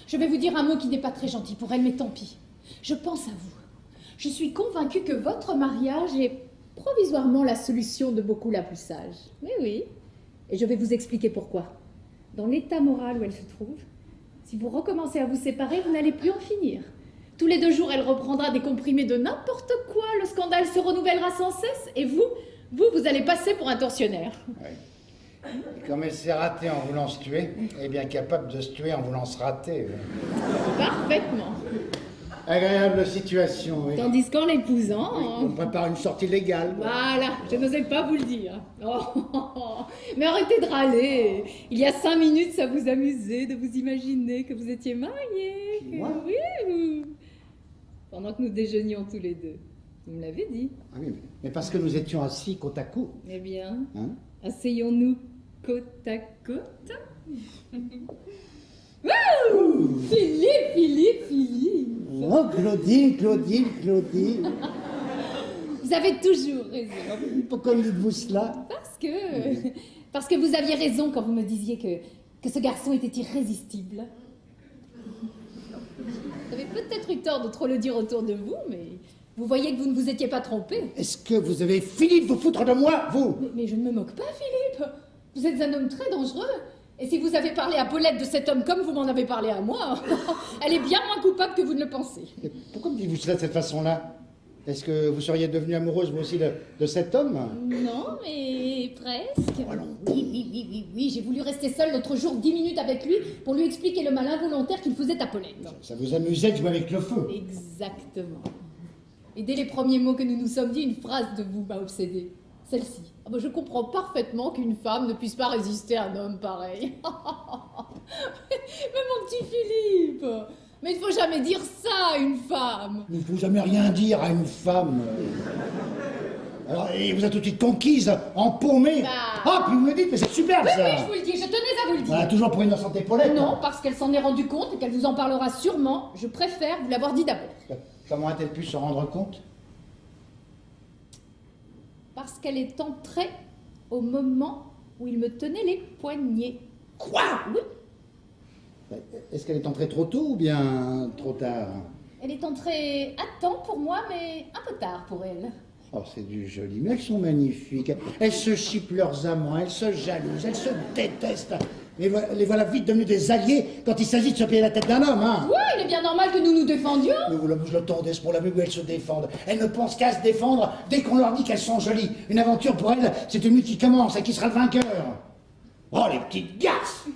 Je vais vous dire un mot qui n'est pas très gentil pour elle, mais tant pis. Je pense à vous. Je suis convaincue que votre mariage est provisoirement la solution de beaucoup la plus sage. Oui, oui. Et je vais vous expliquer pourquoi. Dans l'état moral où elle se trouve, si vous recommencez à vous séparer, vous n'allez plus en finir. Tous les 2 jours, elle reprendra des comprimés de n'importe quoi, le scandale se renouvellera sans cesse, et vous allez passer pour un tortionnaire. Oui. Et comme elle s'est ratée en voulant se tuer, elle est bien capable de se tuer en voulant se rater. Parfaitement. Agréable situation, oui. Tandis qu'en l'épousant... On prépare une sortie légale. Voilà, je n'osais pas vous le dire. Oh, mais arrêtez de râler. Il y a 5 minutes, ça vous amusait de vous imaginer que vous étiez mariés. Moi? Oui, pendant que nous déjeunions tous les 2. Vous me l'avez dit. Ah oui, mais parce que nous étions assis côte à côte. Eh bien, Hein? asseyons-nous côte à côte. Wouh! Philippe! Oh, Claudine. Vous avez toujours raison. Pourquoi me dites-vous cela? Parce que vous aviez raison quand vous me disiez que ce garçon était irrésistible. Vous avez peut-être eu tort de trop le dire autour de vous, mais vous voyez que vous ne vous étiez pas trompé. Est-ce que vous avez fini de vous foutre de moi, vous? Mais je ne me moque pas, Philippe. Vous êtes un homme très dangereux. Et si vous avez parlé à Paulette de cet homme comme vous m'en avez parlé à moi, elle est bien moins coupable que vous ne le pensez. Mais pourquoi me dites-vous cela de cette façon-là? Est-ce que vous seriez devenue amoureuse, vous aussi, de cet homme? Non, mais presque. Oh non. Oui, j'ai voulu rester seule l'autre jour 10 minutes avec lui pour lui expliquer le mal involontaire qu'il faisait à Paulette. Ça vous amusait de jouer avec le feu? Exactement. Et dès les premiers mots que nous nous sommes dit, une phrase de vous m'a obsédée. Celle-ci. Ah ben, je comprends parfaitement qu'une femme ne puisse pas résister à un homme pareil. Mais mon petit Philippe, mais il ne faut jamais dire ça à une femme. Il ne faut jamais rien dire à une femme. Alors, et vous êtes tout de suite conquise, empaumée. Ah, puis vous me dites, mais c'est superbe, ça. Oui, je vous le dis, je tenais à vous le dire. Voilà, toujours pour innocenter Paulette. Non, parce qu'elle s'en est rendue compte et qu'elle vous en parlera sûrement. Je préfère vous l'avoir dit d'abord. Comment a-t-elle pu se rendre compte? Parce qu'elle est entrée au moment où il me tenait les poignets. Quoi? Oui. Est-ce qu'elle est entrée trop tôt ou bien trop tard? Elle est entrée à temps pour moi, mais un peu tard pour elle. Oh, c'est du joli, mais elles sont magnifiques. Elles se chipent leurs amants, elles se jalousent, elles se détestent. Mais les voilà vite devenues des alliés quand il s'agit de se payer la tête d'un homme, hein. Oui, il est bien normal que nous nous défendions. Mais vous le tordez pour la vue où elles se défendent. Elles ne pensent qu'à se défendre dès qu'on leur dit qu'elles sont jolies. Une aventure pour elles, c'est une lutte qui commence et qui sera le vainqueur. Oh, les petites garces!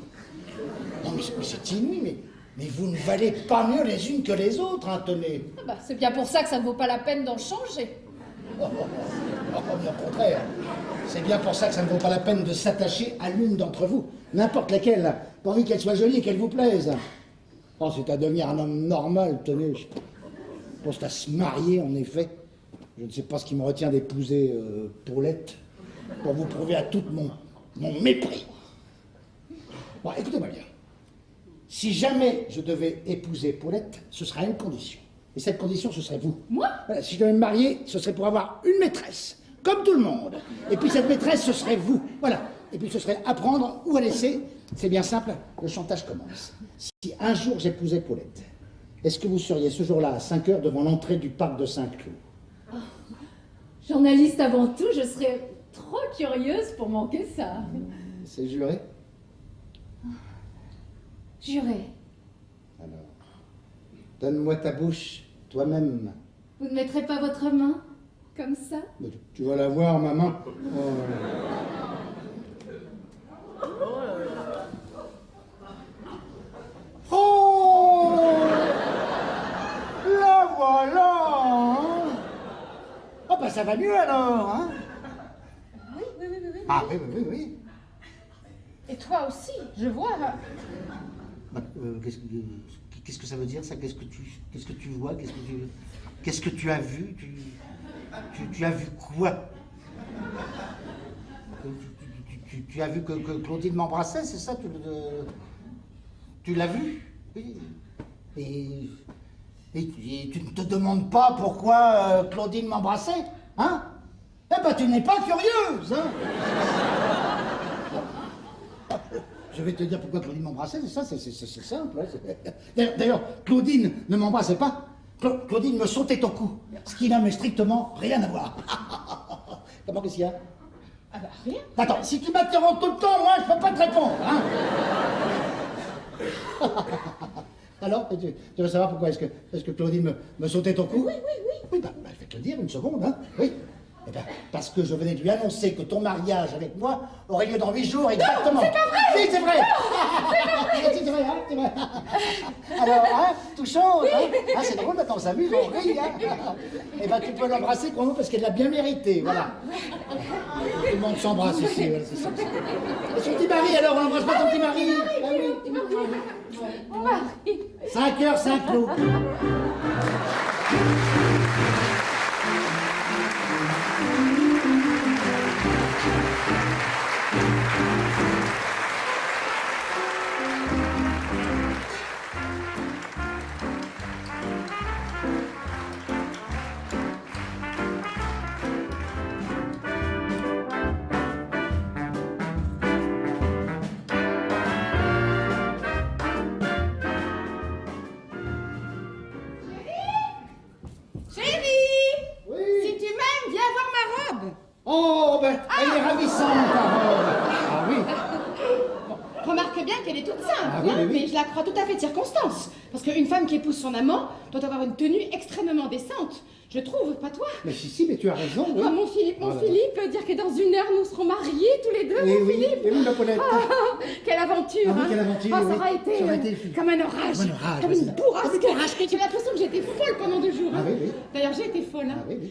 Non, mais c'est inouï, mais vous ne valez pas mieux les unes que les autres, hein, tenez. Ah bah, c'est bien pour ça que ça ne vaut pas la peine d'en changer. Oh, bien au contraire. C'est bien pour ça que ça ne vaut pas la peine de s'attacher à l'une d'entre vous. N'importe laquelle, pourvu qu'elle soit jolie et qu'elle vous plaise. Oh, c'est à devenir un homme normal, tenez. Je pense à se marier, en effet. Je ne sais pas ce qui me retient d'épouser Paulette pour vous prouver à tout mon mépris. Bon, écoutez-moi bien. Si jamais je devais épouser Paulette, ce serait à une condition. Et cette condition, ce serait vous. Moi? Voilà, si je devais me marier, ce serait pour avoir une maîtresse, comme tout le monde. Et puis cette maîtresse, ce serait vous. Voilà. Et puis ce serait à prendre ou à laisser. C'est bien simple, le chantage commence. Si un jour j'épousais Paulette, est-ce que vous seriez ce jour-là à 5 heures devant l'entrée du parc de Saint-Cloud? Oh, journaliste avant tout, je serais trop curieuse pour manquer ça. C'est juré? Juré. Alors, donne-moi ta bouche, toi-même. Vous ne mettrez pas votre main comme ça? Mais tu vas la voir, maman. Oh. Oh, la voilà, hein. Oh, bah ça va mieux alors, hein. Ah oui, oui, oui, oui. Et toi aussi, je vois. Bah, qu'est-ce que ça veut dire ça? Qu'est-ce que tu vois? Qu'est-ce que tu as vu? Tu as vu quoi? Tu as vu que Claudine m'embrassait, c'est ça? Tu l'as vu? Oui. Et tu ne te demandes pas pourquoi Claudine m'embrassait, hein? Eh ben, tu n'es pas curieuse, hein? Je vais te dire pourquoi Claudine m'embrassait, c'est ça, c'est simple. Hein, D'ailleurs, Claudine ne m'embrassait pas. Claudine me sautait au cou, ce qui n'a mais strictement rien à voir. Comment qu'est-ce qu'il y a? Ah bah rien. Attends, si tu m'interromps tout le temps, moi, je peux pas te répondre, hein? Alors, tu veux savoir pourquoi est-ce que Claudine me sautait au cou? Oui, oui, oui. Oui, bah, je vais te le dire, une seconde, hein? Oui. Eh ben, parce que je venais de lui annoncer que ton mariage avec moi aurait lieu dans 8 jours exactement. Non, c'est pas vrai! Si, c'est vrai! C'est vrai, hein, c'est vrai. Alors, hein, touchant, hein? Ah, c'est drôle, maintenant on s'amuse, on rit, hein? Eh ben, tu peux l'embrasser, Chrono, parce qu'elle l'a bien mérité, voilà. Tout le monde s'embrasse ici, voilà, c'est ça. Et son petit mari, alors, on n'embrasse pas ton petit mari? Ah oui. 5 heures, 5 clous. Oh, ben, elle est ravissante, Carole. Ah oui. Remarque bien qu'elle est toute simple, Ah oui, hein, oui, oui. mais je la crois tout à fait de circonstance. Parce qu'une femme qui épouse son amant doit avoir une tenue extrêmement décente. Je trouve, pas toi? Mais si, mais tu as raison, oui. Oh, mon Philippe, dire que dans 1 heure, nous serons mariés tous les deux, Et mon oui, Philippe. et oui, ma Paulette. Quelle aventure, Ah oui, hein. quelle aventure, Oh, oui. ça aura été, Ça aurait été comme un orage, comme un orage, comme oui, une c'est ça. bourrasque. J'ai l'impression que j'étais folle pendant 2 jours. Ah hein. oui, oui. D'ailleurs, j'ai été folle. Hein. Ah oui, oui.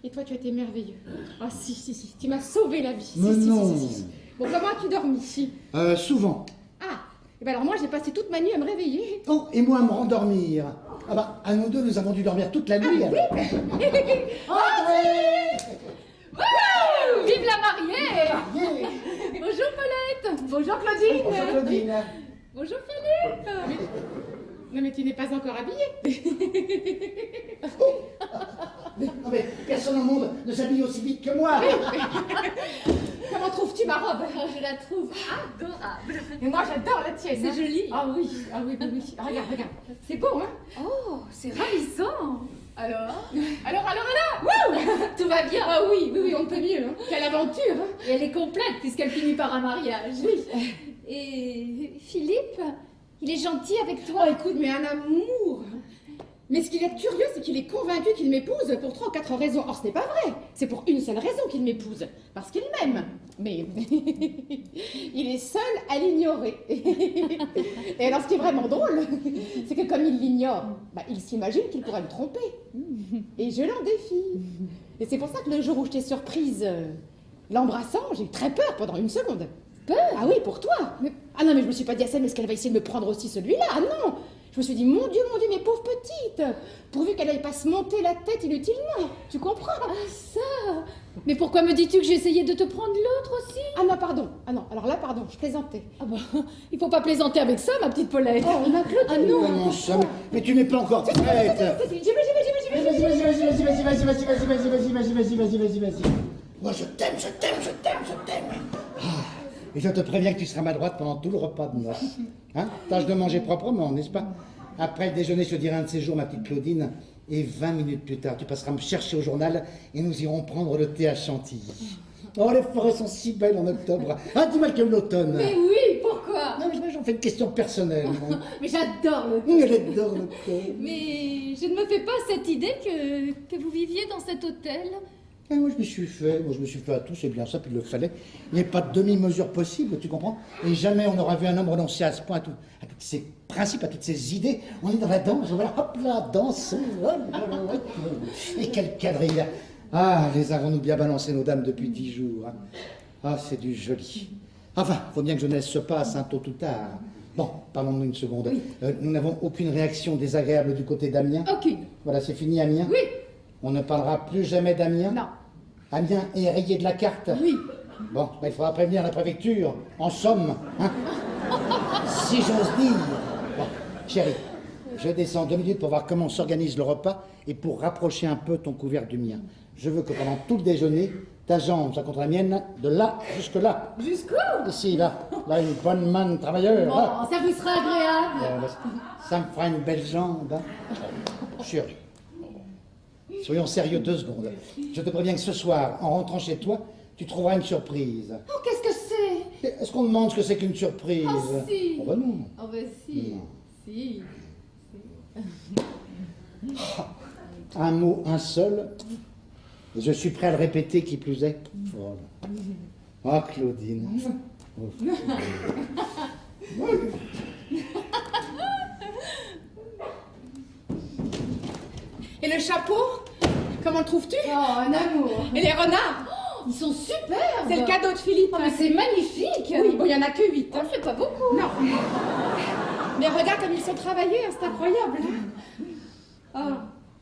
Et toi, tu étais merveilleux. Ah si, tu m'as sauvé la vie. Mais non. Si. Bon, comment as-tu dormi ici? Souvent. Ah, et ben alors moi, j'ai passé toute ma nuit à me réveiller. Oh, et moi à me rendormir. Ah bah, à nous deux, nous avons dû dormir toute la nuit, alors. Wouh! Vive la mariée! Yeah. Bonjour Paulette! Bonjour Claudine! Bonjour, Claudine. Bonjour Philippe! Non, mais tu n'es pas encore habillée. Non mais personne au monde ne s'habille aussi vite que moi. Comment trouves-tu ma robe? Je la trouve adorable! Et moi, j'adore la tienne. C'est hein. joli. Ah oui. Regarde. C'est beau, hein? Oh, c'est ravissant! Alors? Wouh! Tout va bien! Ah oui, on ne peut mieux. Hein. Quelle aventure, hein. Et elle est complète puisqu'elle finit par un mariage. Oui. Et Philippe, il est gentil avec toi? Oh, écoute, mais un amour. Mais ce qu'il est curieux, c'est qu'il est convaincu qu'il m'épouse pour 3 ou 4 raisons. Or, ce n'est pas vrai. C'est pour une seule raison qu'il m'épouse. Parce qu'il m'aime. Mais il est seul à l'ignorer. Et alors, ce qui est vraiment drôle, c'est que comme il l'ignore, bah, il s'imagine qu'il pourrait me tromper. Et je l'en défie. Et c'est pour ça que le jour où je t'ai surprise, l'embrassant, j'ai eu très peur pendant 1 seconde. Peur? Ah oui, pour toi. Ah non, mais je me suis pas dit à ça, mais est-ce qu'elle va essayer de me prendre aussi celui-là? Ah non! Je me suis dit, mon Dieu, mes pauvres petites, pourvu qu'elle n'aille pas se monter la tête inutilement, tu comprends? Ah ça! Mais pourquoi me dis-tu que j'ai essayé de te prendre l'autre aussi? Ah non, pardon, alors là, pardon, je plaisantais. Ah bah, il faut pas plaisanter avec ça, ma petite Paulette. Oh, on a Claudine. Ah non! Comment ça? Mais tu n'es pas encore prête. J'y vais. Moi, je t'aime. Ah, et je te préviens que tu seras à ma droite pendant tout le repas de noces. Hein? Tâche de manger proprement, n'est-ce pas? Après le déjeuner, je te dirai un de ces jours, ma petite Claudine, et 20 minutes plus tard, tu passeras me chercher au journal et nous irons prendre le thé à Chantilly. Oh, les forêts sont si belles en octobre. Ah, dis-moi que l'automne. Mais oui, pourquoi? Non, mais moi, j'en fais une question personnelle. Moi. Mais j'adore le Elle adore l'automne. Mais je ne me fais pas cette idée que vous viviez dans cet hôtel. Et moi, je me suis fait à tout, c'est bien ça, puis il le fallait. Il n'y a pas de demi-mesure possible, tu comprends? Et jamais on n'aura vu un homme renoncer à ce point à tous ses principes, à toutes ses idées. On est dans la danse, voilà, hop là, danse. Et quel quadrille. Ah, les avons-nous bien balancé, nos dames, depuis 10 jours. Hein. Ah, c'est du joli. Enfin, faut bien que jeunesse se passe, hein, tôt ou tard. Bon, parlons-nous une seconde. Nous n'avons aucune réaction désagréable du côté d'Amiens. Aucune. Voilà, c'est fini, Amiens. Oui. On ne parlera plus jamais d'Amiens. Non. Amiens est rayé de la carte. Oui. Bon, il faudra prévenir la préfecture, en somme, hein. Si j'ose dire. Bon, chérie, je descends 2 minutes pour voir comment s'organise le repas et pour rapprocher un peu ton couvert du mien. Je veux que pendant tout le déjeuner, ta jambe soit contre la mienne, de là jusque là. Jusqu'où? Ici, là, une bonne manne travailleur. Bon, là. ça vous sera agréable. Ça me fera une belle jambe. Hein. Chérie, soyons sérieux 2 secondes. Je te préviens que ce soir, en rentrant chez toi, tu trouveras une surprise. Oh, qu'est-ce que c'est? Est-ce qu'on demande ce que c'est qu'une surprise? Oh, si. Oh, bah non. Oh, bah si. Non. Si. Un mot, un seul, et je suis prêt à le répéter, qui plus est. Oh, oh Claudine. Oh. Et le chapeau? Comment le trouves-tu? Oh, un amour. Et les renards? Oh, ils sont superbes. C'est le cadeau de Philippe. Oh, mais c'est magnifique. Oui, bon, il n'y en a que 8. Oh, c'est pas beaucoup. Non. Mais regarde comme ils sont travaillés, hein, c'est incroyable. Oh,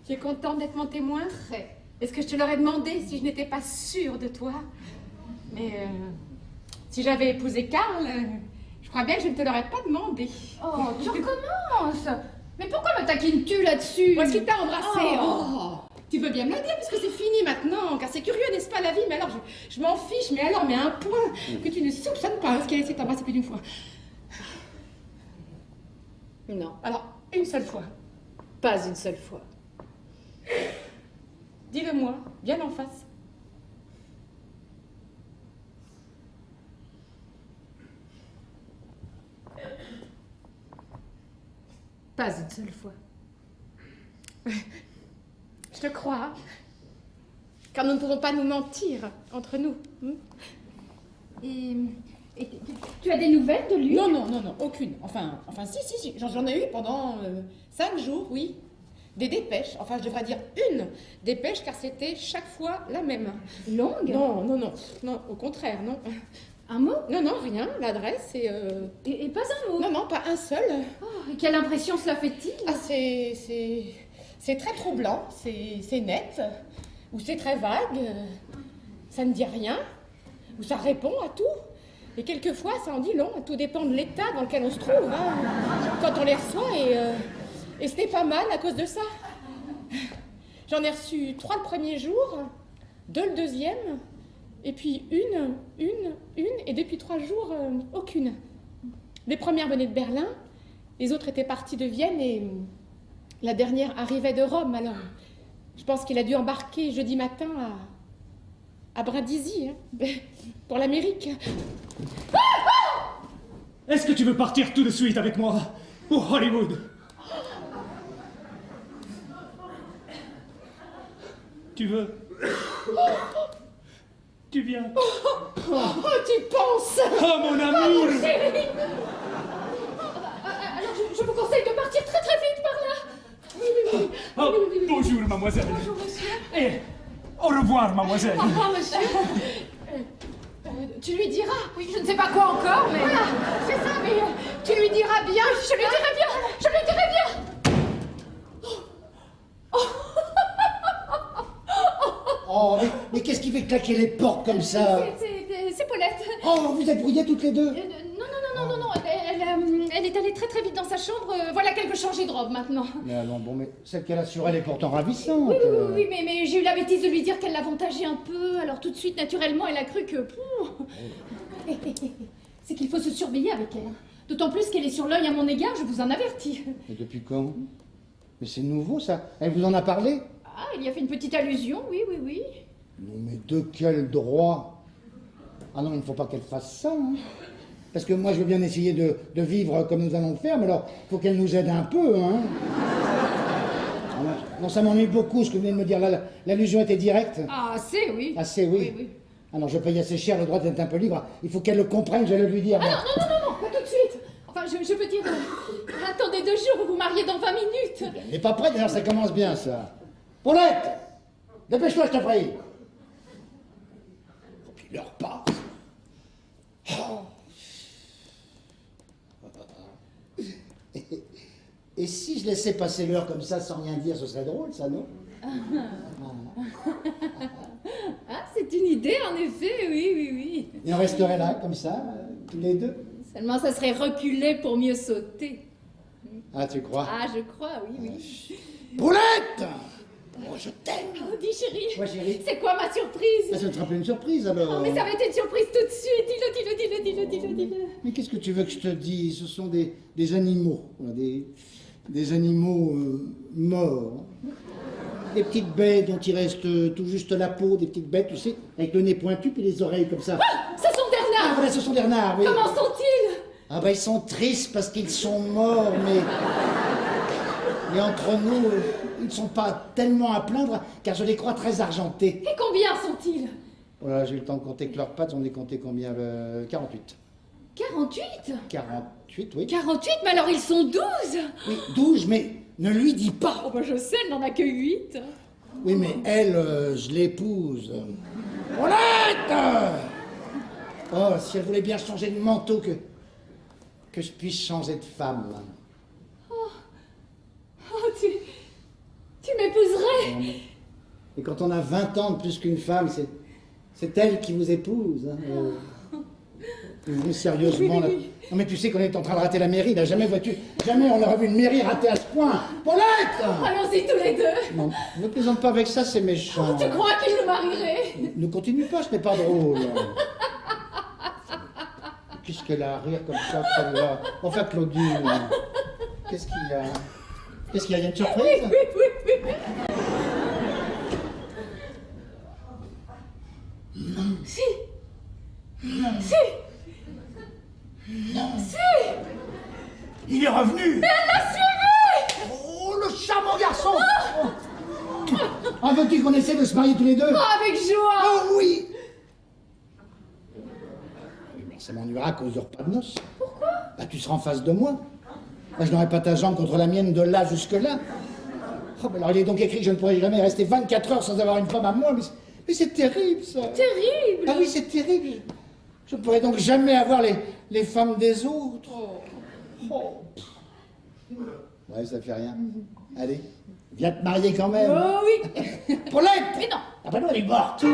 tu es contente d'être mon témoin? Très. Est-ce que je te l'aurais demandé si je n'étais pas sûre de toi? Mais si j'avais épousé Karl, je crois bien que je ne te l'aurais pas demandé. Oh, tu recommences. Mais pourquoi me taquines-tu là-dessus? Où est-ce qu'il t'a embrassé? Oh. Tu veux bien me le dire, puisque c'est fini maintenant, car c'est curieux, n'est-ce pas, la vie? Mais alors, je m'en fiche, mais alors, mais à un point que tu ne soupçonnes pas, est-ce qu'il a essayé de t'embrasser plus d'une fois? Non, Alors, une seule fois. pas une seule fois. Dis-le-moi, bien en face. Pas une seule fois. Je te crois. Car nous ne pouvons pas nous mentir entre nous. Et tu as des nouvelles de lui? Non, aucune. Enfin, si, j'en ai eu pendant 5 jours, oui. Des dépêches, enfin je devrais dire une dépêche, car c'était chaque fois la même. Longue? Non, au contraire, non. Un mot? Non, rien, l'adresse et... Et pas un mot? Non, pas un seul. Oh, et quelle impression cela fait-il? Ah, c'est très troublant, c'est net, ou c'est très vague, ça ne dit rien, ou ça répond à tout. Et quelquefois, ça en dit long, tout dépend de l'état dans lequel on se trouve, hein, quand on les reçoit, et ce n'est pas mal à cause de ça. J'en ai reçu 3 le premier jour, 2 le deuxième, et puis une, et depuis 3 jours, aucune. Les premières venaient de Berlin, les autres étaient parties de Vienne, et la dernière arrivait de Rome, alors je pense qu'il a dû embarquer jeudi matin à Brindisi, hein, pour l'Amérique. Est-ce que tu veux partir tout de suite avec moi pour Hollywood? Tu veux? Tu viens? Oh, tu penses? Oh, mon amour! Alors, je vous conseille de partir très très vite par là. Oui. Oh, bonjour, mademoiselle. Bonjour, monsieur. Et au revoir, mademoiselle. Au revoir, monsieur. Tu lui diras. Oui, je ne sais pas quoi encore, mais... Voilà, c'est ça, mais tu lui diras bien. Je lui dirai bien. Je lui dirai bien. Oh, mais qu'est-ce qui fait claquer les portes comme ça? C'est Paulette. Oh, vous êtes brouillés toutes les deux? Non. Elle est allée très très vite dans sa chambre. Voilà qu'elle veut changer de robe maintenant. Mais allons, bon, mais celle qu'elle a sur elle est pourtant ravissante. Oui, mais j'ai eu la bêtise de lui dire qu'elle l'avantageait un peu. Alors tout de suite, naturellement, elle a cru que... C'est qu'il faut se surveiller avec elle. D'autant plus qu'elle est sur l'œil à mon égard, je vous en avertis. Et depuis quand? Mais c'est nouveau, ça. Elle vous en a parlé? Ah, il y a fait une petite allusion, oui. Non, mais de quel droit? Ah non, il ne faut pas qu'elle fasse ça, hein. Parce que moi, je veux bien essayer de vivre comme nous allons le faire, mais alors, il faut qu'elle nous aide un peu, hein. Non, ça m'ennuie beaucoup, ce que vous venez de me dire là. L'allusion était directe? Ah, assez, oui. Assez, oui. Oui. Ah non, je paye assez cher le droit d'être un peu libre. Il faut qu'elle le comprenne, je vais le lui dire. Ah non, pas tout de suite. Enfin, je veux dire... attendez 2 jours, vous vous mariez dans 20 minutes. Elle n'est pas prête, d'ailleurs, ça commence bien, ça. Paulette! Dépêche-toi, je te prie. Faut qu'il leur passe. Et si je laissais passer l'heure comme ça sans rien dire, ce serait drôle, ça, non? Ah, c'est une idée, en effet, oui, oui, oui. Et on resterait là, comme ça, tous les deux? Seulement, ça serait reculer pour mieux sauter. Ah, tu crois? Ah, je crois, oui, oui. Poulette! Oh, je t'aime! Oh, dis chérie. Ouais, chérie. C'est quoi ma surprise? Ça te sera plus une surprise, alors? Oh, mais ça va être une surprise tout de suite. Dis-le. Mais qu'est-ce que tu veux que je te dise? Ce sont des animaux, voilà, des animaux morts. Des petites bêtes dont il reste tout juste la peau, des petites bêtes, tu sais, avec le nez pointu et les oreilles comme ça. Ah, ce sont des Ah, renards. voilà, ce sont des renards, oui. Comment sont-ils? Ah ben, ils sont tristes parce qu'ils sont morts, mais entre nous, ils ne sont pas tellement à plaindre, car je les crois très argentés. Et combien sont-ils? Voilà, j'ai eu le temps de compter que leurs pattes, on les comptait combien? 48. 48? 48, oui. 48, mais alors ils sont 12. Oui, 12, mais ne lui dis pas. Oh, bah je sais, elle n'en a que 8. Oui, mais elle, je l'épouse. Paulette! Oh, si elle voulait bien changer de manteau, que je puisse changer de femme. Oh, tu m'épouserais. Et quand on a 20 ans de plus qu'une femme, c'est elle qui vous épouse. Hein. Vous, sérieusement, là. Non, mais tu sais qu'on est en train de rater la mairie, là. Jamais on aurait vu une mairie ratée à ce point. Paulette! Allons-y tous les deux. Non, ne plaisante pas avec ça, c'est méchant. Tu crois qu'il nous marierait? Ne continue pas, ce n'est pas drôle. Qu'est-ce qu'elle a à rire comme ça, celle-là? Enfin, Claudine, qu'est-ce qu'il y a? Qu'est-ce qu'il y a? Il y a une surprise? Oui. Si. Il est revenu! Elle l'a suivi! Oh, le charmant garçon! Ah, veux-tu qu'on essaie de se marier tous les deux? Oh, avec joie. Oh oui! Mais ça m'ennuiera à cause du repas de noces. Pourquoi? Bah, tu seras en face de moi. Bah, je n'aurai pas ta jambe contre la mienne de là jusque-là. Oh, bah, alors il est donc écrit que je ne pourrai jamais rester 24 heures sans avoir une femme à moi, mais c'est terrible, ça. Terrible. Ah oui, c'est terrible. Je ne pourrai donc jamais avoir les femmes des autres. Oh. Ouais, ça fait rien. Allez, viens te marier quand même. Oh oui. Paulette! Mais non. Ah bah non, elle est morte.